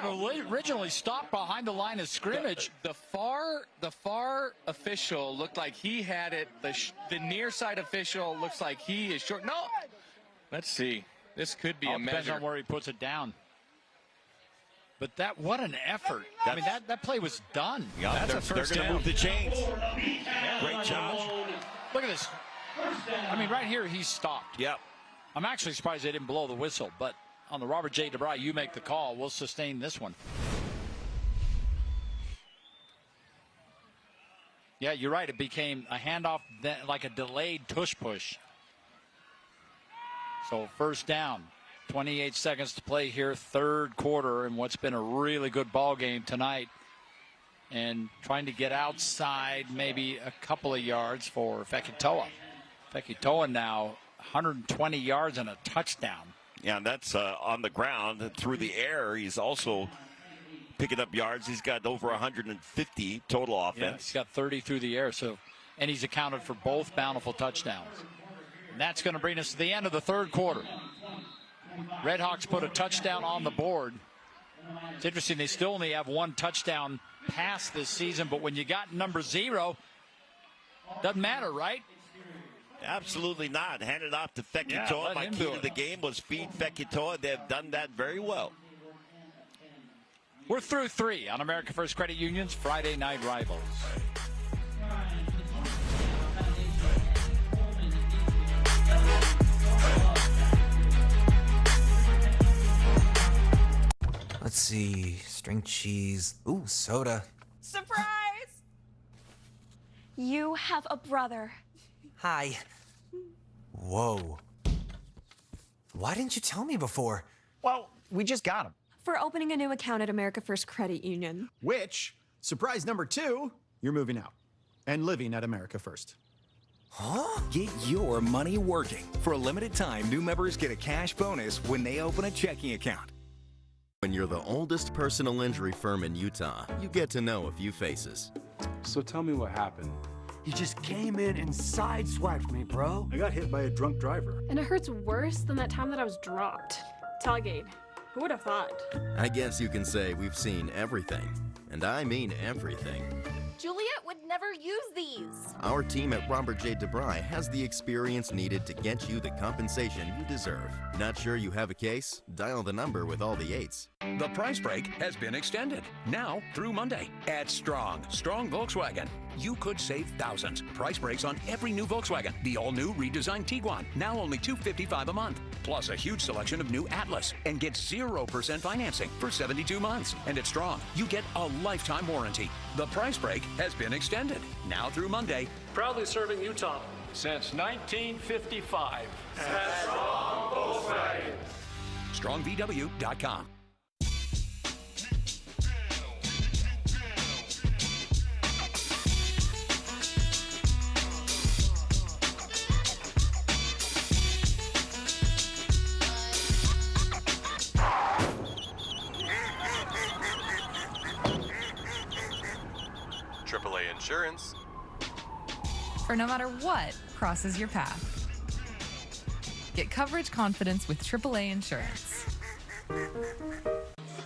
originally stopped behind the line of scrimmage. The far official looked like he had it. The near side official looks like he is short. No, let's see. This could be a measure. Depends on where he puts it down. But what an effort. That play was done. Yeah, they're going to move the chains. Great job. Look at this. Right here, he's stopped. Yep. I'm actually surprised they didn't blow the whistle, but on the Robert J. DeBry, you make the call. We'll sustain this one. Yeah, you're right. It became a handoff, like a delayed tush push. So first down. 28 seconds to play here, third quarter, and what's been a really good ball game tonight. And trying to get outside maybe a couple of yards for Fekitoa. Fekitoa now 120 yards and a touchdown. Yeah, and that's on the ground. Through the air, he's also picking up yards. He's got over 150 total offense. Yeah, he's got 30 through the air, and he's accounted for both Bountiful touchdowns. And that's going to bring us to the end of the third quarter. Redhawks put a touchdown on the board. It's interesting, they still only have one touchdown pass this season, but when you got number 0, doesn't matter, right? Absolutely not. Handed off to Fekitoa. My key to the game was feed Fekitoa. They have done that very well. We're through 3 on America First Credit Union's Friday Night Rivals. Let's see. see. String cheese. Ooh, soda. Surprise! You have a brother. Hi. Whoa. Why didn't you tell me before? Well, we just got him. For opening a new account at America First Credit Union. Which, surprise number 2, you're moving out and living at America First. Huh? Get your money working. For a limited time, new members get a cash bonus when they open a checking account. When you're the oldest personal injury firm in Utah, you get to know a few faces. So tell me what happened. You just came in and sideswiped me, bro. I got hit by a drunk driver. And it hurts worse than that time that I was dropped. Tailgate. Who would have thought? I guess you can say we've seen everything. And I mean everything. Juliet would never use these. Our team at Robert J. DeBry has the experience needed to get you the compensation you deserve. Not sure you have a case? Dial the number with all the 8s. The price break has been extended. Now through Monday at Strong Volkswagen. You could save thousands. Price breaks on every new Volkswagen. The all-new redesigned Tiguan, now only $255 a month. Plus a huge selection of new Atlas. And get 0% financing for 72 months. And at Strong, you get a lifetime warranty. The price break has been extended. Now through Monday. Proudly serving Utah since 1955. At Strong Volkswagen. StrongVW.com. AAA Insurance. For no matter what crosses your path. Get coverage confidence with AAA Insurance.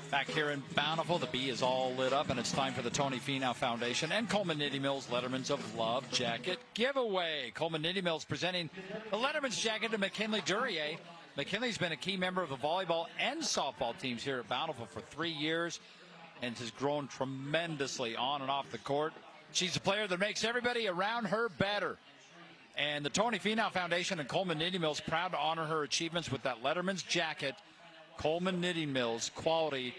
Back here in Bountiful, the bee is all lit up, and it's time for the Tony Finau Foundation and Coleman Knitting Mills Letterman's of Love Jacket giveaway. Coleman Knitting Mills presenting the Letterman's jacket to McKinley Duryea. McKinley's been a key member of the volleyball and softball teams here at Bountiful for 3 years and has grown tremendously on and off the court. She's a player that makes everybody around her better. And the Tony Finau Foundation and Coleman Knitting Mills proud to honor her achievements with that Letterman's jacket. Coleman Knitting Mills, quality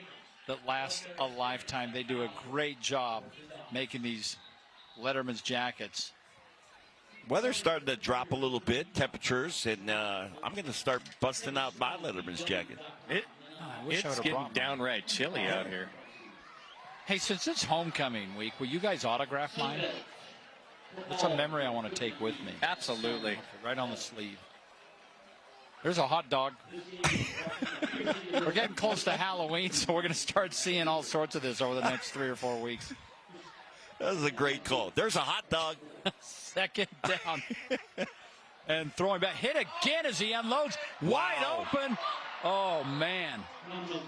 that lasts a lifetime. They do a great job making these Letterman's jackets. Weather's starting to drop a little bit, temperatures, and I'm going to start busting out my Letterman's jacket. It's getting downright chilly out here. Hey, since it's homecoming week, will you guys autograph mine? It's a memory I want to take with me. Absolutely. Right on the sleeve. There's a hot dog. We're getting close to Halloween, so we're going to start seeing all sorts of this over the next 3 or 4 weeks. That was a great call. There's a hot dog. Second down. And throwing back. Hit again as he unloads. Wide open. Oh, man.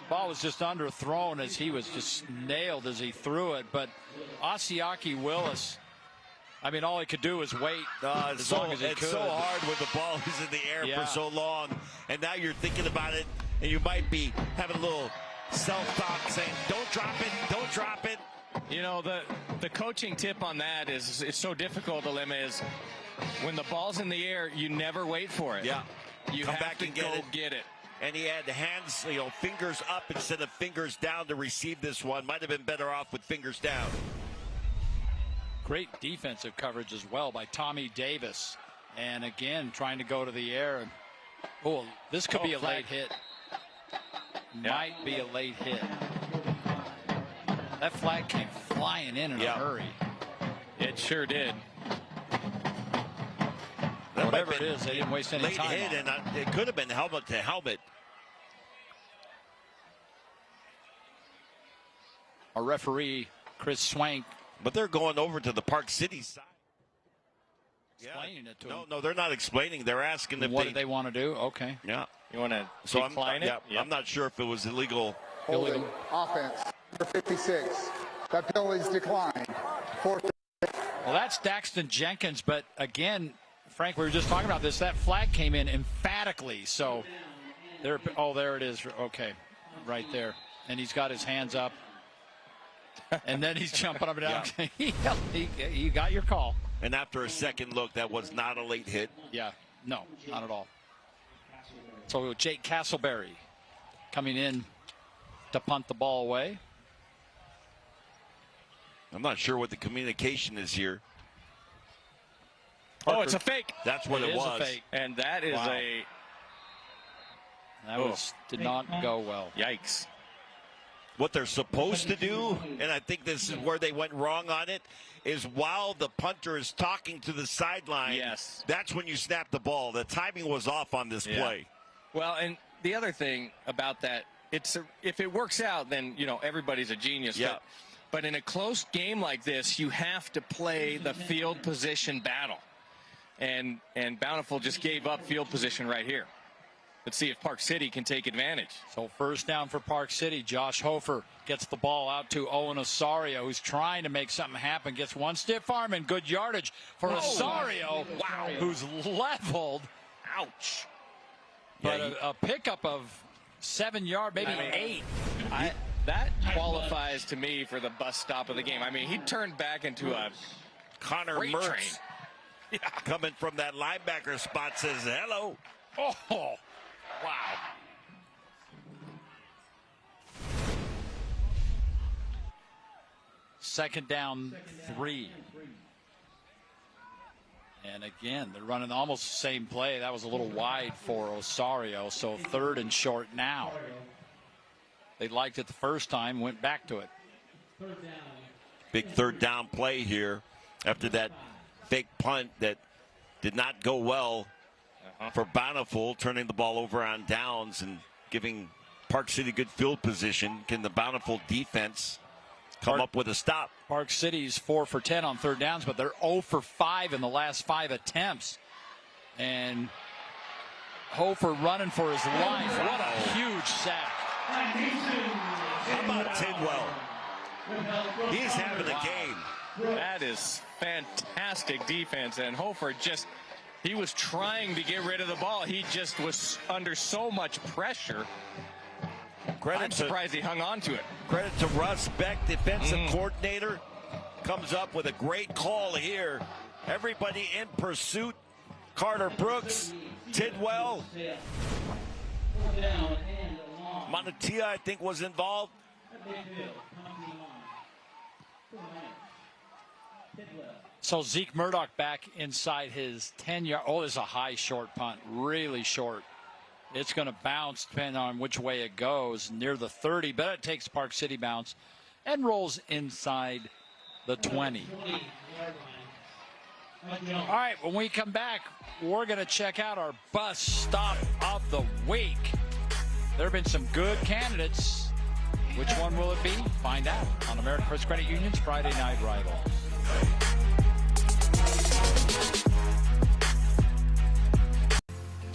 Ball was just underthrown as he was just nailed as he threw it. But Asiaki Willis, I mean, all he could do was wait as long as he could. It's so hard when the ball is in the air for so long. And now you're thinking about it, and you might be having a little self-talk saying, don't drop it, don't drop it. You know, the coaching tip on that is it's so difficult, Alema, is when the ball's in the air, you never wait for it. Yeah. You Come have back to and go get it. And he had the hands, fingers up instead of fingers down to receive this one. Might have been better off with fingers down. Great defensive coverage as well by Tommy Davis. And again, trying to go to the air. And, this could be a late hit. Might be a late hit. That flag came flying in a hurry. It sure did. Whatever it is, they didn't waste any late time. Hit, and it could have been helmet to helmet. Our referee, Chris Swank. But they're going over to the Park City side. Explaining it to him. No, they're not explaining. They're asking what did they want to do? Okay. Yeah. You want to decline it? Yeah, I'm not sure if it was illegal. Holding offense, number 56. That penalty is declined. Fourth. Well, that's Daxton Jenkins, but again, Frank, we were just talking about this. That flag came in emphatically. So, there it is. Okay, right there. And he's got his hands up. And then he's jumping up and down. Yeah. You got your call. And after a second look, that was not a late hit. Yeah, no, not at all. So Jake Castleberry coming in to punt the ball away. I'm not sure what the communication is here. Oh, it's a fake. That's what it was. A fake. And that is did not go well. Yikes. What they're supposed to do, and I think this is where they went wrong on it, is while the punter is talking to the sideline, that's when you snap the ball. The timing was off on this play. Well, and the other thing about that, if it works out, then, everybody's a genius. Yeah. But in a close game like this, you have to play the field position battle. And Bountiful just gave up field position right here. Let's see if Park City can take advantage. So first down for Park City. Josh Hofer gets the ball out to Owen Osorio, who's trying to make something happen. Gets one stiff arm and good yardage for Osorio, who's leveled. Ouch. But a pickup of 7 yards, maybe 8. That qualifies to me for the bus stop of the game. I mean, he turned back into a Connor Mertz coming from that linebacker spot says hello. Oh, wow. Second down, 3. And again, they're running almost the same play. That was a little wide for Osorio, so 3rd and short now. They liked it the first time, went back to it. Big 3rd down play here after that fake punt that did not go well for Bountiful, turning the ball over on downs and giving Park City good field position. Can the Bountiful defense come up with a stop? Park City's 4 for 10 on 3rd downs, but they're 0 for 5 in the last 5 attempts. And Hofer running for his life. What a huge sack. How about Tidwell? He's having a game. That is fantastic defense. And Hofer he was trying to get rid of the ball. He just was under so much pressure. I'm surprised he hung on to it. Credit to Russ Beck, defensive coordinator. Comes up with a great call here. Everybody in pursuit. Carter Brooks, Tidwell. Monatia, I think, was involved. So Zeke Murdoch back inside his 10-yard. Oh, there's a high short punt, really short. It's going to bounce depending on which way it goes, near the 30, but it takes Park City bounce and rolls inside the 20. All right, when we come back, we're going to check out our bus stop of the week. There have been some good candidates. Which one will it be? Find out on American First Credit Union's Friday Night Rivals.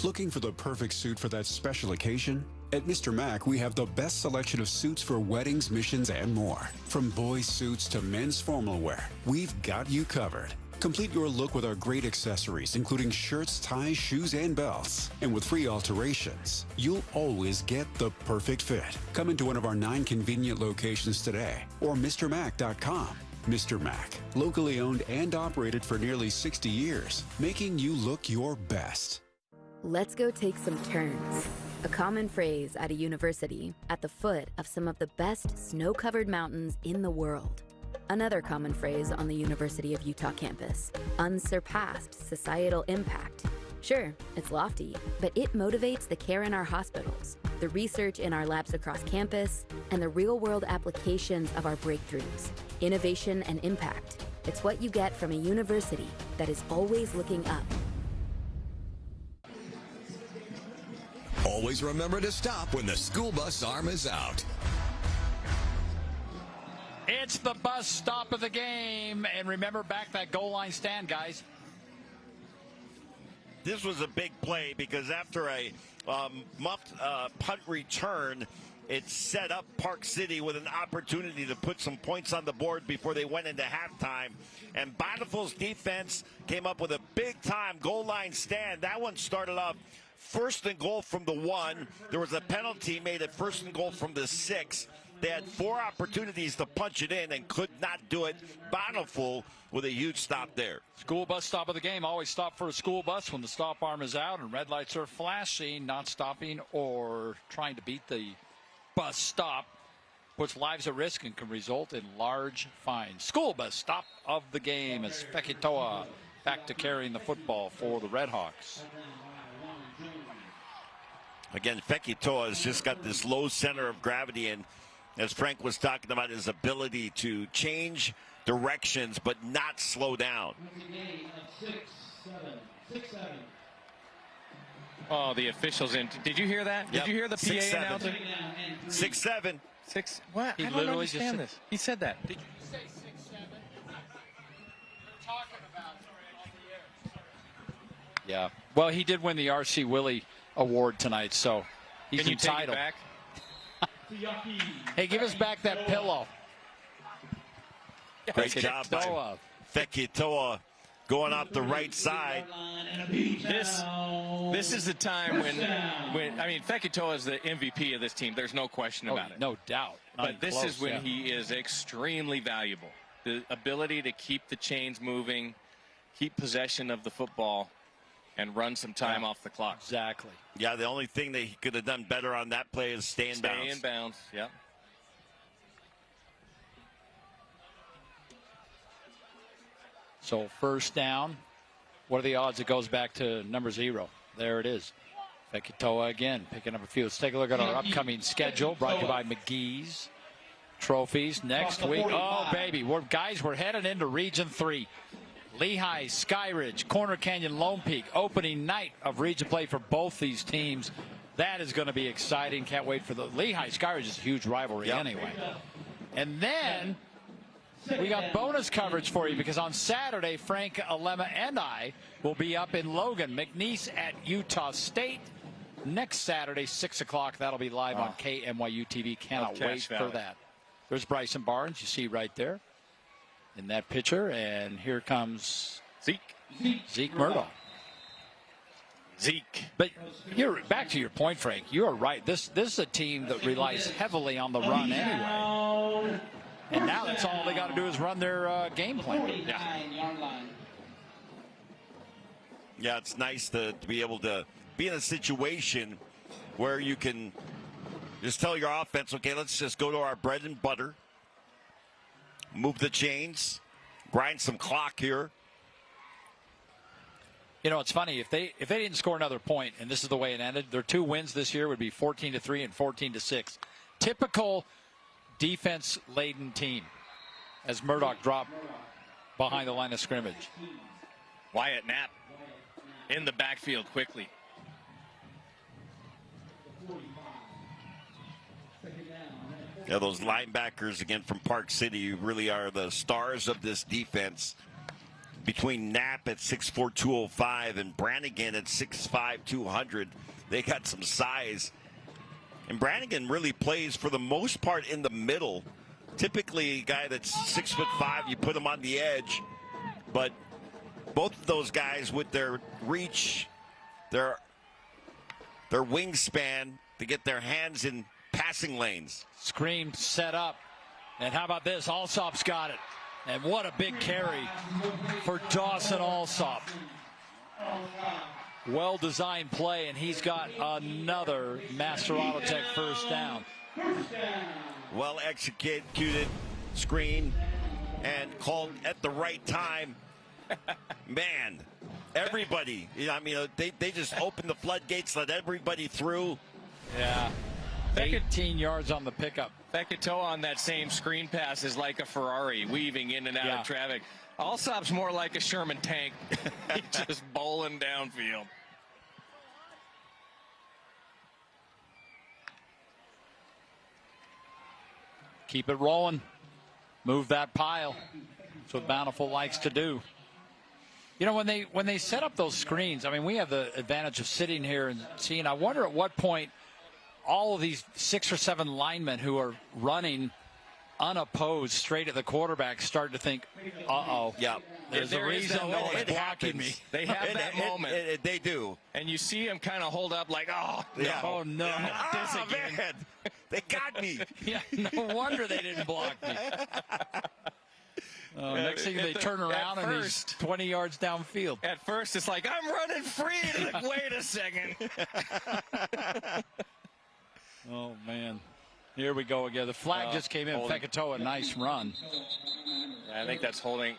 Looking for the perfect suit for that special occasion? At Mr. Mac, we have the best selection of suits for weddings, missions, and more. From boys' suits to men's formal wear, we've got you covered. Complete your look with our great accessories, including shirts, ties, shoes, and belts. And with free alterations, you'll always get the perfect fit. Come into one of our 9 convenient locations today or MrMac.com. Mr. Mac, locally owned and operated for nearly 60 years, making you look your best. Let's go take some turns. A common phrase at a university at the foot of some of the best snow-covered mountains in the world. Another common phrase on the University of Utah campus, unsurpassed societal impact. Sure, it's lofty, but it motivates the care in our hospitals, the research in our labs across campus, and the real-world applications of our breakthroughs. Innovation and impact. It's what you get from a university that is always looking up. Always remember to stop when the school bus arm is out. It's the bus stop of the game. And remember, back that goal line stand, guys. This was a big play because after a muffed punt return, it set up Park City with an opportunity to put some points on the board before they went into halftime. And Bountiful's defense came up with a big-time goal line stand. That one started off 1st and goal from the 1. There was a penalty made at 1st and goal from the 6. They had 4 opportunities to punch it in and could not do it. Bountiful with a huge stop there. School bus stop of the game. Always stop for a school bus when the stop arm is out and red lights are flashing, not stopping or trying to beat the bus stop. puts lives at risk and can result in large fines. School bus stop of the game as Fekitoa back to carrying the football for the Redhawks. Again, Fekitoa has just got this low center of gravity, and as Frank was talking about, his ability to change directions but not slow down. Oh, the officials in. Did you hear that? Yep. Did you hear the PA announcing? 6-7. What? He I don't literally understand just this. He said that. Did you say 6-7? Talking about on the air. Yeah. Well, he did win the R.C. Willie Award tonight, so he's Can you entitled. take it back? Hey, give us back that pillow. Great job by Fekitoa going off the right side. This is the time when I mean, Fekitoa is the MVP of this team. There's no question about it. No doubt. But this is when he is extremely valuable. The ability to keep the chains moving, keep possession of the football, and run some time off the clock. Exactly. Yeah, the only thing that he could have done better on that play is stay in bounds. Stay in bounds, yep. So first down. What are the odds it goes back to number 0? There it is. Fekitoa again picking up a few. Let's take a look at our upcoming schedule brought to you by McGee's Trophies. Next week, oh baby, we're headed into Region 3. Lehigh, Skyridge, Corner Canyon, Lone Peak, opening night of region play for both these teams. That is going to be exciting. Can't wait for the Lehigh. Skyridge is a huge rivalry anyway. And then we got bonus coverage for you because on Saturday, Frank Alema and I will be up in Logan, McNeese at Utah State. Next Saturday, 6 o'clock. That'll be live on KMYU TV. Cannot wait for that. There's Bryson Barnes, you see right there in that picture. And here comes Zeke Murdoch. Zeke. But you're back to your point, Frank. You are right. This is a team that relies heavily on the run anyway. And now that's all they got to do is run their game plan. Yeah, it's nice to be able to be in a situation where you can just tell your offense, okay, let's just go to our bread and butter, move the chains, grind some clock here. You know, it's funny, if they didn't score another point, and this is the way it ended, their 2 wins this year would be 14-3 and 14-6. Typical defense-laden team as Murdoch dropped behind the line of scrimmage. Wyatt Knapp in the backfield quickly. Yeah, those linebackers, again, from Park City really are the stars of this defense. Between Knapp at 6'4", 205 and Brannigan at 6'5", 200, they got some size. And Brannigan really plays, for the most part, in the middle. Typically, a guy that's 6'5", you put him on the edge. But both of those guys, with their reach, their wingspan to get their hands in passing lanes. Screen set up. And how about this? Alsop's got it. And what a big carry for Dawson Alsop. Well-designed play, and he's got another Master Auto Tech first down. Well executed screen and called at the right time. Man, everybody, I mean, they just opened the floodgates, let everybody through. Yeah. 18 yards on the pickup. Fekitoa on that same screen pass is like a Ferrari weaving in and out of traffic. Alsop's more like a Sherman tank. He's just bowling downfield. Keep it rolling. Move that pile. That's what Bountiful likes to do. You know, when they set up those screens, I mean, we have the advantage of sitting here and seeing. I wonder at what point all of these 6 or 7 linemen who are running unopposed straight at the quarterback start to think, uh-oh. Yeah. There's a reason no one's blocking me. They have that moment. They do. And you see him kind of hold up like, oh, no. Yeah. Oh, no. Not this again. Man. They got me. Yeah, no wonder they didn't block me. Next thing they turn around and he's 20 yards downfield. At first, it's like, I'm running free. Like, wait a second. Oh, man. Here we go again. The flag just came in. Fekitoa, nice run. Yeah, I think that's holding.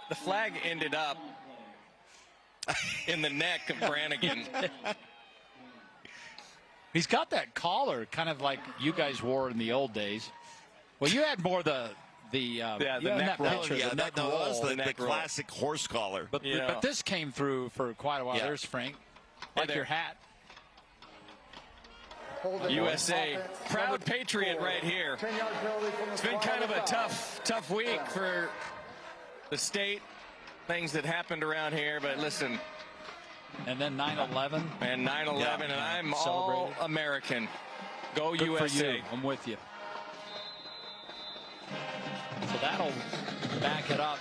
The flag ended up in the neck of Brannigan. He's got that collar, kind of like you guys wore in the old days. Well, you had more the neck roll. Yeah, that was the classic horse collar. But this came through for quite a while. There's Frank. Like your hat. USA, proud patriot right here. It's been kind of a tough week for the state. Things that happened around here, but listen. And then 9/11. And 9/11, and I'm all American. Go Good USA. For you. I'm with you. So that'll back it up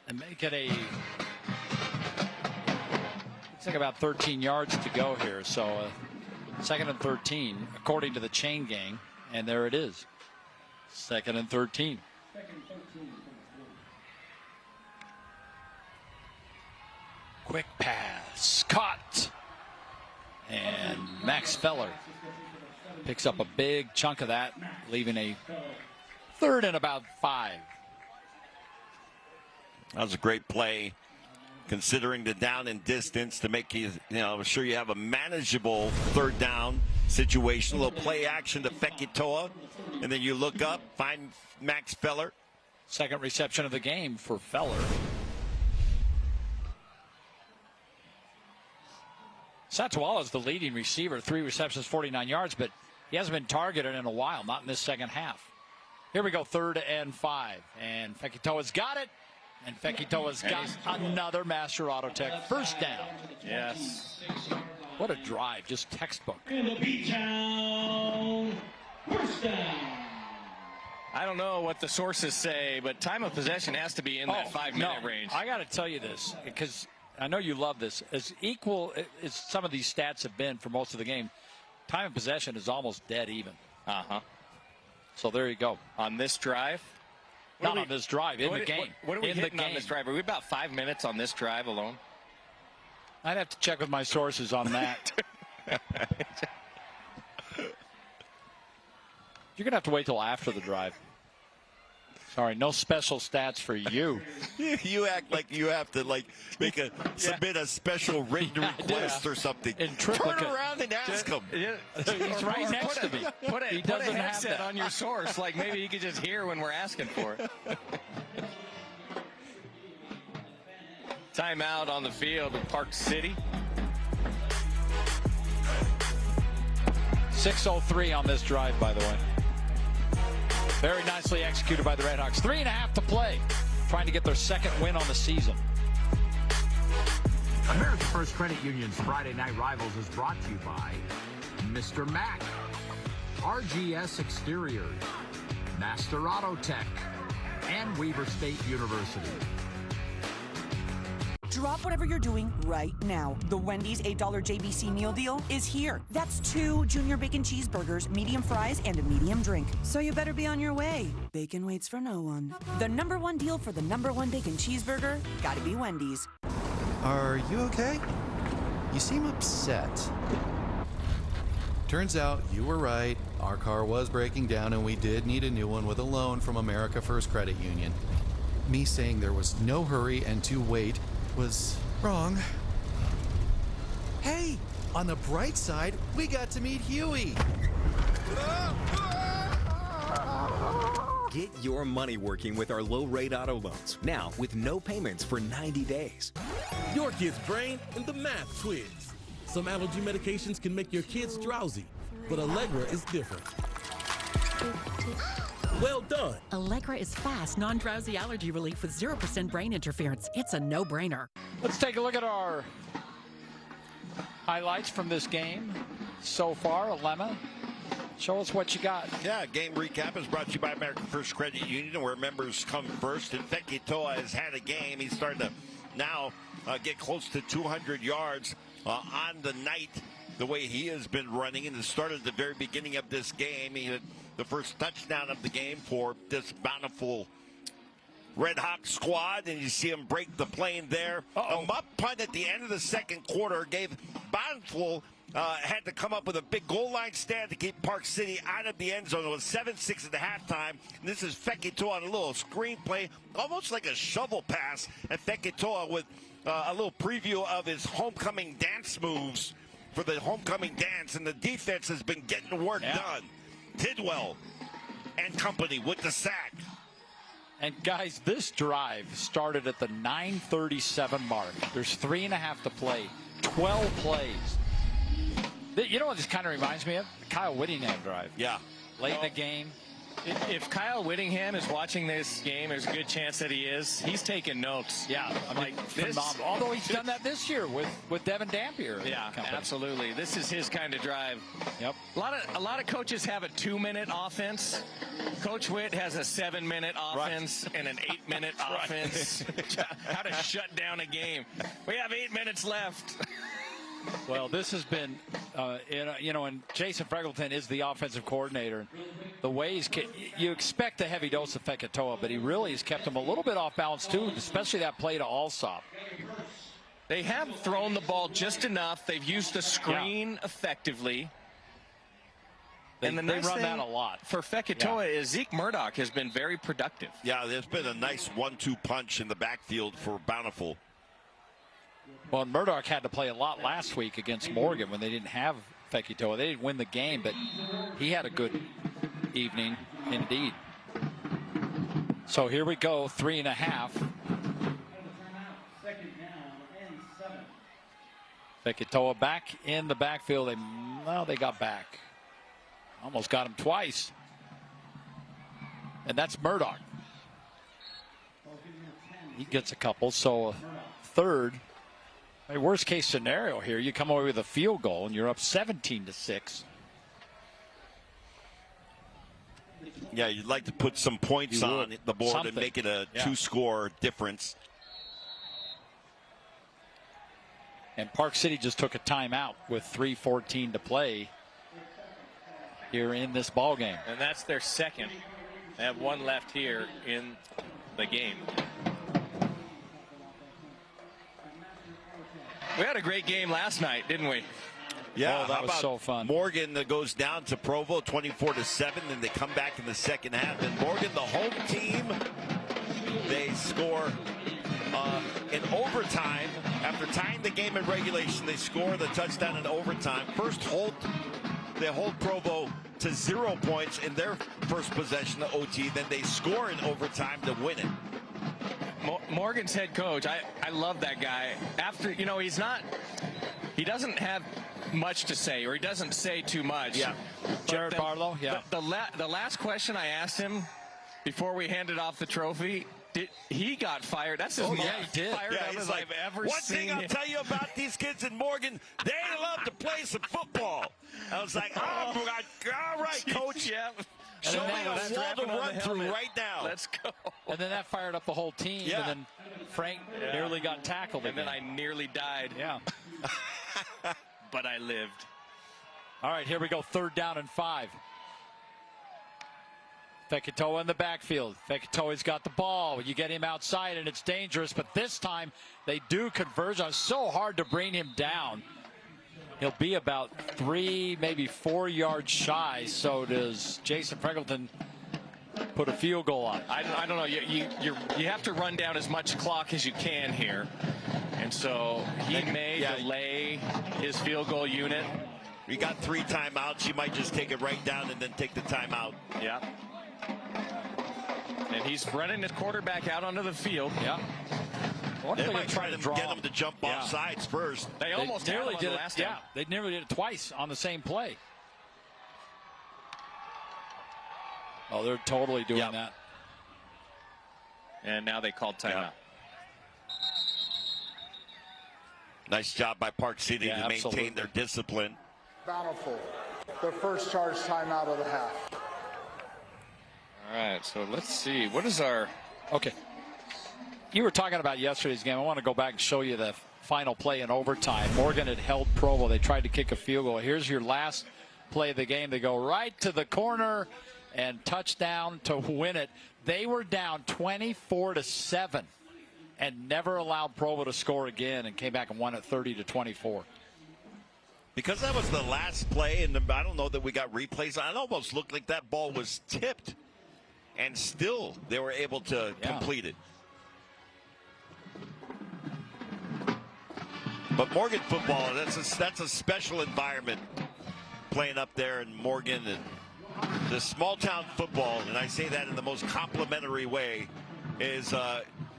and make it a. Looks like about 13 yards to go here. So 2nd and 13, according to the chain gang, and there it is. 2nd and 13. Quick pass, caught, and Max Feller picks up a big chunk of that, leaving a 3rd and about 5. That was a great play, considering the down and distance to make I'm sure you have a manageable 3rd down situation. A little play action to Fekitoa, and then you look up, find Max Feller. 2nd reception of the game for Feller. Satuala's the leading receiver, 3 receptions, 49 yards, but he hasn't been targeted in a while, not in this second half. Here we go, 3rd and 5, and Fekitoa's got it, and Fekitoa's got another Master Auto Tech 1st down. Yes. What a drive, just textbook. In the B-Town, 1st down. I don't know what the sources say, but time of possession has to be in that 5-minute range. I got to tell you this, because I know you love this. As equal as some of these stats have been for most of the game, time of possession is almost dead even. So there you go. On this drive? Not on this drive, in the game. What are we hitting on this drive? Are we about 5 minutes on this drive alone? I'd have to check with my sources on that. You're going to have to wait till after the drive. Sorry, no special stats for you. You act like you have to submit a special written request or something. Turn around and ask him. He's right next to me. Put a headset on your source, like maybe he could just hear when we're asking for it. Timeout on the field of Park City. 6:03 on this drive, by the way. Very nicely executed by the Redhawks. 3.5 to play. Trying to get their 2nd win on the season. America First Credit Union's Friday Night Rivals is brought to you by Mr. Mac, RGS Exteriors, Master Auto Tech, and Weber State University. Drop whatever you're doing right now. The Wendy's $8 JBC meal deal is here. That's 2 junior bacon cheeseburgers, medium fries, and a medium drink. So you better be on your way. Bacon waits for no one. The #1 deal for the #1 bacon cheeseburger, gotta be Wendy's. Are you okay? You seem upset. Turns out you were right. Our car was breaking down and we did need a new one with a loan from America First Credit Union. Me saying there was no hurry and to wait was wrong. Hey, on the bright side, we got to meet Huey. Get your money working with our low-rate auto loans. Now, with no payments for 90 days. Your kid's brain and the math twins. Some allergy medications can make your kids drowsy, but Allegra is different. Well done. Allegra is fast, non-drowsy allergy relief with 0% brain interference. It's a no-brainer. Let's take a look at our highlights from this game so far. Alema, show us what you got. Yeah, game recap is brought to you by American First Credit Union, where members come first. And Fekitoa has had a game. He's starting to now get close to 200 yards on the night, the way he has been running. And it started at the very beginning of this game. He had the first touchdown of the game for this Bountiful Redhawks squad, and you see him break the plane there. A muff punt at the end of the 2nd quarter gave Bountiful had to come up with a big goal line stand to keep Park City out of the end zone. It was 7-6 at the halftime. And this is Fekitoa on a little screenplay, almost like a shovel pass. And Fekitoa with a little preview of his homecoming dance moves for the homecoming dance. And the defense has been getting work done. Tidwell and company with the sack. And guys, this drive started at the 9:37 mark. There's 3.5 to play. 12 plays. You know what this kind of reminds me of? The Kyle Whittingham drive. Yeah. Late in the game. If Kyle Whittingham is watching this game, there's a good chance that he is. He's taking notes. Yeah, I mean, like this. Although he's done that this year with Devin Dampier. Yeah, absolutely. This is his kind of drive. Yep. A lot of coaches have a 2-minute offense. Coach Witt has a 7-minute offense and an 8-minute offense. How to shut down a game. We have 8 minutes left. Well, this has been, and Jason Freggleton is the offensive coordinator. The way you expect a heavy dose of Fekitoa, but he really has kept him a little bit off balance too, especially that play to Alsop. They have thrown the ball just enough. They've used the screen effectively. They run that a lot. For Fekitoa is Zeke Murdoch has been very productive. Yeah, there's been a nice 1-2 punch in the backfield for Bountiful. Well, Murdoch had to play a lot last week against Morgan when they didn't have Fekitoa. They didn't win the game, but he had a good evening indeed. So here we go, 3.5. Fekitoa back in the backfield. They got back. Almost got him twice. And that's Murdoch. He gets a couple, so a third. Worst case scenario here, you come away with a field goal and you're up 17-6. Yeah, you'd like to put some points on the board and make it a 2-score difference. And Park City just took a timeout with 3:14 to play here in this ball game. And that's their second. They have one left here in the game. We had a great game last night, didn't we? Yeah, that was so fun. Morgan that goes down to Provo 24-7, and they come back in the second half. And Morgan, the home team, they score in overtime. After tying the game in regulation, they score the touchdown in overtime. First they hold Provo to 0 points in their first possession of OT. Then they score in overtime to win it. Morgan's head coach, I love that guy. After, he doesn't have much to say, or he doesn't say too much. Yeah. Jared Barlow, yeah. The last question I asked him before we handed off the trophy, he got fired. That's his he did. Fired up he's as like, I've ever one seen. thing I'll tell you about these kids in Morgan, they love to play some football. I was like, all right, coach. Yeah. Show me a wall to run through right now. Let's go. And then that fired up the whole team. Yeah. And then Frank nearly got tackled. And then I nearly died. Yeah. But I lived. All right, here we go. 3rd down and 5. Fekitoa in the backfield. Fekitoa's got the ball. You get him outside, and it's dangerous. But this time, they do converge. It's so hard to bring him down. He'll be about 3, maybe 4 yards shy. So does Jason Freggleton put a field goal on? I don't know. You have to run down as much clock as you can here. And so he may delay his field goal unit. You got 3 timeouts. You might just take it right down and then take the timeout. Yeah. And he's running his quarterback out onto the field. Yeah. They might try to get him to jump off sides first. They almost nearly did it last time. Yeah, they nearly did it twice on the same play. Oh, they're totally doing that. And now they called timeout. Nice job by Park City to maintain their discipline. Bountiful, the first charge timeout of the half. All right, so let's see. What is our... Okay. You were talking about yesterday's game. I want to go back and show you the final play in overtime. Morgan had held Provo. They tried to kick a field goal. Here's your last play of the game. They go right to the corner and touchdown to win it. They were down 24-7 and never allowed Provo to score again and came back and won it 30-24. Because that was the last play, and I don't know that we got replays. It almost looked like that ball was tipped, and still they were able to complete it. But Morgan football, that's a special environment playing up there in Morgan, and the small town football, and I say that in the most complimentary way, is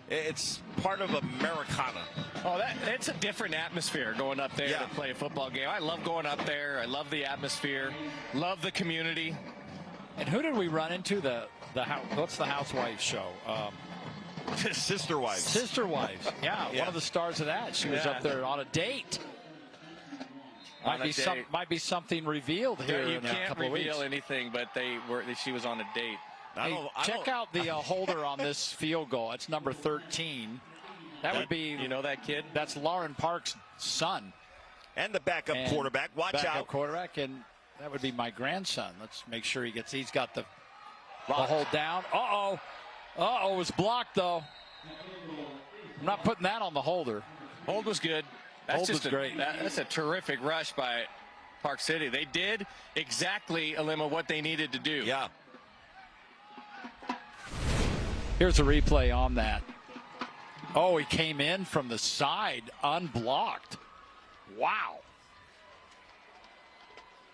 it's part of Americana. Oh, it's a different atmosphere going up there to play a football game. I love going up there. I love the atmosphere. Love the community. And who did we run into? What's the Housewives show? Sister Wives. Sister Wives. Yeah, one of the stars of that. She was up there on a date. Might be something revealed here. You in a can't couple reveal of weeks. anything, but she was on a date. Check out the holder on this field goal. It's number 13. That would be, you know that kid? That's Lauren Parks' son. And the backup quarterback. Watch out. Backup quarterback, and that would be my grandson. Let's make sure he's got the hold down. Uh-oh, it was blocked, though. I'm not putting that on the holder. Hold was good. Hold was great. That's a terrific rush by Park City. They did exactly, Alima, what they needed to do. Yeah. Here's a replay on that. Oh, he came in from the side, unblocked. Wow.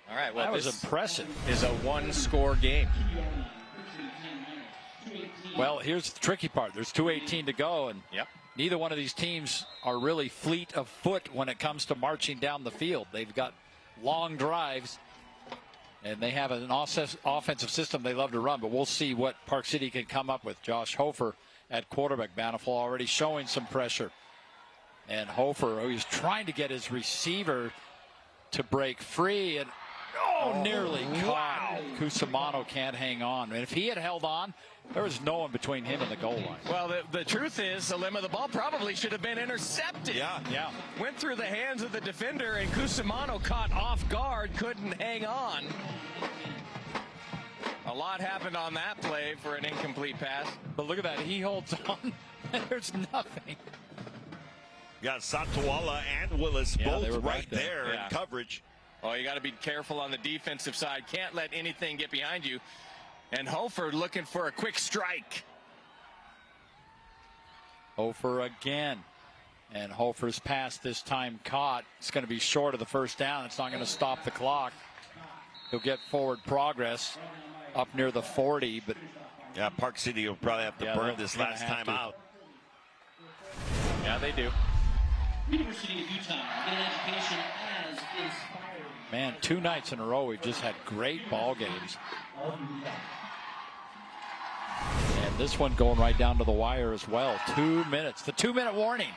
All right, well, that was impressive. Is a one-score game. Well, here's the tricky part. There's 2:18 to go, and neither one of these teams are really fleet of foot when it comes to marching down the field. They've got long drives, and they have an offensive system they love to run, but we'll see what Park City can come up with. Josh Hofer at quarterback. Bountiful already showing some pressure. And Hofer, who's trying to get his receiver to break free, and nearly caught. Cusimano can't hang on. And if he had held on, there was no one between him and the goal line. Well, the truth is, Alima, the ball probably should have been intercepted. Yeah. Went through the hands of the defender, and Cusimano caught off guard, couldn't hang on. A lot happened on that play for an incomplete pass. But look at that. He holds on, and there's nothing. You got Santawala and Willis both were right there in coverage. Oh, you got to be careful on the defensive side. Can't let anything get behind you. And Hofer looking for a quick strike. Hofer again. And Hofer's pass this time caught. It's going to be short of the first down. It's not going to stop the clock. He'll get forward progress up near the 40. But yeah, Park City will probably have to burn this last time out. Yeah, they do. University of Utah, get an education as inspired. Man, 2 nights in a row we've just had great ball games. And this one going right down to the wire as well. 2 minutes. The 2-minute warning.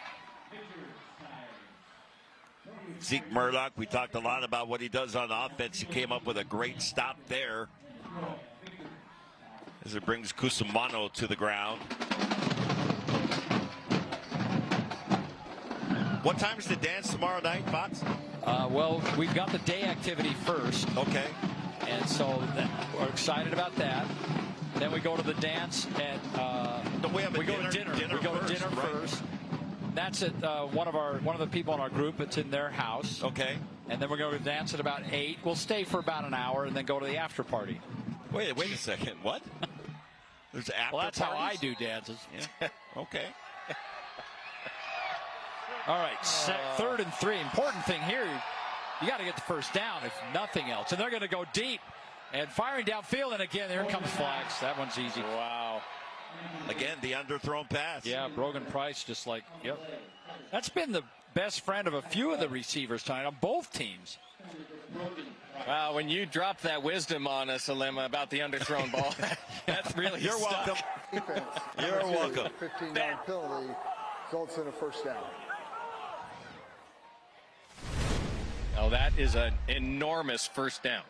Zeke Murdoch, we talked a lot about what he does on offense. He came up with a great stop there as it brings Cusimano to the ground. What time's the dance tomorrow night, Fox? Well, we've got the day activity first. Okay. And so we're excited about that. Then we go to the dance at we go to dinner. We go to dinner first. That's at one of the people in our group. It's in their house. Okay. And then we're going to dance at about 8. We'll stay for about an hour and then go to the after party. Wait a second. What? There's after Well, that's parties? how I do dances. Yeah. Okay. All right, 3rd and 3. Important thing here, you got to get the first down, if nothing else. And they're going to go deep and firing downfield. And again, here comes Flags. That one's easy. Wow. Again, the underthrown pass. Yeah, Brogan Price just like, That's been the best friend of a few of the receivers tonight on both teams. Wow, when you dropped that wisdom on us, Alima, about the underthrown ball, that's really You're stuck. welcome. Defense. You're welcome. 15-yard penalty results in a first down. Oh, that is an enormous first down.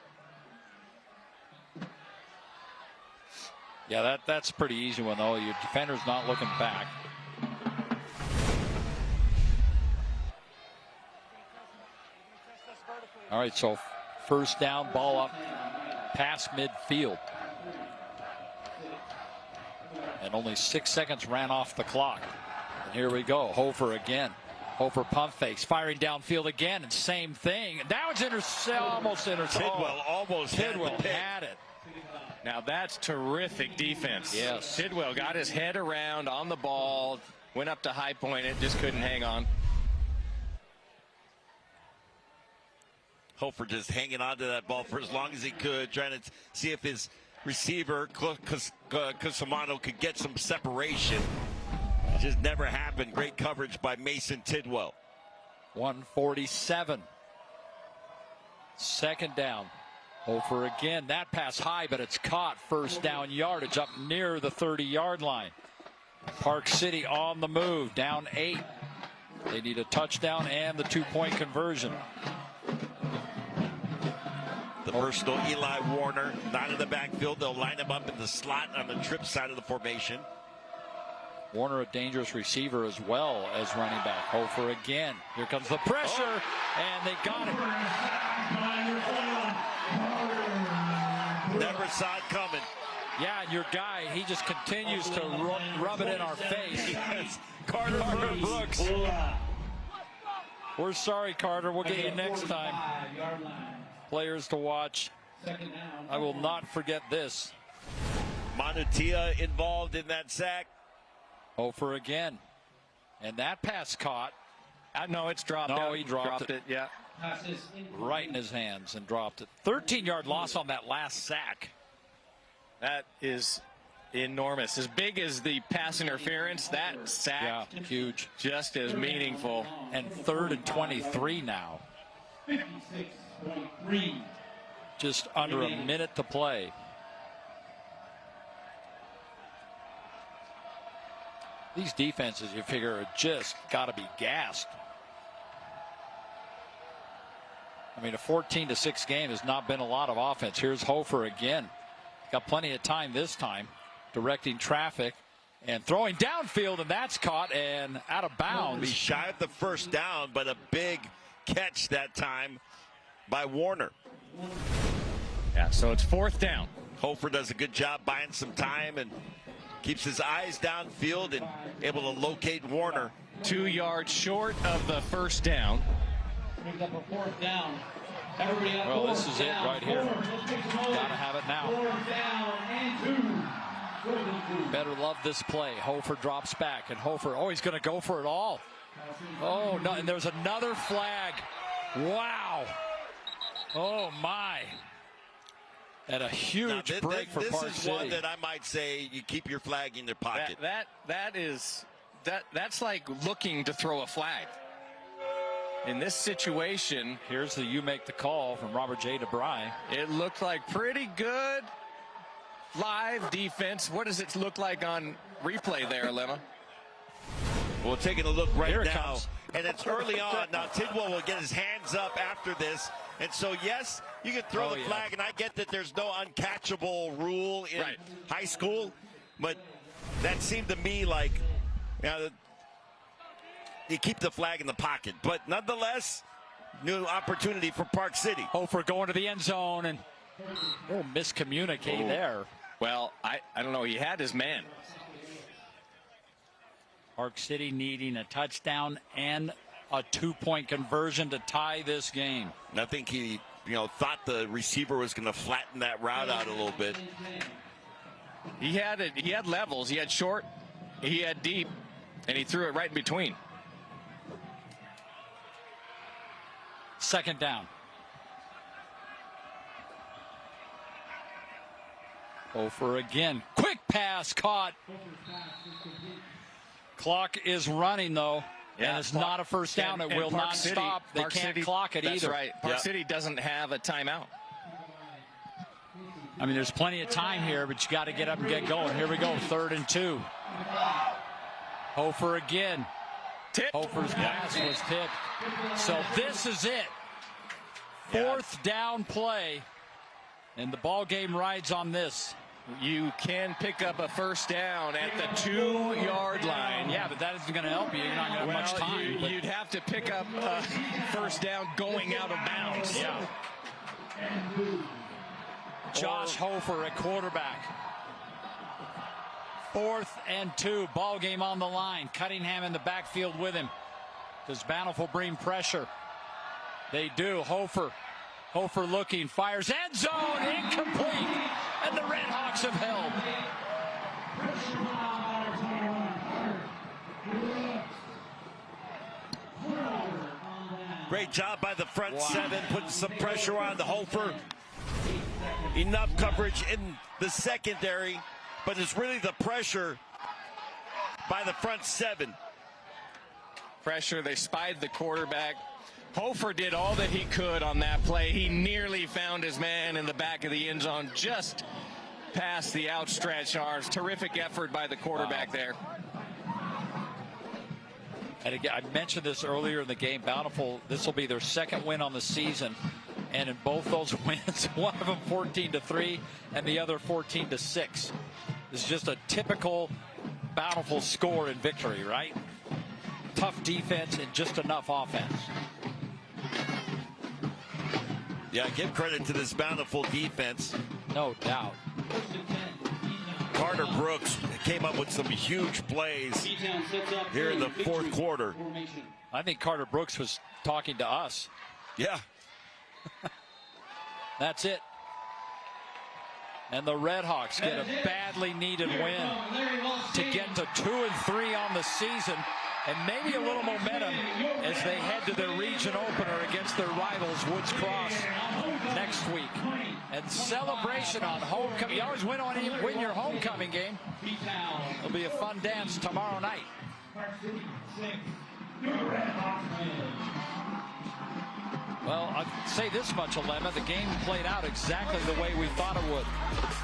Yeah, that's a pretty easy one, though. Your defender's not looking back. All right, so first down, ball up past midfield. And only 6 seconds ran off the clock. And here we go. Hofer again. Hofer pump fakes, firing downfield again, and same thing. Now it's almost intercepted. Tidwell almost had it. Now that's terrific defense. Yes. Tidwell got his head around on the ball, went up to high point it, just couldn't hang on. Hofer just hanging on to that ball for as long as he could, trying to see if his receiver, Cusimano, could get some separation. It just never happened. Great coverage by Mason Tidwell. 147. Second down. Hofer again. That pass high, but it's caught. First down yardage up near the 30-yard line. Park City on the move. Down 8. They need a touchdown and the 2-point conversion. The personal Eli Warner, not in the backfield. They'll line him up in the slot on the trip side of the formation. Warner, a dangerous receiver as well as running back. Hofer again. Here comes the pressure, and they got it. Never saw it coming. Yeah, and your guy, he just continues to rub it in our face. Yes. Carter Brooks. We're sorry, Carter. We'll get you next time. Players to watch. I will not forget this. Manutia involved in that sack. Hofer again. And that pass caught. No, it's dropped. No, he dropped it. Yeah. Right in his hands and dropped it. 13-yard loss on that last sack. That is enormous. As big as the pass interference, that sack, huge. Just as meaningful. And 3rd and 23 now. 56.3. Just under a minute to play. These defenses, you figure, are just got to be gassed. I mean, a 14-6 game has not been a lot of offense. Here's Hofer again. Got plenty of time this time, directing traffic and throwing downfield, and that's caught and out of bounds. He shy of the first down, but a big catch that time by Warner. Yeah, so it's 4th down. Hofer does a good job buying some time and keeps his eyes downfield and able to locate Warner. 2 yards short of the first down. Brings up a 4th down. Well, this is it right here. Gotta have it now. 4th down and 2. Better love this play. Hofer drops back, and Hofer, he's going to go for it all. Oh, no, and there's another flag. Wow. Oh, my. And a huge break for Park City. This is one that I might say you keep your flag in your pocket. That's like looking to throw a flag. In this situation, here's the "you make the call" from Robert J. DeBry. It looked like pretty good live defense. What does it look like on replay there, Lemma? Well, taking a look right Here it now, comes. and it's early on. Now Tidwell will get his hands up after this, and so yes, you can throw the flag, and I get that there's no uncatchable rule in high school, but that seemed to me like, you keep the flag in the pocket. But nonetheless, new opportunity for Park City. Hofer going to the end zone, and miscommunicate there. Well, I don't know. He had his man. Park City needing a touchdown and a 2-point conversion to tie this game. And I think he, thought the receiver was going to flatten that route out a little bit. He had it. He had levels. He had short. He had deep, and he threw it right in between. 2nd down. Hofer again. Quick pass caught. Clock is running, though. And it's not a first down. It will not stop. They can't clock it either. That's right. Park City doesn't have a timeout. I mean, there's plenty of time here, but you got to get up and get going. Here we go. 3rd and 2. Hofer again. Hofer's pass was tipped. So this is it. 4th down play. And the ball game rides on this. You can pick up a first down at the 2-yard line. Yeah, but that isn't going to help you. You're not going to have much time. You'd have to pick up a first down going out of bounds. Yeah. Josh Hofer at quarterback. 4th and 2. Ball game on the line. Cunningham in the backfield with him. Does Bountiful bring pressure? They do. Hofer looking, fires, end zone, incomplete, and the Redhawks have held. Great job by the front seven, putting some pressure on the Hofer. Enough coverage in the secondary, but it's really the pressure by the front seven. Pressure, they spied the quarterback. Hofer did all that he could on that play. He nearly found his man in the back of the end zone, just past the outstretched arms. Terrific effort by the quarterback there. And again, I mentioned this earlier in the game. Bountiful, this will be their second win on the season. And in both those wins, one of them 14-3 and the other 14-6. This is just a typical Bountiful score in victory, right? Tough defense and just enough offense. Yeah, give credit to this Bountiful defense. No doubt. Carter Brooks came up with some huge plays here in the fourth quarter. I think Carter Brooks was talking to us. Yeah. That's it. And the Redhawks get a badly needed win to get to 2-3 on the season, and maybe a little momentum as they head to their region opener against their rivals Woods Cross next week. And celebration on homecoming. You always win your homecoming game. It'll be a fun dance tomorrow night. Well, I'd say this much, Alema. The game played out exactly the way we thought it would.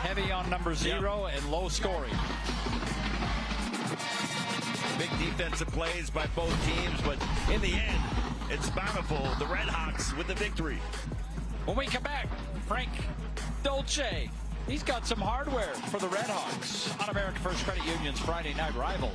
Heavy on number 0 and low scoring. Big defensive plays by both teams, but in the end, it's Bountiful, the Redhawks, with the victory. When we come back, Frank Dolce. He's got some hardware for the Redhawks on American First Credit Union's Friday Night Rivals.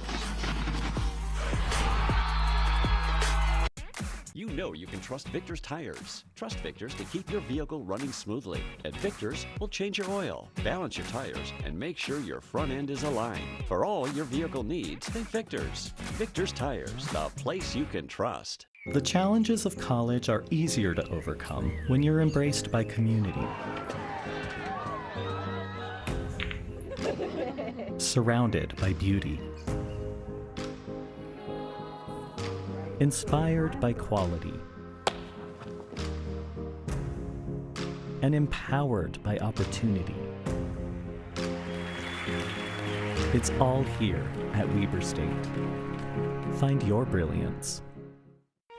You know you can trust Victor's tires. Trust Victor's to keep your vehicle running smoothly. At Victor's, we'll change your oil, balance your tires, and make sure your front end is aligned. For all your vehicle needs, think Victor's. Victor's Tires, the place you can trust. The challenges of college are easier to overcome when you're embraced by community. Surrounded by beauty. Inspired by quality. And empowered by opportunity. It's all here at Weber State. Find your brilliance.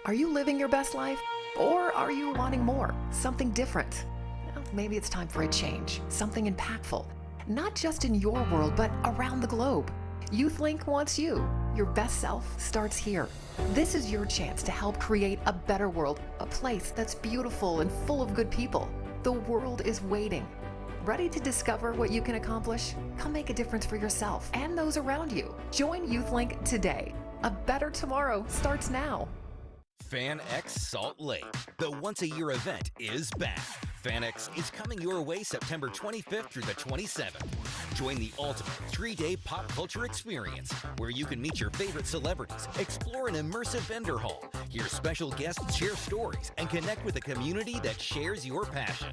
Are you living your best life? Or are you wanting more? Something different? Well, maybe it's time for a change. Something impactful. Not just in your world, but around the globe. YouthLink wants you. Your best self starts here. This is your chance to help create a better world, a place that's beautiful and full of good people. The world is waiting. Ready to discover what you can accomplish? Come make a difference for yourself and those around you. Join YouthLink today. A better tomorrow starts now. FanX Salt Lake. The once-a-year event is back. FanX is coming your way September 25th through the 27th. Join the ultimate 3-day pop culture experience where you can meet your favorite celebrities, explore an immersive vendor hall, hear special guests share stories, and connect with a community that shares your passion.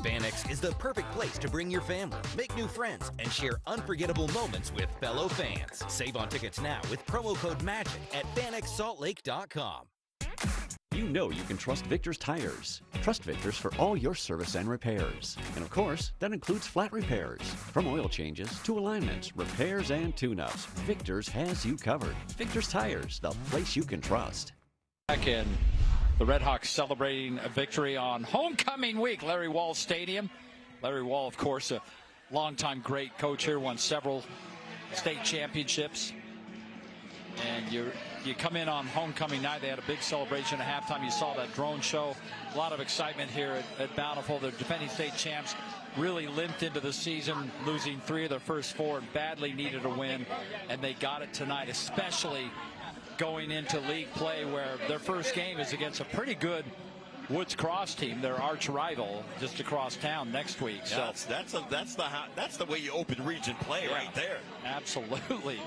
FanX is the perfect place to bring your family, make new friends, and share unforgettable moments with fellow fans. Save on tickets now with promo code MAGIC at fanxsaltlake.com. You know you can trust Victor's tires. Trust Victor's for all your service and repairs. And of course, that includes flat repairs. From oil changes to alignments, repairs, and tune-ups, Victor's has you covered. Victor's Tires, the place you can trust. Back in the Redhawks celebrating a victory on homecoming week, Larry Wall Stadium. Larry Wall, of course, a longtime great coach here, won several state championships. And you come in on homecoming night. They had a big celebration at halftime. You saw that drone show. A lot of excitement here at Bountiful. The defending state champs really limped into the season, losing 3 of their first 4 and badly needed a win. And they got it tonight, especially going into league play where their first game is against a pretty good Woods Cross team, their arch rival, just across town next week. Yeah, so that's the way you open region play right there. Absolutely.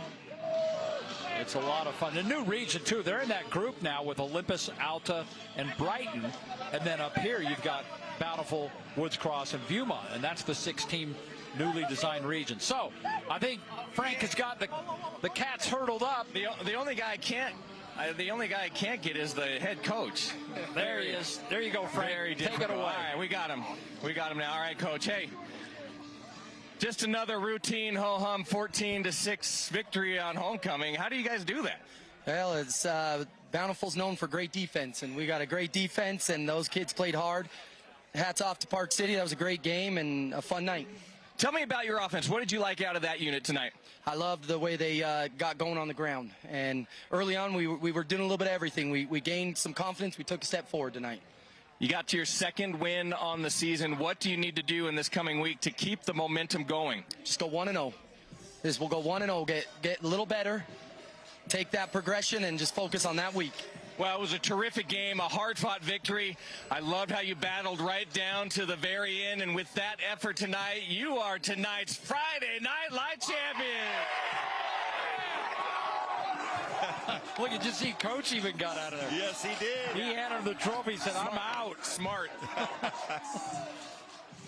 It's a lot of fun. The new region, too, they're in that group now with Olympus, Alta, and Brighton. And then up here, you've got Bountiful, Woods Cross, and Viewmont. And that's the 6-team newly designed region. So I think Frank has got the Cats hurdled up. The only guy I can't get is the head coach. There he is. There you go, Frank. Take it away. All right, we got him. We got him now. All right, Coach. Hey, just another routine ho-hum 14-6 victory on homecoming. How do you guys do that? Well, it's Bountiful's known for great defense, and we got a great defense, and those kids played hard. Hats off to Park City. That was a great game and a fun night. Tell me about your offense. What did you like out of that unit tonight? I loved the way they got going on the ground. And early on, we were doing a little bit of everything. We gained some confidence. We took a step forward tonight. You got to your second win on the season. What do you need to do in this coming week to keep the momentum going? Just go 1-0. We'll go 1-0, get a little better, take that progression, and just focus on that week. Well, it was a terrific game, a hard-fought victory. I loved how you battled right down to the very end, and with that effort tonight, you are tonight's Friday Night Light champion. Look, you just see Coach even got out of there. Yes, he did. He handed him the trophy, said, I'm out. Smart.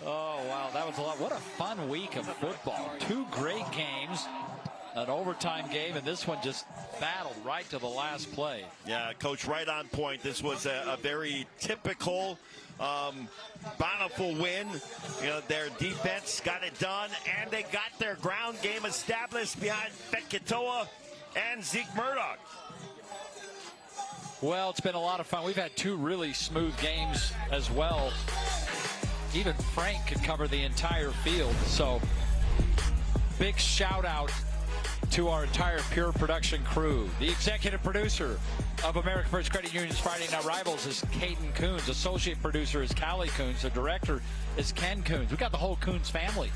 Oh, wow, that was a lot. What a fun week of football. 2 great games. An overtime game, and this one just battled right to the last play. Yeah, Coach, right on point. This was a very typical Bountiful win. You know, their defense got it done, and they got their ground game established behind Fekitoa and Zeke Murdoch. Well, it's been a lot of fun. We've had 2 really smooth games as well. Even Frank could cover the entire field. So, big shout out to our entire Pure Production crew. The executive producer of American First Credit Union's Friday Night Rivals is Caden Coons. Associate producer is Callie Coons. The director is Ken Coons. We got the whole Coons family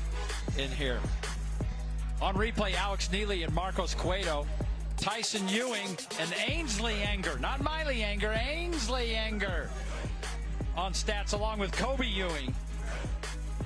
in here. On replay, Alex Neely and Marcos Cueto, Tyson Ewing and Ainsley Enger. Not Miley Enger, Ainsley Enger. On stats along with Kobe Ewing.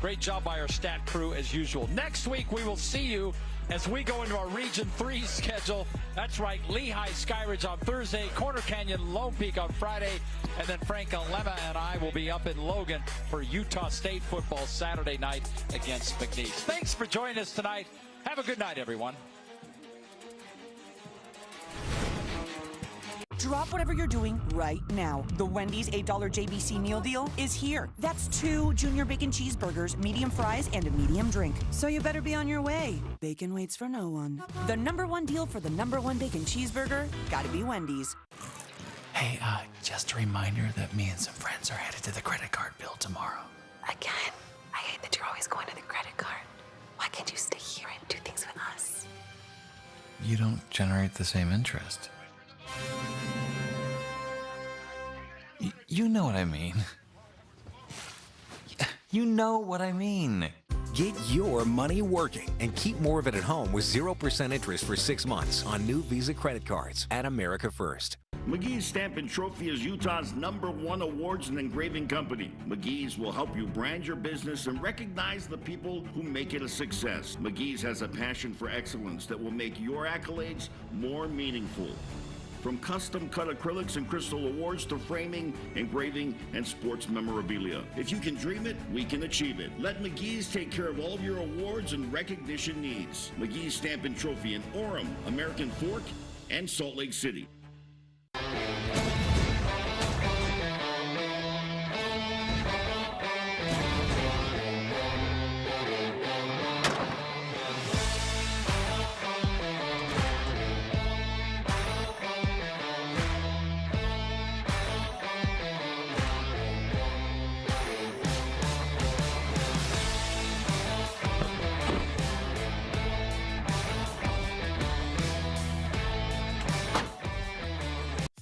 Great job by our stat crew as usual. Next week, we will see you as we go into our Region 3 schedule. That's right, Lehigh Skyridge on Thursday, Corner Canyon Lone Peak on Friday, and then Frank Alema and I will be up in Logan for Utah State football Saturday night against McNeese. Thanks for joining us tonight. Have a good night, everyone. Drop whatever you're doing right now. The Wendy's $8 JBC meal deal is here. That's 2 junior bacon cheeseburgers, medium fries, and a medium drink. So you better be on your way. Bacon waits for no one. The #1 deal for the #1 bacon cheeseburger, gotta be Wendy's. Hey, just a reminder that me and some friends are headed to the credit card bill tomorrow. Again, I hate that you're always going to the credit card. Why can't you stay here and do things with us? You don't generate the same interest. You know what I mean. You know what I mean. Get your money working and keep more of it at home with 0% interest for 6 months on new Visa credit cards at America First. McGee's Stamp and Trophy is Utah's #1 awards and engraving company. McGee's will help you brand your business and recognize the people who make it a success. McGee's has a passion for excellence that will make your accolades more meaningful. From custom-cut acrylics and crystal awards to framing, engraving, and sports memorabilia. If you can dream it, we can achieve it. Let McGee's take care of all of your awards and recognition needs. McGee's Stamp and Trophy in Orem, American Fork, and Salt Lake City.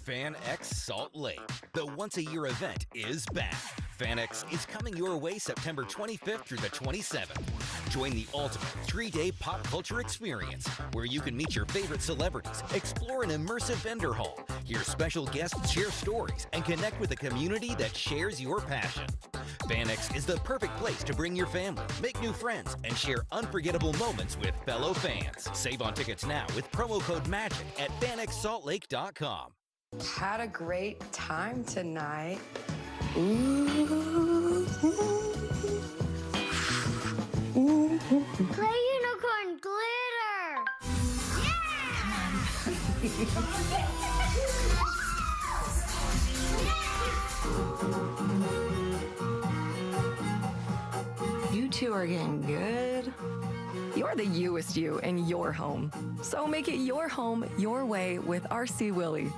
Fan X Salt Lake. The once-a-year event is back. FanX is coming your way September 25th through the 27th. Join the ultimate 3-day pop culture experience where you can meet your favorite celebrities, explore an immersive vendor hall, hear special guests share stories, and connect with a community that shares your passion. FanX is the perfect place to bring your family, make new friends, and share unforgettable moments with fellow fans. Save on tickets now with promo code MAGIC at FanXSaltLake.com. Had a great time tonight. Ooh. Play unicorn glitter! You two are getting good. You're the youest you in your home. So make it your home your way with RC Willie.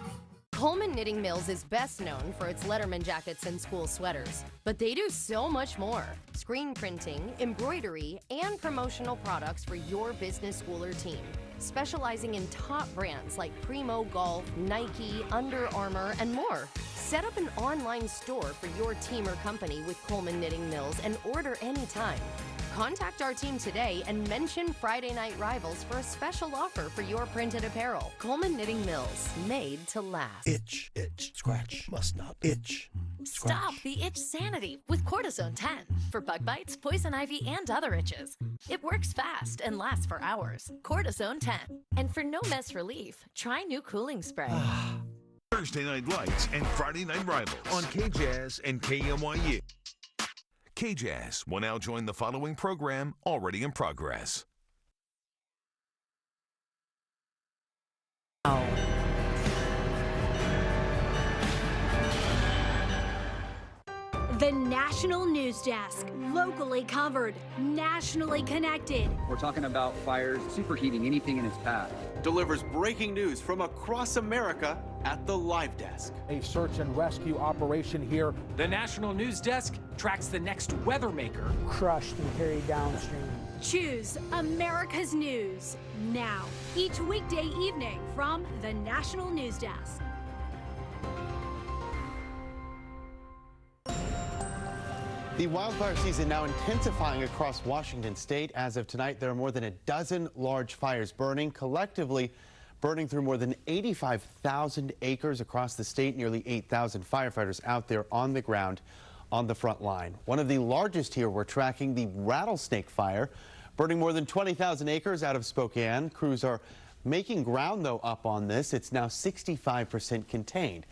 Coleman Knitting Mills is best known for its Letterman jackets and school sweaters, but they do so much more. Screen printing, embroidery, and promotional products for your business, school, or team. Specializing in top brands like Primo Golf, Nike, Under Armour, and more. Set up an online store for your team or company with Coleman Knitting Mills and order anytime. Contact our team today and mention Friday Night Rivals for a special offer for your printed apparel. Coleman Knitting Mills, made to last. Itch, itch, scratch, must not itch. Scratch. Stop the itch sanity with Cortisone 10 for bug bites, poison ivy, and other itches. It works fast and lasts for hours. Cortisone 10. And for no mess relief, try new cooling spray. Thursday Night Lights and Friday Night Rivals on KJazz and KMYU. KJazz will now join the following program already in progress. The National News Desk. Locally covered, nationally connected. We're talking about fires superheating anything in its path. Delivers breaking news from across America at the Live Desk. A search and rescue operation here. The National News Desk tracks the next weather maker. Crushed and carried downstream. Choose America's News now. Each weekday evening from the National News Desk. The wildfire season now intensifying across Washington state. As of tonight, there are more than a dozen large fires burning, collectively burning through more than 85,000 acres across the state. Nearly 8,000 firefighters out there on the ground on the front line. One of the largest here we're tracking, the Rattlesnake Fire, burning more than 20,000 acres out of Spokane. Crews are making ground, though, up on this. It's now 65% contained.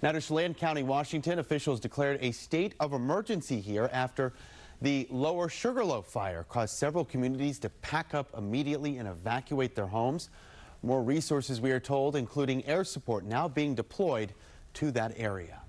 Now to Chelan County, Washington, officials declared a state of emergency here after the Lower Sugarloaf fire caused several communities to pack up immediately and evacuate their homes. More resources, we are told, including air support, now being deployed to that area.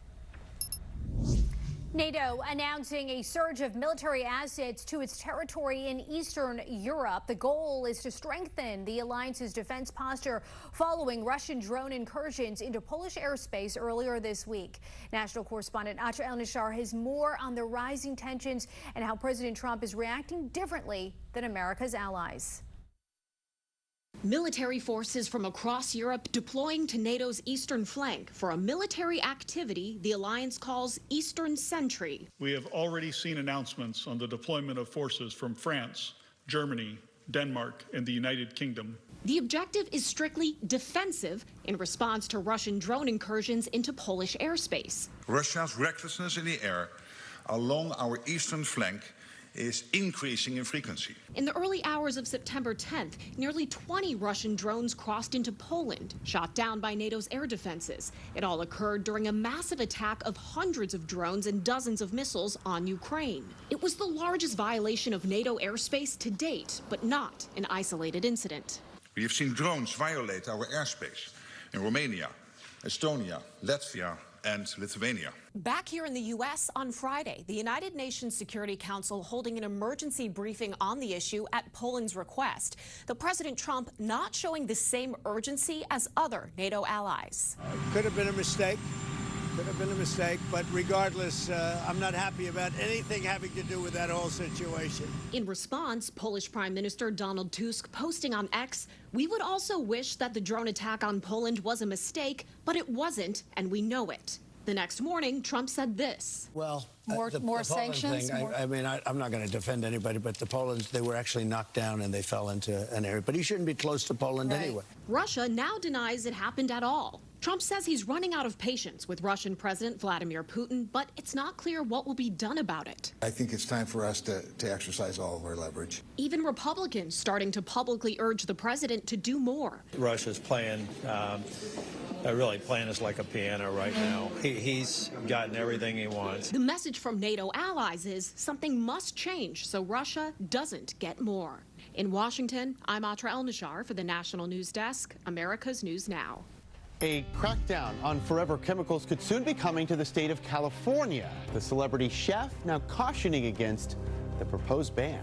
NATO announcing a surge of military assets to its territory in Eastern Europe. The goal is to strengthen the alliance's defense posture following Russian drone incursions into Polish airspace earlier this week. National correspondent Atra El-Nashar has more on the rising tensions and how President Trump is reacting differently than America's allies. Military forces from across Europe deploying to NATO's eastern flank for a military activity the alliance calls Eastern Sentry. We have already seen announcements on the deployment of forces from France, Germany, Denmark, and the United Kingdom. The objective is strictly defensive in response to Russian drone incursions into Polish airspace. Russia's recklessness in the air along our eastern flank is increasing in frequency. In the early hours of September 10th, nearly 20 Russian drones crossed into Poland, shot down by NATO's air defenses. It all occurred during a massive attack of hundreds of drones and dozens of missiles on Ukraine. It was the largest violation of NATO airspace to date, but not an isolated incident. We have seen drones violate our airspace in Romania, Estonia, Latvia, and Lithuania. Back here in the U.S. on Friday, the United Nations Security Council holding an emergency briefing on the issue at Poland's request. The President Trump not showing the same urgency as other NATO allies. Could have been a mistake. But regardless, I'm not happy about anything having to do with that whole situation. In response, Polish Prime Minister Donald Tusk posting on X, "We would also wish that the drone attack on Poland was a mistake, but it wasn't, and we know it." The next morning, Trump said this. Well, more sanctions? I mean, I'm not going to defend anybody, but the Poland, they were actually knocked down and they fell into an area. But he shouldn't be close to Poland anyway. Russia now denies it happened at all. Trump says he's running out of patience with Russian President Vladimir Putin, but it's not clear what will be done about it. I think it's time for us to exercise all of our leverage. Even Republicans starting to publicly urge the president to do more. Russia's playing, really playing us like a piano right now. He's gotten everything he wants. The message from NATO allies is something must change so Russia doesn't get more. In Washington, I'm Atra El-Nashar for the National News Desk, America's News Now. A crackdown on forever chemicals could soon be coming to the state of California. The celebrity chef now cautioning against the proposed ban.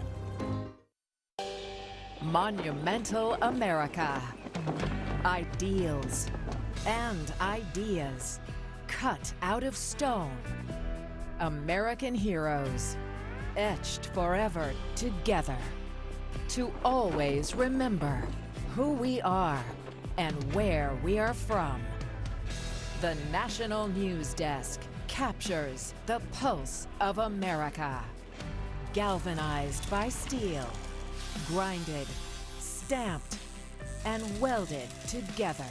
Monumental America. Ideals and ideas cut out of stone. American heroes etched forever together. To always remember who we are and where we are from. The National News Desk captures the pulse of America. Galvanized by steel, grinded, stamped, and welded together.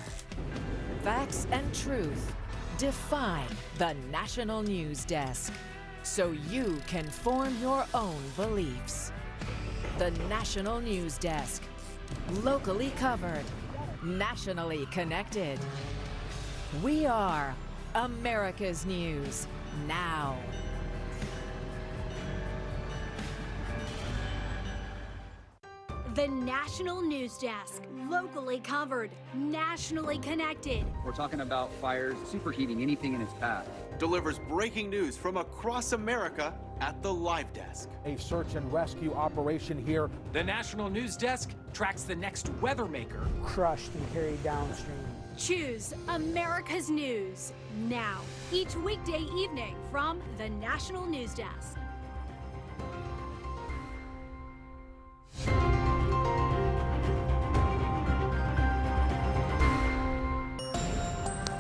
Facts and truth define the National News Desk, so you can form your own beliefs. The National News Desk, locally covered, nationally connected. We are America's News Now. The National News Desk, locally covered, nationally connected. We're talking about fires, superheating anything in its path. Delivers breaking news from across America at the Live Desk. A search and rescue operation here. The National News Desk tracks the next weather maker. Crushed and carried downstream. Choose America's News Now, each weekday evening from the National News Desk.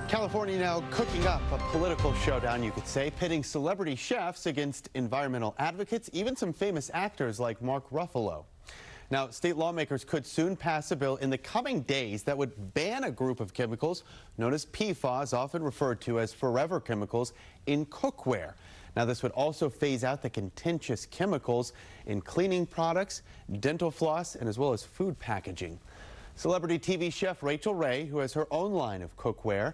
California now cooking up a political showdown, you could say, pitting celebrity chefs against environmental advocates, even some famous actors like Mark Ruffalo. Now, state lawmakers could soon pass a bill in the coming days that would ban a group of chemicals known as PFAS, often referred to as forever chemicals, in cookware. Now, this would also phase out the contentious chemicals in cleaning products, dental floss, and as well as food packaging. Celebrity TV chef Rachel Ray, who has her own line of cookware,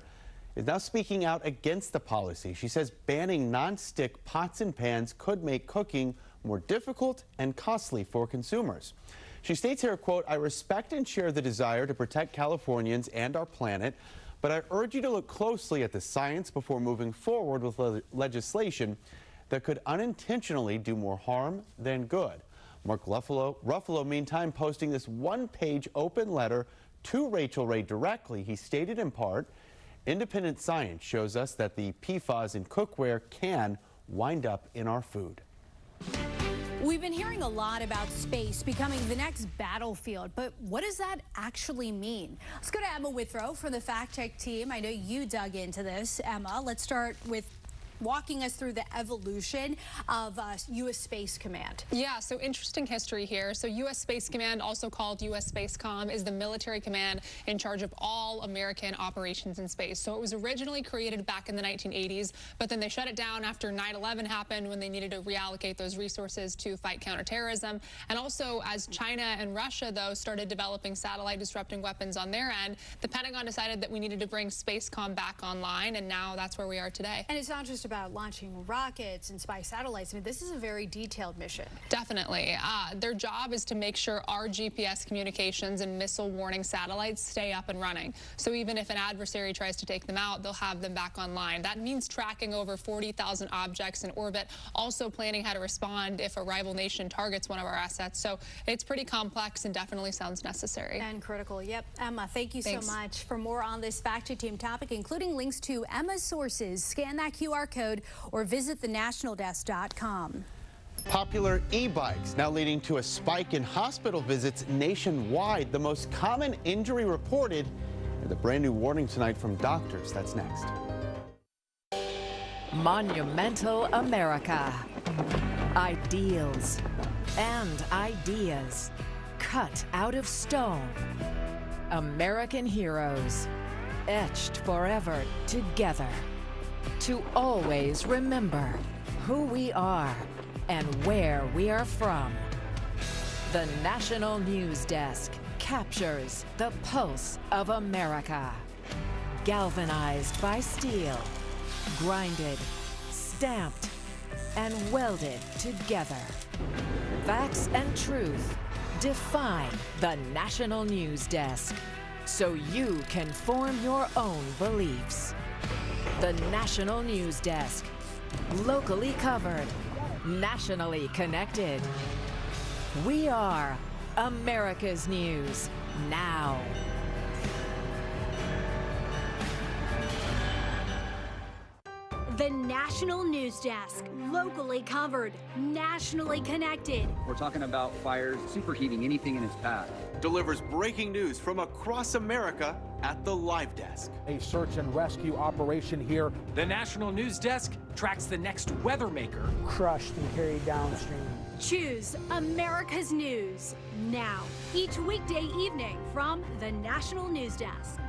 is now speaking out against the policy. She says banning non-stick pots and pans could make cooking more difficult and costly for consumers. She states here, quote, "I respect and share the desire to protect Californians and our planet, but I urge you to look closely at the science before moving forward with legislation that could unintentionally do more harm than good." Mark Ruffalo, meantime, posting this one-page open letter to Rachel Ray directly. He stated in part, "Independent science shows us that the PFAS in cookware can wind up in our food." We've been hearing a lot about space becoming the next battlefield, but what does that actually mean? Let's go to Emma Withrow from the Fact Check team. I know you dug into this, Emma. Let's start with walking us through the evolution of U.S. Space Command. Yeah, so interesting history here. So U.S. Space Command, also called U.S. Spacecom, is the military command in charge of all American operations in space. So it was originally created back in the 1980s, but then they shut it down after 9/11 happened, when they needed to reallocate those resources to fight counterterrorism. And also, as China and Russia, though, started developing satellite disrupting weapons on their end, the Pentagon decided that we needed to bring Spacecom back online, and now that's where we are today. And it's not just about launching rockets and spy satellites. I mean, this is a very detailed mission. Definitely. Their job is to make sure our GPS communications and missile warning satellites stay up and running. So even if an adversary tries to take them out, they'll have them back online. That means tracking over 40,000 objects in orbit, also planning how to respond if a rival nation targets one of our assets. So it's pretty complex and definitely sounds necessary. And critical. Yep. Emma, thank you Thanks. so much. For more on this Fact Check Team topic, including links to Emma's sources, scan that QR code or visit thenationaldesk.com. Popular e-bikes now leading to a spike in hospital visits nationwide. The most common injury reported, and the brand new warning tonight from doctors. That's next. Monumental America. Ideals and ideas cut out of stone. American heroes, etched forever together. To always remember who we are and where we are from. The National News Desk captures the pulse of America. Galvanized by steel, grinded, stamped, and welded together. Facts and truth define the National News Desk, so you can form your own beliefs. The National News Desk, locally covered, nationally connected. We are America's News Now. The National News Desk, locally covered, nationally connected. We're talking about fires superheating anything in its path. Delivers breaking news from across America at the Live Desk. A search and rescue operation here. The National News Desk tracks the next weather maker. Crushed and carried downstream. Choose America's News Now, each weekday evening from the National News Desk.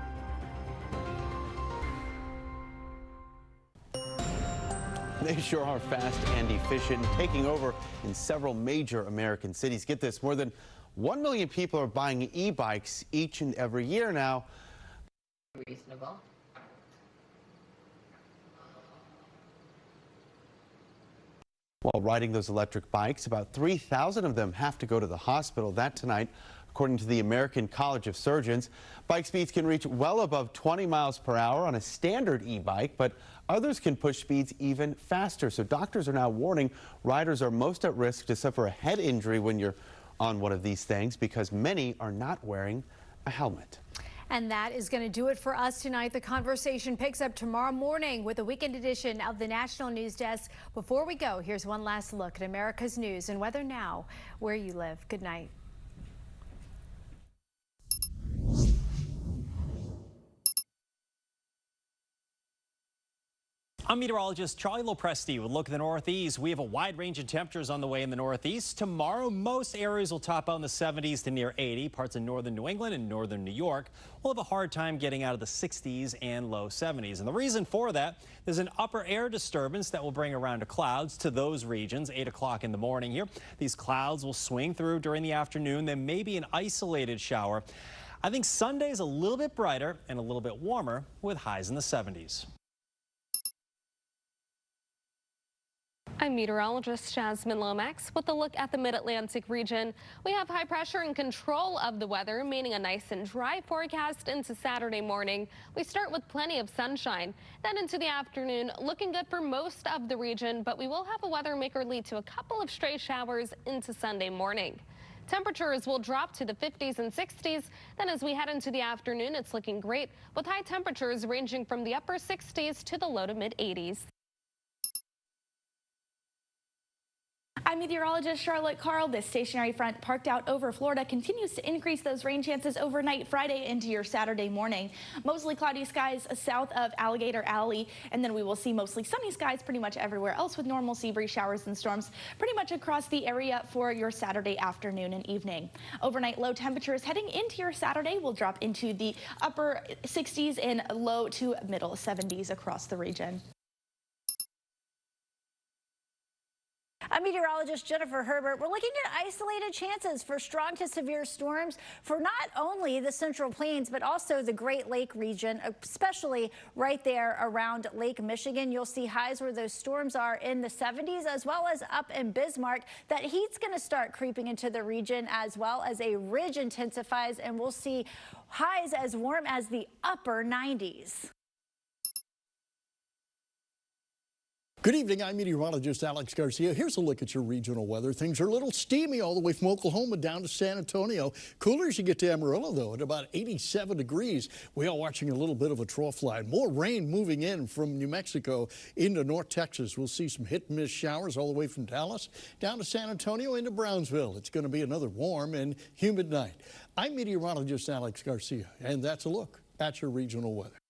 They sure are fast and efficient, taking over in several major American cities. Get this, more than 1 million people are buying e-bikes each and every year now. Reasonable. While riding those electric bikes, about 3,000 of them have to go to the hospital. That tonight, according to the American College of Surgeons. Bike speeds can reach well above 20 miles per hour on a standard e-bike, but others can push speeds even faster. So doctors are now warning riders are most at risk to suffer a head injury when you're on one of these things because many are not wearing a helmet. And that is going to do it for us tonight. The conversation picks up tomorrow morning with a weekend edition of the National News Desk. Before we go, here's one last look at America's news and weather now where you live. Good night. I'm meteorologist Charlie Lopresti with a look at the Northeast. We have a wide range of temperatures on the way in the Northeast. Tomorrow, most areas will top out in the 70s to near 80. Parts of northern New England and northern New York will have a hard time getting out of the 60s and low 70s. And the reason for that, there's an upper air disturbance that will bring around clouds to those regions, 8 o'clock in the morning here. These clouds will swing through during the afternoon. Then maybe an isolated shower. I think Sunday's a little bit brighter and a little bit warmer with highs in the 70s. I'm meteorologist Jasmine Lomax with a look at the Mid-Atlantic region. We have high pressure and control of the weather, meaning a nice and dry forecast into Saturday morning. We start with plenty of sunshine. Then into the afternoon, looking good for most of the region, but we will have a weather maker lead to a couple of stray showers into Sunday morning. Temperatures will drop to the 50s and 60s. Then as we head into the afternoon, it's looking great with high temperatures ranging from the upper 60s to the low to mid 80s. I'm meteorologist Charlotte Carl. This stationary front parked out over Florida continues to increase those rain chances overnight Friday into your Saturday morning. Mostly cloudy skies south of Alligator Alley, and then we will see mostly sunny skies pretty much everywhere else with normal sea breeze showers and storms pretty much across the area for your Saturday afternoon and evening. Overnight low temperatures heading into your Saturday will drop into the upper 60s and low to middle 70s across the region. I'm meteorologist Jennifer Herbert. We're looking at isolated chances for strong to severe storms for not only the Central Plains, but also the Great Lake region, especially right there around Lake Michigan. You'll see highs where those storms are in the 70s, as well as up in Bismarck. That heat's going to start creeping into the region as well as a ridge intensifies, and we'll see highs as warm as the upper 90s. Good evening, I'm meteorologist Alex Garcia. Here's a look at your regional weather. Things are a little steamy all the way from Oklahoma down to San Antonio. Cooler as you get to Amarillo, though, at about 87 degrees. We are watching a little bit of a trough line. More rain moving in from New Mexico into North Texas. We'll see some hit and miss showers all the way from Dallas down to San Antonio into Brownsville. It's going to be another warm and humid night. I'm meteorologist Alex Garcia, and that's a look at your regional weather.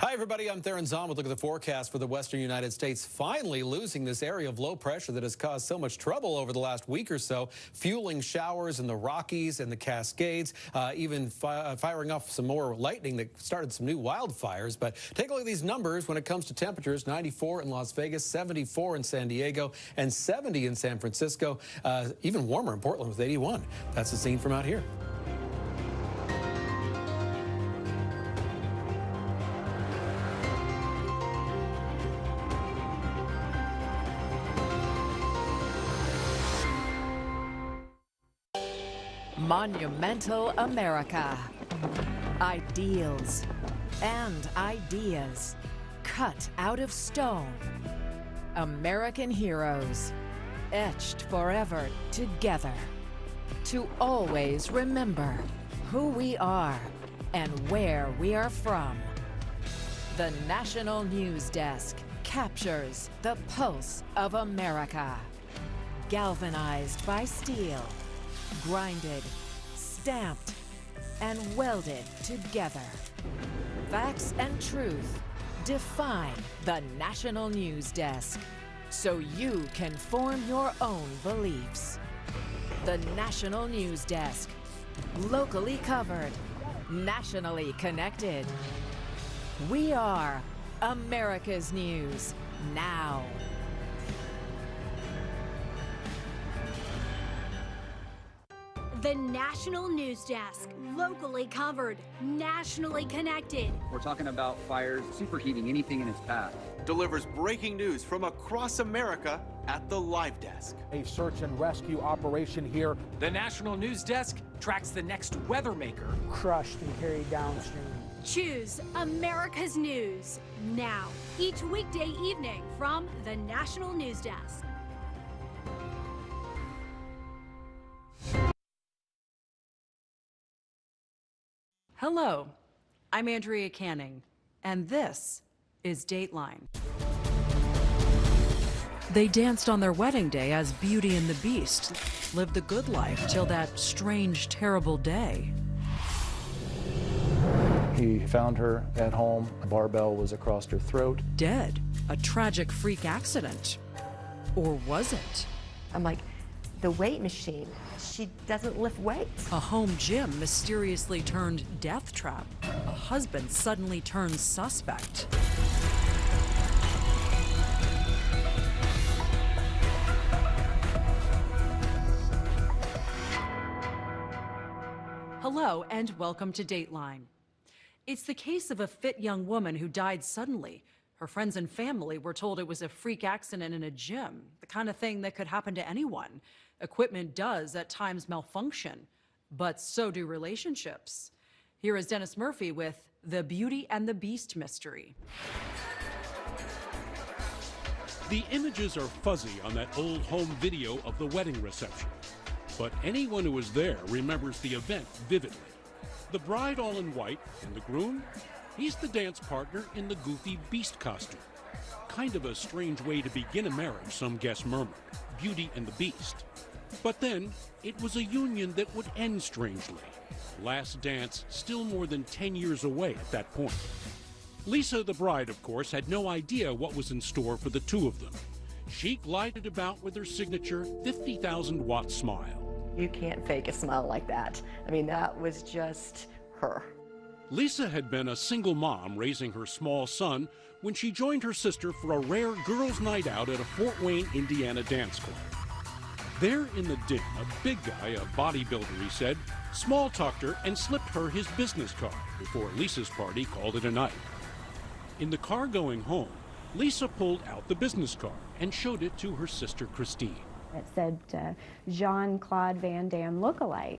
Hi, everybody. I'm Theron Zahn with a look at the forecast for the western United States. Finally losing this area of low pressure that has caused so much trouble over the last week or so, fueling showers in the Rockies and the Cascades, even firing off some more lightning that started some new wildfires. But take a look at these numbers when it comes to temperatures. 94 in Las Vegas, 74 in San Diego, and 70 in San Francisco. Even warmer in Portland with 81. That's the scene from out here. Monumental America. Ideals and ideas cut out of stone. American heroes etched forever together. To always remember who we are and where we are from. The National News Desk captures the pulse of America. Galvanized by steel. Grinded, stamped, and welded together. Facts and truth define the National News Desk, so you can form your own beliefs. The National News Desk, locally covered, nationally connected. We are America's News Now. The National News Desk, locally covered, nationally connected. We're talking about fires, superheating anything in its path. Delivers breaking news from across America at the Live Desk. A search and rescue operation here. The National News Desk tracks the next weather maker. Crushed and carried downstream. Choose America's News Now, each weekday evening from the National News Desk. Hello, I'm Andrea Canning, and this is Dateline. They danced on their wedding day as Beauty and the Beast, lived the good life till that strange, terrible day. He found her at home. A barbell was across her throat. Dead. A tragic freak accident. Or was it? I'm like, the weight machine. She doesn't lift weights. A home gym mysteriously turned death trap. A husband suddenly turns suspect. Hello and welcome to Dateline. It's the case of a fit young woman who died suddenly. Her friends and family were told it was a freak accident in a gym, the kind of thing that could happen to anyone. Equipment does at times malfunction, but so do relationships. Here is Dennis Murphy with The Beauty and the Beast mystery. The images are fuzzy on that old home video of the wedding reception, but anyone who was there remembers the event vividly. The bride all in white, and the groom, he's the dance partner in the goofy beast costume. Kind of a strange way to begin a marriage, some guests murmured. Beauty and the Beast. But then, it was a union that would end strangely. Last dance still more than 10 years away at that point. Lisa, the bride, of course, had no idea what was in store for the two of them. She glided about with her signature 50,000-watt smile. You can't fake a smile like that. I mean, that was just her. Lisa had been a single mom raising her small son when she joined her sister for a rare girls' night out at a Fort Wayne, Indiana dance club. There in the din, a big guy, a bodybuilder, he said, small-talked her and slipped her his business card before Lisa's party called it a night. In the car going home, Lisa pulled out the business card and showed it to her sister Christine. It said Jean-Claude Van Damme lookalike.